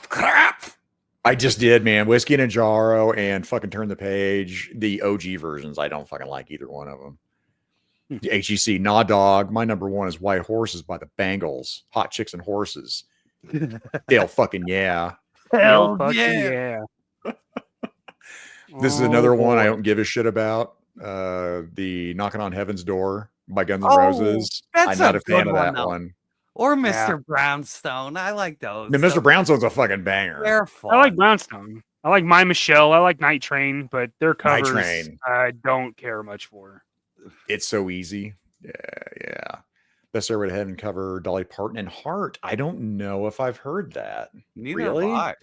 Crap. I just did, man. Whiskey in a Jarro and fucking Turn the Page. The OG versions, I don't fucking like either one of them. The HEC, Nah Dog. My number one is White Horses by the Bangles. Hot Chicks and Horses. Hell fucking yeah. Hell yeah. This is another one I don't give a shit about. The Knocking on Heaven's Door by Guns N' Roses. I'm not a fan of that one. Or Mr. Brownstone. I like those. No, Mr. Brownstone's a fucking banger. They're fun. I like Brownstone. I like My Michelle. I like Night Train, but their covers I don't care much for. It's so easy. Yeah. Best Ever to Head and cover Dolly Parton and Heart. I don't know if I've heard that. Neither have I.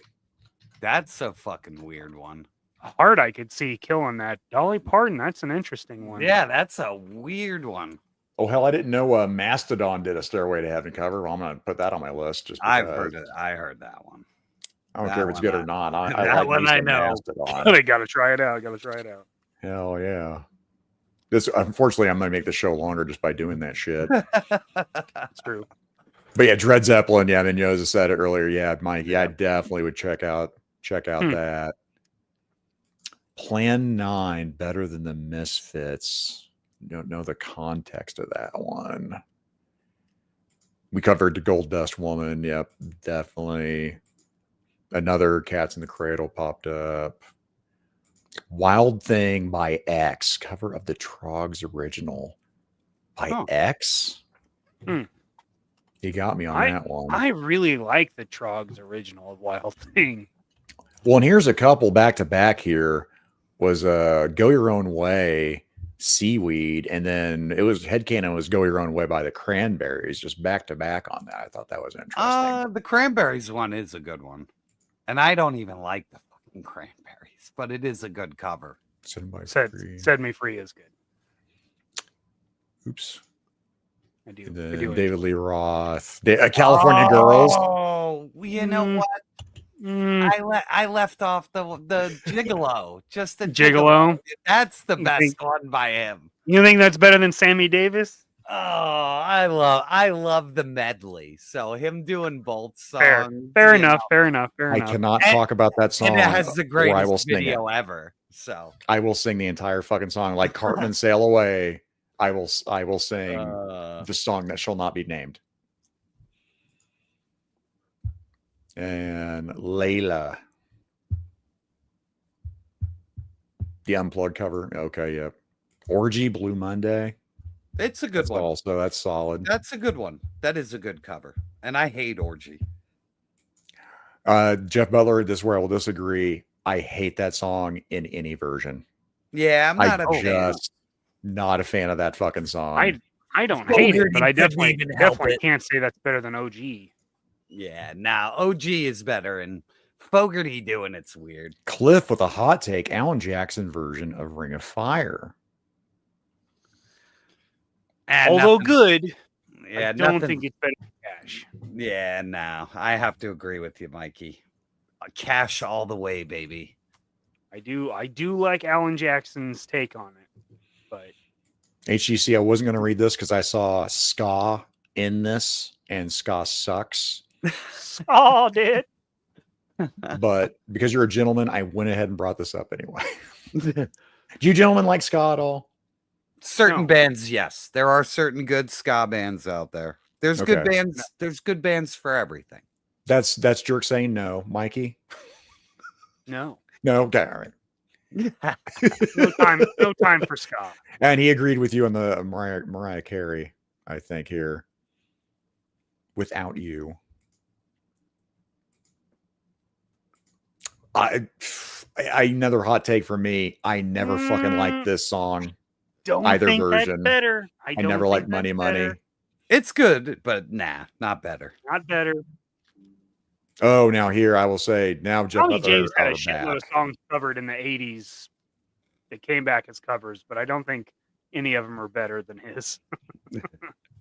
That's a fucking weird one. Heart, I could see killing that. Dolly Parton, that's an interesting one. Yeah, that's a weird one. Oh, hell, I didn't know Mastodon did a Stairway to Heaven cover. Well, I'm going to put that on my list. Just I've heard it. I heard that one. I don't care if it's good or not. I that like one I know. I got to try it out. Hell yeah. Unfortunately, I'm going to make the show longer just by doing that shit. That's true. But yeah, Dred Zeppelin. Yeah, then Yoza said it earlier. Yeah, Mikey, I definitely would check out that. Plan 9, Better Than the Misfits. Don't know the context of that one. We covered the Gold Dust Woman. Yep, definitely. Another Cats in the Cradle popped up. Wild Thing by X, cover of the Trogs original by X. He got me on that one. I really like the Trogs original of Wild Thing. Well, and here's a couple back to back here. Was Go Your Own Way, Seaweed, and then it was Headcanon was Go Your Own Way by the Cranberries, just back to back on that. I thought that was interesting. The Cranberries one is a good one. And I don't even like the fucking Cranberries, but it is a good cover. Set Me Free is good. Oops. I do. David Lee Roth, California Girls. Oh, you know what? I left off the Gigolo. Just the Gigolo. That's the best one by him. You think that's better than Sammy Davis? Oh, I love the medley. So him doing both songs. Fair enough. I cannot talk about that song. And it has the greatest video ever. So I will sing the entire fucking song, like Cartman Sail Away. I will sing the song that shall not be named. And Layla. The Unplugged cover. Okay, yeah. Orgy, Blue Monday. It's a good one. Also, that's solid. That's a good one. That is a good cover. And I hate Orgy. Jeff Butler, this is where I will disagree. I hate that song in any version. Yeah, I'm not not a fan of that fucking song. I don't hate it, but I definitely can't say that's better than OG. Yeah, now OG is better, and Fogerty doing it's weird. Cliff with a hot take, Alan Jackson version of Ring of Fire. Although good, yeah, I don't think it's better than Cash. Yeah, no, I have to agree with you, Mikey. Cash all the way, baby. I do like Alan Jackson's take on it, but HGC, I wasn't going to read this because I saw ska in this, and ska sucks. Oh, dude. But because you're a gentleman, I went ahead and brought this up anyway. Do you gentlemen like ska at all? Certain bands, yes. There are certain good ska bands out there. There's good bands. There's good bands for everything. That's Jerk saying no. Mikey? No. Okay, all right. No time for ska. And he agreed with you on the Mariah Carey, I think, here. Without You. Another hot take for me. I never fucking liked this song. Either version. Better. I never liked Money. It's good, but nah, not better. Not better. Oh, now here I will say, now Jeff Tommy Butler James had a are shitload of back. songs covered in the 80s that came back as covers, but I don't think any of them are better than his.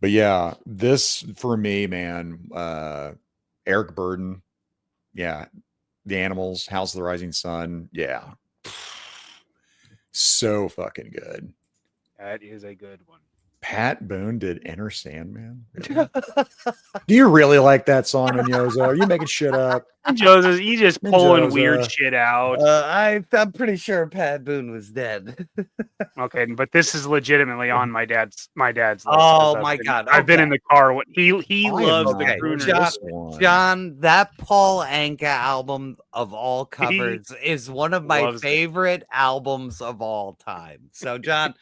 But yeah, this for me, man, Eric Burden, yeah, The Animals, House of the Rising Sun, yeah, so fucking good. That is a good one. Pat Boone did Enter Sandman. Really? Do you really like that song on Yozo? Are you making shit up? Joseph, you just pulling Mendoza. weird shit out. I'm pretty sure Pat Boone was dead. Okay, but this is legitimately on my dad's list. Oh my God! I've been in the car. He I loves have the not crooner. heard this one. John, that Paul Anka album of all covers is one of my loves it. favorite albums of all time. So, John,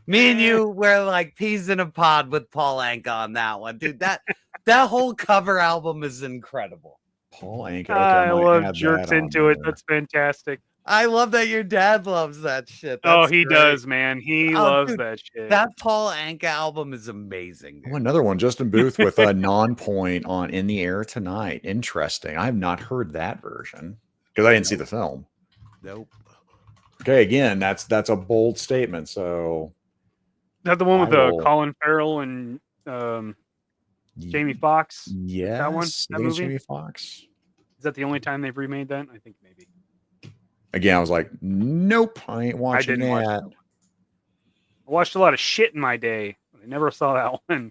me and you, we're like peas in a pod with Paul Anka on that one, dude. That whole cover album is incredible. Paul Anka. Okay, I love add jerks that on into it. there. That's fantastic. I love that your dad loves that shit. Oh, That's he great. does, man. He loves dude, that shit. That Paul Anka album is amazing. Oh, another one, Justin Booth with a non-point on In the Air Tonight. Interesting. I have not heard that version because I didn't see the film. Nope. Okay, again, that's a bold statement. So Is that the one with I will- Colin Farrell and Jamie Foxx? Yes, That one? I That think it's movie? Jamie Foxx. Is that the only time they've remade that? I think maybe. Again, I was like, nope, I ain't watching didn't watch that. that. I watched a lot of shit in my day. I never saw that one.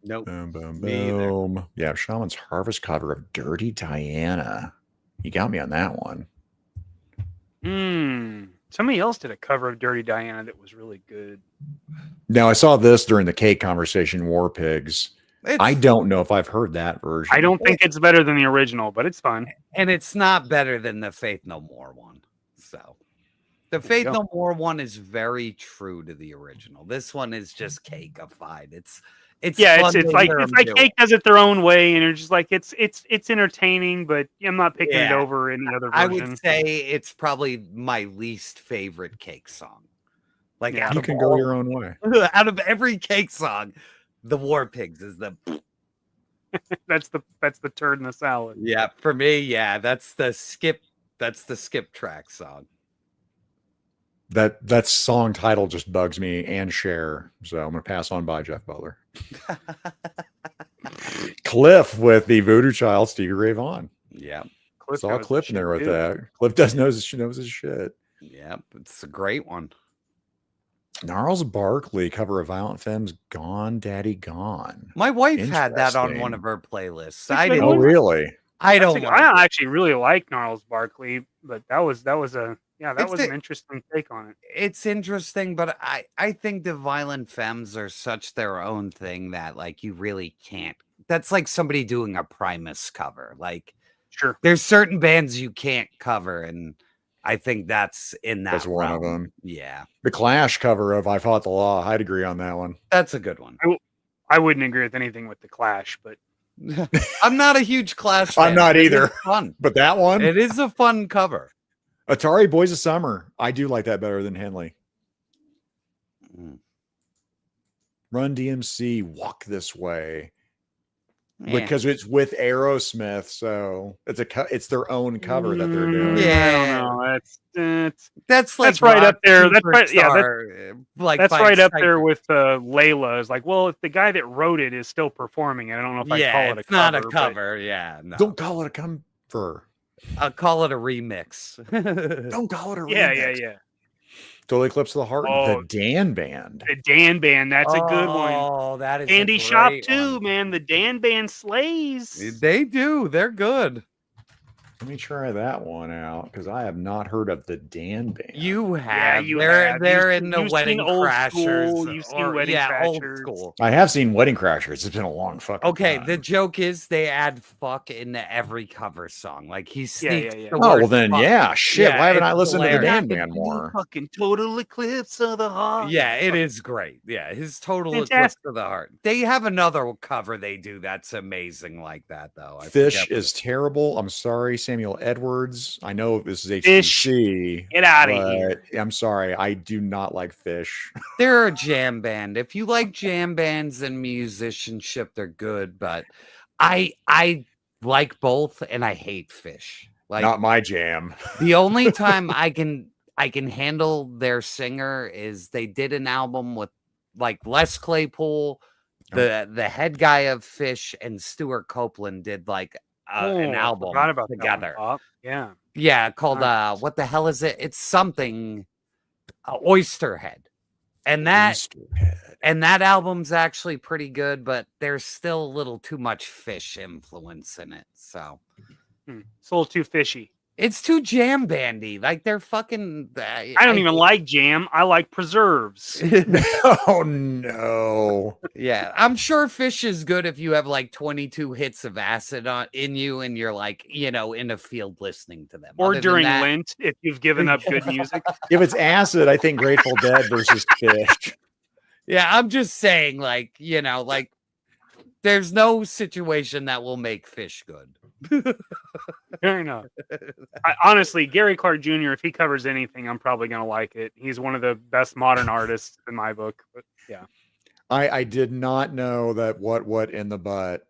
Nope. Boom, boom, Me either. boom. Yeah, Shaman's Harvest cover of Dirty Diana. You got me on that one. Somebody else did a cover of Dirty Diana that was really good. Now, I saw this during the cake conversation, War Pigs. I don't know if I've heard that version. I don't think it's better than the original, but it's fun. And it's not better than the Faith No More one. So the Faith No More one is very true to the original. This one is just cakeified. It's like Cake does it their own way, and you're just like it's entertaining, but I'm not picking it over any other version. I would say it's probably my least favorite Cake song. Like you can go your own way. Out of every Cake song, the War Pigs is the that's the turd in the salad. Yeah, for me, yeah, that's the skip track song. That song title just bugs me and Cher. So I'm gonna pass on by Jeff Butler. Cliff with the Voodoo Child, Stevie Ray Vaughan. Yeah. Saw a Cliff in there with that. Cliff knows his shit. Yeah, it's a great one. Gnarls Barkley cover of Violent Femmes, Gone Daddy Gone. My wife had that on one of her playlists. I didn't. Oh, really? I don't. I actually really like Gnarls Barkley, but that was an interesting take on it. It's interesting, but I think the Violent Femmes are such their own thing that like you really can't. That's like somebody doing a Primus cover. Like, sure, there's certain bands you can't cover, and I think that's in that. That's one of them. Yeah. The Clash cover of I Fought the Law. I'd agree on that one. That's a good one. I wouldn't agree with anything with the Clash, but I'm not a huge Clash fan. I'm not either. Fun. But that one? It is a fun cover. Atari Boys of Summer. I do like that better than Henley. Run DMC, Walk This Way. Because it's with Aerosmith, so it's their own cover that they're doing. Yeah, I don't know. That's right up there. That's right. Yeah, that's right up there with Layla. Is like, well, if the guy that wrote it is still performing it, I don't know if I call it a cover. Not a cover. Yeah, no. Don't call it a cover. I'll call it a remix. Don't call it a remix. Yeah. Total Eclipse of the Heart. The Dan Band. The Dan Band. That's a good one. Oh, that is Candy Shop too, man. The Dan Band slays. They do. They're good. Let me try that one out because I have not heard of the Dan Band. You have. Yeah, they're in the you've Wedding seen Old Crashers. School, you've seen Wedding Crashers. Old School. I have seen Wedding Crashers. It's been a long fucking time. The joke is they add fuck into every cover song. Like he sneaks. Yeah. The Oh, word well then, fuck. yeah. Shit. Why haven't I listened to the hilarious. Dan Band more? Fucking Total Eclipse of the Heart. Yeah, it is great. Yeah, his Total Eclipse Fantastic. of the Heart. They have another cover they do that's amazing like that, though. Fish is terrible. I'm sorry, Samuel Edwards. I know this is Fish. HTC. Get out of here. I'm sorry. I do not like Fish. They're a jam band. If you like jam bands and musicianship, they're good. But I like both, and I hate Fish. Like, not my jam. The only time I can handle their singer is they did an album with like Les Claypool, the head guy of Fish, and Stuart Copeland did like an album together. Yeah, called what the hell is it? It's something Oysterhead. And that album's actually pretty good, but there's still a little too much Fish influence in it. So it's a little too fishy. It's too jam bandy. Like they're fucking. I don't even like jam. I like preserves. Oh no. Yeah, I'm sure Fish is good if you have like 22 hits of acid in you, and you're like, in a field listening to them. Or during Lent, if you've given up good music. If it's acid, I think Grateful Dead versus Fish. Yeah, I'm just saying, like, there's no situation that will make Fish good. Fair enough. Honestly, Gary Clark Jr., if he covers anything, I'm probably going to like it. He's one of the best modern artists in my book. But yeah. I did not know that what in the butt.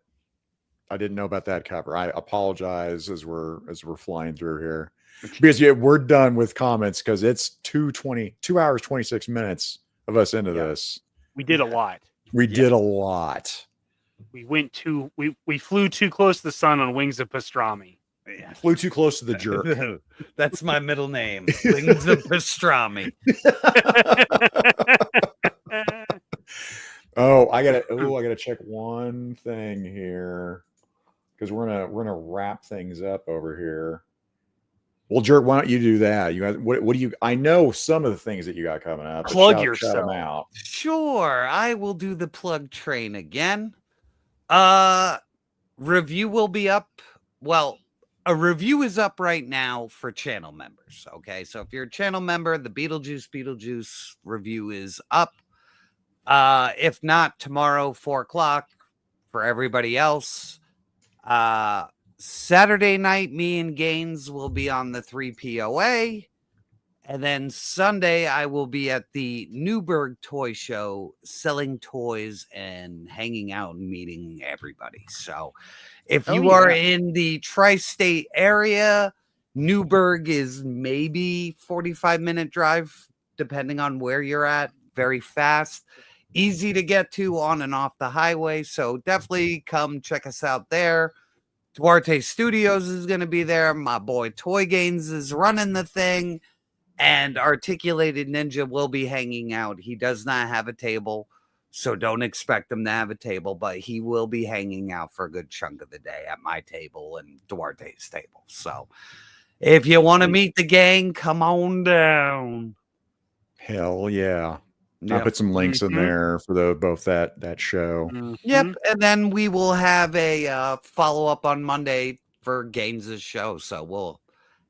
I didn't know about that cover. I apologize as we're flying through here. Because we're done with comments because it's 2 hours, 26 minutes of us into this. We did a lot. We did a lot. We flew too close to the sun on wings of pastrami. Yeah. Flew too close to the jerk. That's my middle name. Wings of pastrami. I gotta check one thing here. Because we're gonna wrap things up over here. Well, Jerk, why don't you do that? You guys, what do you? I know some of the things that you got coming up. Plug yourself. Shout them out. Sure, I will do the plug train again. Review will be up. Well, a review is up right now for channel members. Okay, so if you're a channel member, the Beetlejuice review is up. If not, tomorrow 4:00 for everybody else. Saturday night, me and Gaines will be on the 3POA. And then Sunday, I will be at the Newburgh Toy Show selling toys and hanging out and meeting everybody. So if you are in the tri-state area, Newburgh is maybe 45-minute drive, depending on where you're at. Very fast, easy to get to on and off the highway. So definitely come check us out there. Duarte Studios is going to be there. My boy Toy Gaines is running the thing. And Articulated Ninja will be hanging out. He does not have a table, so don't expect him to have a table, but he will be hanging out for a good chunk of the day at my table and Duarte's table. So if you want to meet the gang, come on down. Hell yeah. I'll put some links in there for both that show. Yep. And then we will have a follow-up on Monday for Gaines' show. So we'll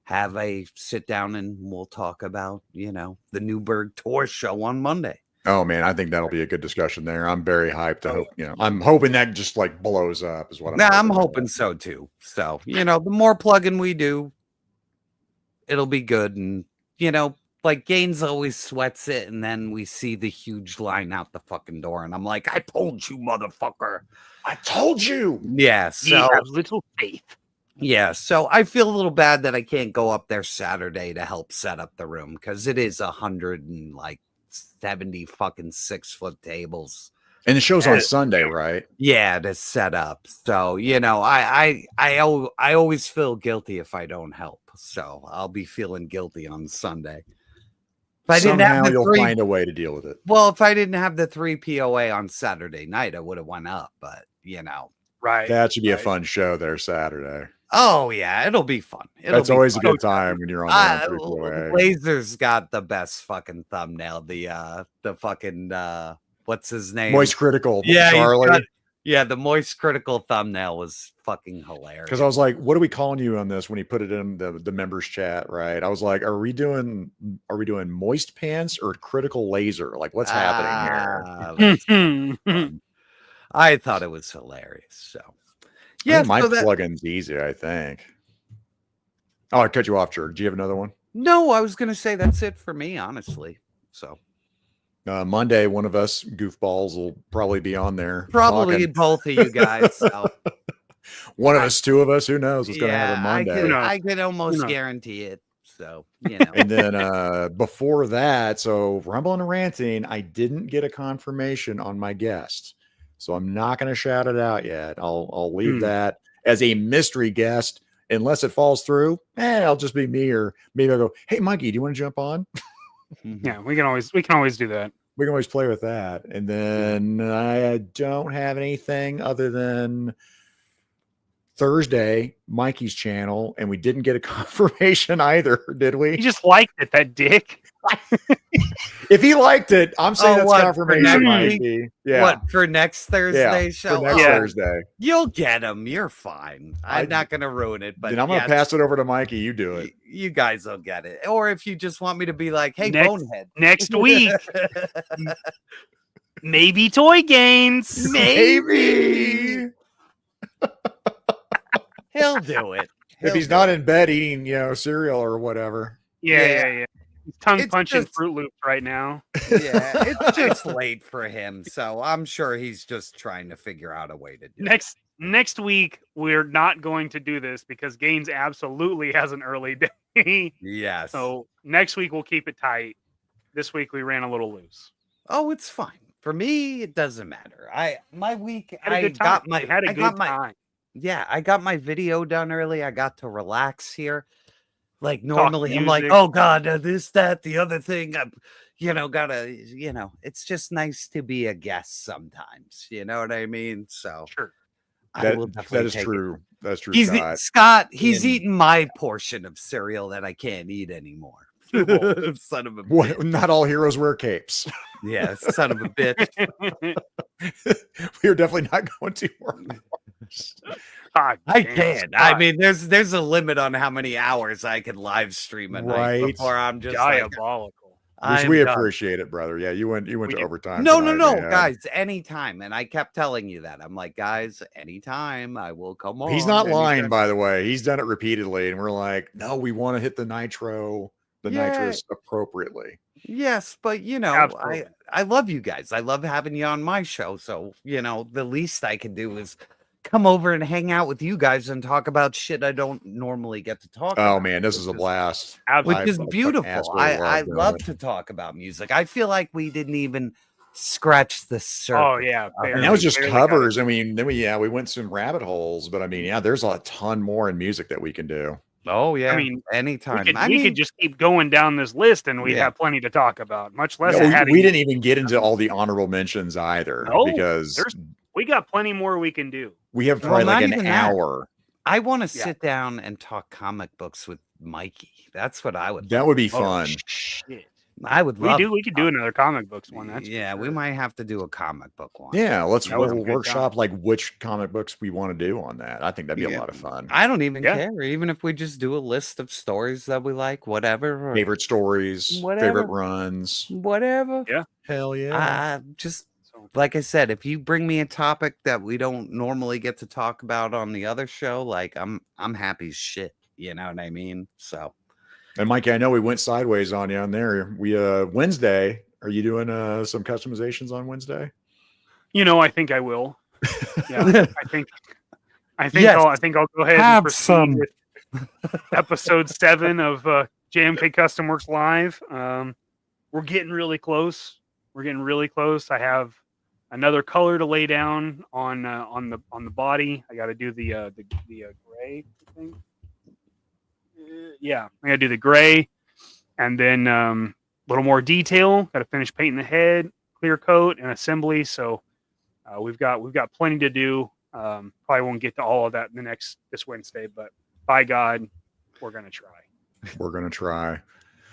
have a sit down and we'll talk about, the Newburgh Tour Show on Monday. Oh man, I think that'll be a good discussion there. I'm very hyped to hope, I'm hoping that just like blows up is what I'm hoping so too. So, the more plugging we do, it'll be good. And, like Gaines always sweats it, and then we see the huge line out the fucking door, and I'm like, I told you, motherfucker. I told you. Yeah, so you have little faith. Yeah, so I feel a little bad that I can't go up there Saturday to help set up the room because it is 170 fucking 6-foot tables. And the show's on Sunday, right? Yeah, to set up. So, I always feel guilty if I don't help. So I'll be feeling guilty on Sunday. Somehow you'll find a way to deal with it. Well, if I didn't have the 3POA on Saturday night, I would have went up. But, Right. That should be a fun show there Saturday. Oh, yeah. It'll be fun. That's always a good time when you're on the 3POA. Laser's got the best fucking thumbnail. The fucking, what's his name? Moist Critical. Yeah, Charlie. The Moist Critical thumbnail was fucking hilarious. Because I was like, what are we calling you on this when he put it in the members chat, right? I was like, are we doing Moist Pants or Critical Laser? Like, what's happening here? I thought it was hilarious. So, yeah, my plugin's easy, I think. Oh, I cut you off, Jerk. Do you have another one? No, I was going to say that's it for me, honestly. So. Monday, one of us goofballs will probably be on there. Probably both of you guys. So. One of us, two of us, who knows what's going to happen Monday. I could almost guarantee it. So, you know. And then before that, so Rumbling and Ranting, I didn't get a confirmation on my guest. So I'm not going to shout it out yet. I'll leave that as a mystery guest. Unless it falls through, I'll just be me, or maybe I'll go, hey, Mikey, do you want to jump on? Yeah, we can always do that. We can always play with that. And then I don't have anything other than Thursday, Mikey's channel, and we didn't get a confirmation either, did we? He just liked it, that dick. If he liked it, I'm saying that's confirmation, Mikey. Yeah. What, for next Thursday show? For next Thursday. You'll get him. You're fine. I'm not going to ruin it. But then I'm going to pass it over to Mikey. You do it. You guys will get it. Or if you just want me to be like, hey, Bonehead. Next week. Maybe Toy Games. Maybe. He'll do it. If he's not in bed eating, cereal or whatever. Yeah. He's tongue punching Fruit Loops right now. Yeah, it's just late for him, so I'm sure he's just trying to figure out a way to do it. Next week, we're not going to do this because Gaines absolutely has an early day. Yes. So next week we'll keep it tight. This week we ran a little loose. Oh, it's fine. For me, it doesn't matter. My week, I got my Yeah, I got my video done early. I got to relax here. Like normally I'm like, oh God, this, that, the other thing. I'm, it's just nice to be a guest sometimes. You know what I mean? So sure. That is true. That's true. He's eating my portion of cereal that I can't eat anymore. Son of a bitch. Not all heroes wear capes. Yeah, son of a bitch. We are definitely not going to work. I can't. I mean, there's a limit on how many hours I can live stream a night before I'm just diabolical. Which we appreciate it, brother. Yeah, you went to overtime. No, guys, anytime. And I kept telling you that. I'm like, guys, anytime I will come on. He's not lying, by the way. He's done it repeatedly, and we're like, no, we want to hit the nitrous appropriately. Yes, but I love you guys. I love having you on my show. So, the least I can do is come over and hang out with you guys and talk about shit I don't normally get to talk about. Oh man, this is a blast. Which is beautiful. I love to talk about music. I feel like we didn't even scratch the surface. Oh yeah. And that was just covers. I mean, then we went some rabbit holes, but I mean, there's a ton more in music that we can do. Oh yeah. I mean, anytime. We could just keep going down this list and we'd have plenty to talk about. Much less we didn't even get into all the honorable mentions either. Because we got plenty more we can do. We have probably like an hour. I want to sit down and talk comic books with Mikey. That's what I would. That would be fun. Shit. I would love. We could do another comic books one. We might have to do a comic book one. Yeah, we'll workshop like which comimic books we want to do on that. I think that'd be a lot of fun. I don't even care. Even if we just do a list of stories that we like, whatever. Favorite stories, favorite runs, whatever. Yeah. Hell yeah. Just like I said, if you bring me a topic that we don't normally get to talk about on the other show, like I'm happy as shit. You know what I mean? So. And Mikey, I know we went sideways on you on there. We Wednesday, are you doing some customizations on Wednesday? I think I will. Yeah, I think I'll go ahead and proceed with episode 7 of JMK Custom Works Live. We're getting really close. I have another color to lay down on the body. I got to do the gray, I think. I gotta do the gray, and then a little more detail. Got to finish painting the head, clear coat, and assembly. So we've got plenty to do. Probably won't get to all of that this Wednesday, but by God, we're gonna try.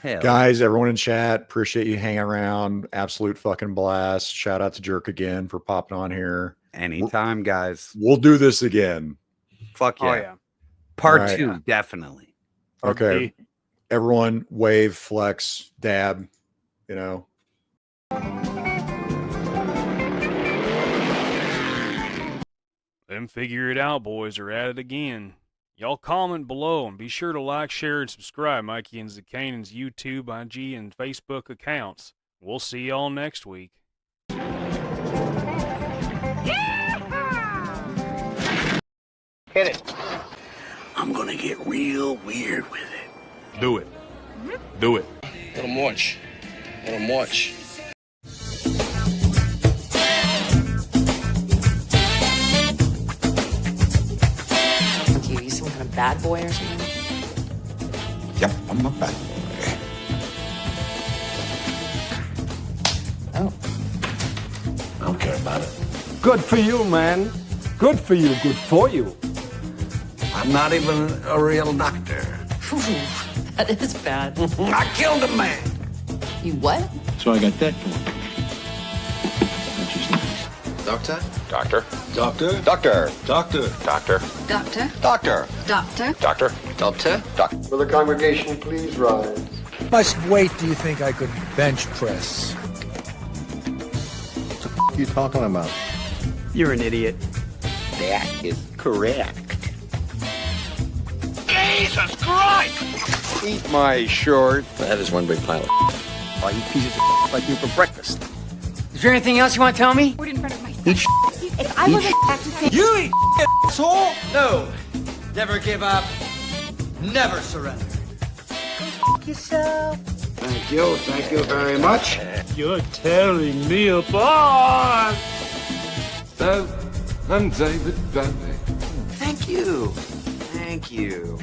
Hell. Guys, everyone in chat, appreciate you hanging around. Absolute fucking blast. Shout out to Jerk again for popping on here. Anytime, guys. We'll do this again. Fuck yeah. Oh, yeah. Part 2, definitely. Okay. Everyone wave, flex, dab, Then figure it out, boys, are at it again. Y'all comment below and be sure to like, share, and subscribe Mikey and Zakainen's YouTube, IG, and Facebook accounts. We'll see y'all next week. Hit it. I'm gonna get real weird with it. Do it. Do it. Let him watch. Let him watch. You some kind of bad boy or something? Yep, I'm a bad boy. Oh. I don't care about it. Good for you, man. Good for you. Good for you. I'm not even a real doctor. That is bad. I killed a man. You what? So I got that going. Which is nice. Doctor? Doctor. Doctor? Doctor. Doctor. Doctor. Doctor? Doctor. Doctor? Doctor. Doctor? Doctor. Will the congregation please rise? How much weight do you think I could bench press? What are you talking about? You're an idiot. That is correct. Jesus Christ! Eat my short. That is one big pile of I eat pieces of like you for breakfast. Is there anything else you want to tell me? in front of my Eat If I wasn't practicing, You eat asshole! No. Never give up. Never surrender. yourself. Thank you. Thank you very much. You're tearing me apart. I'm David Bowie. Thank you. Thank you.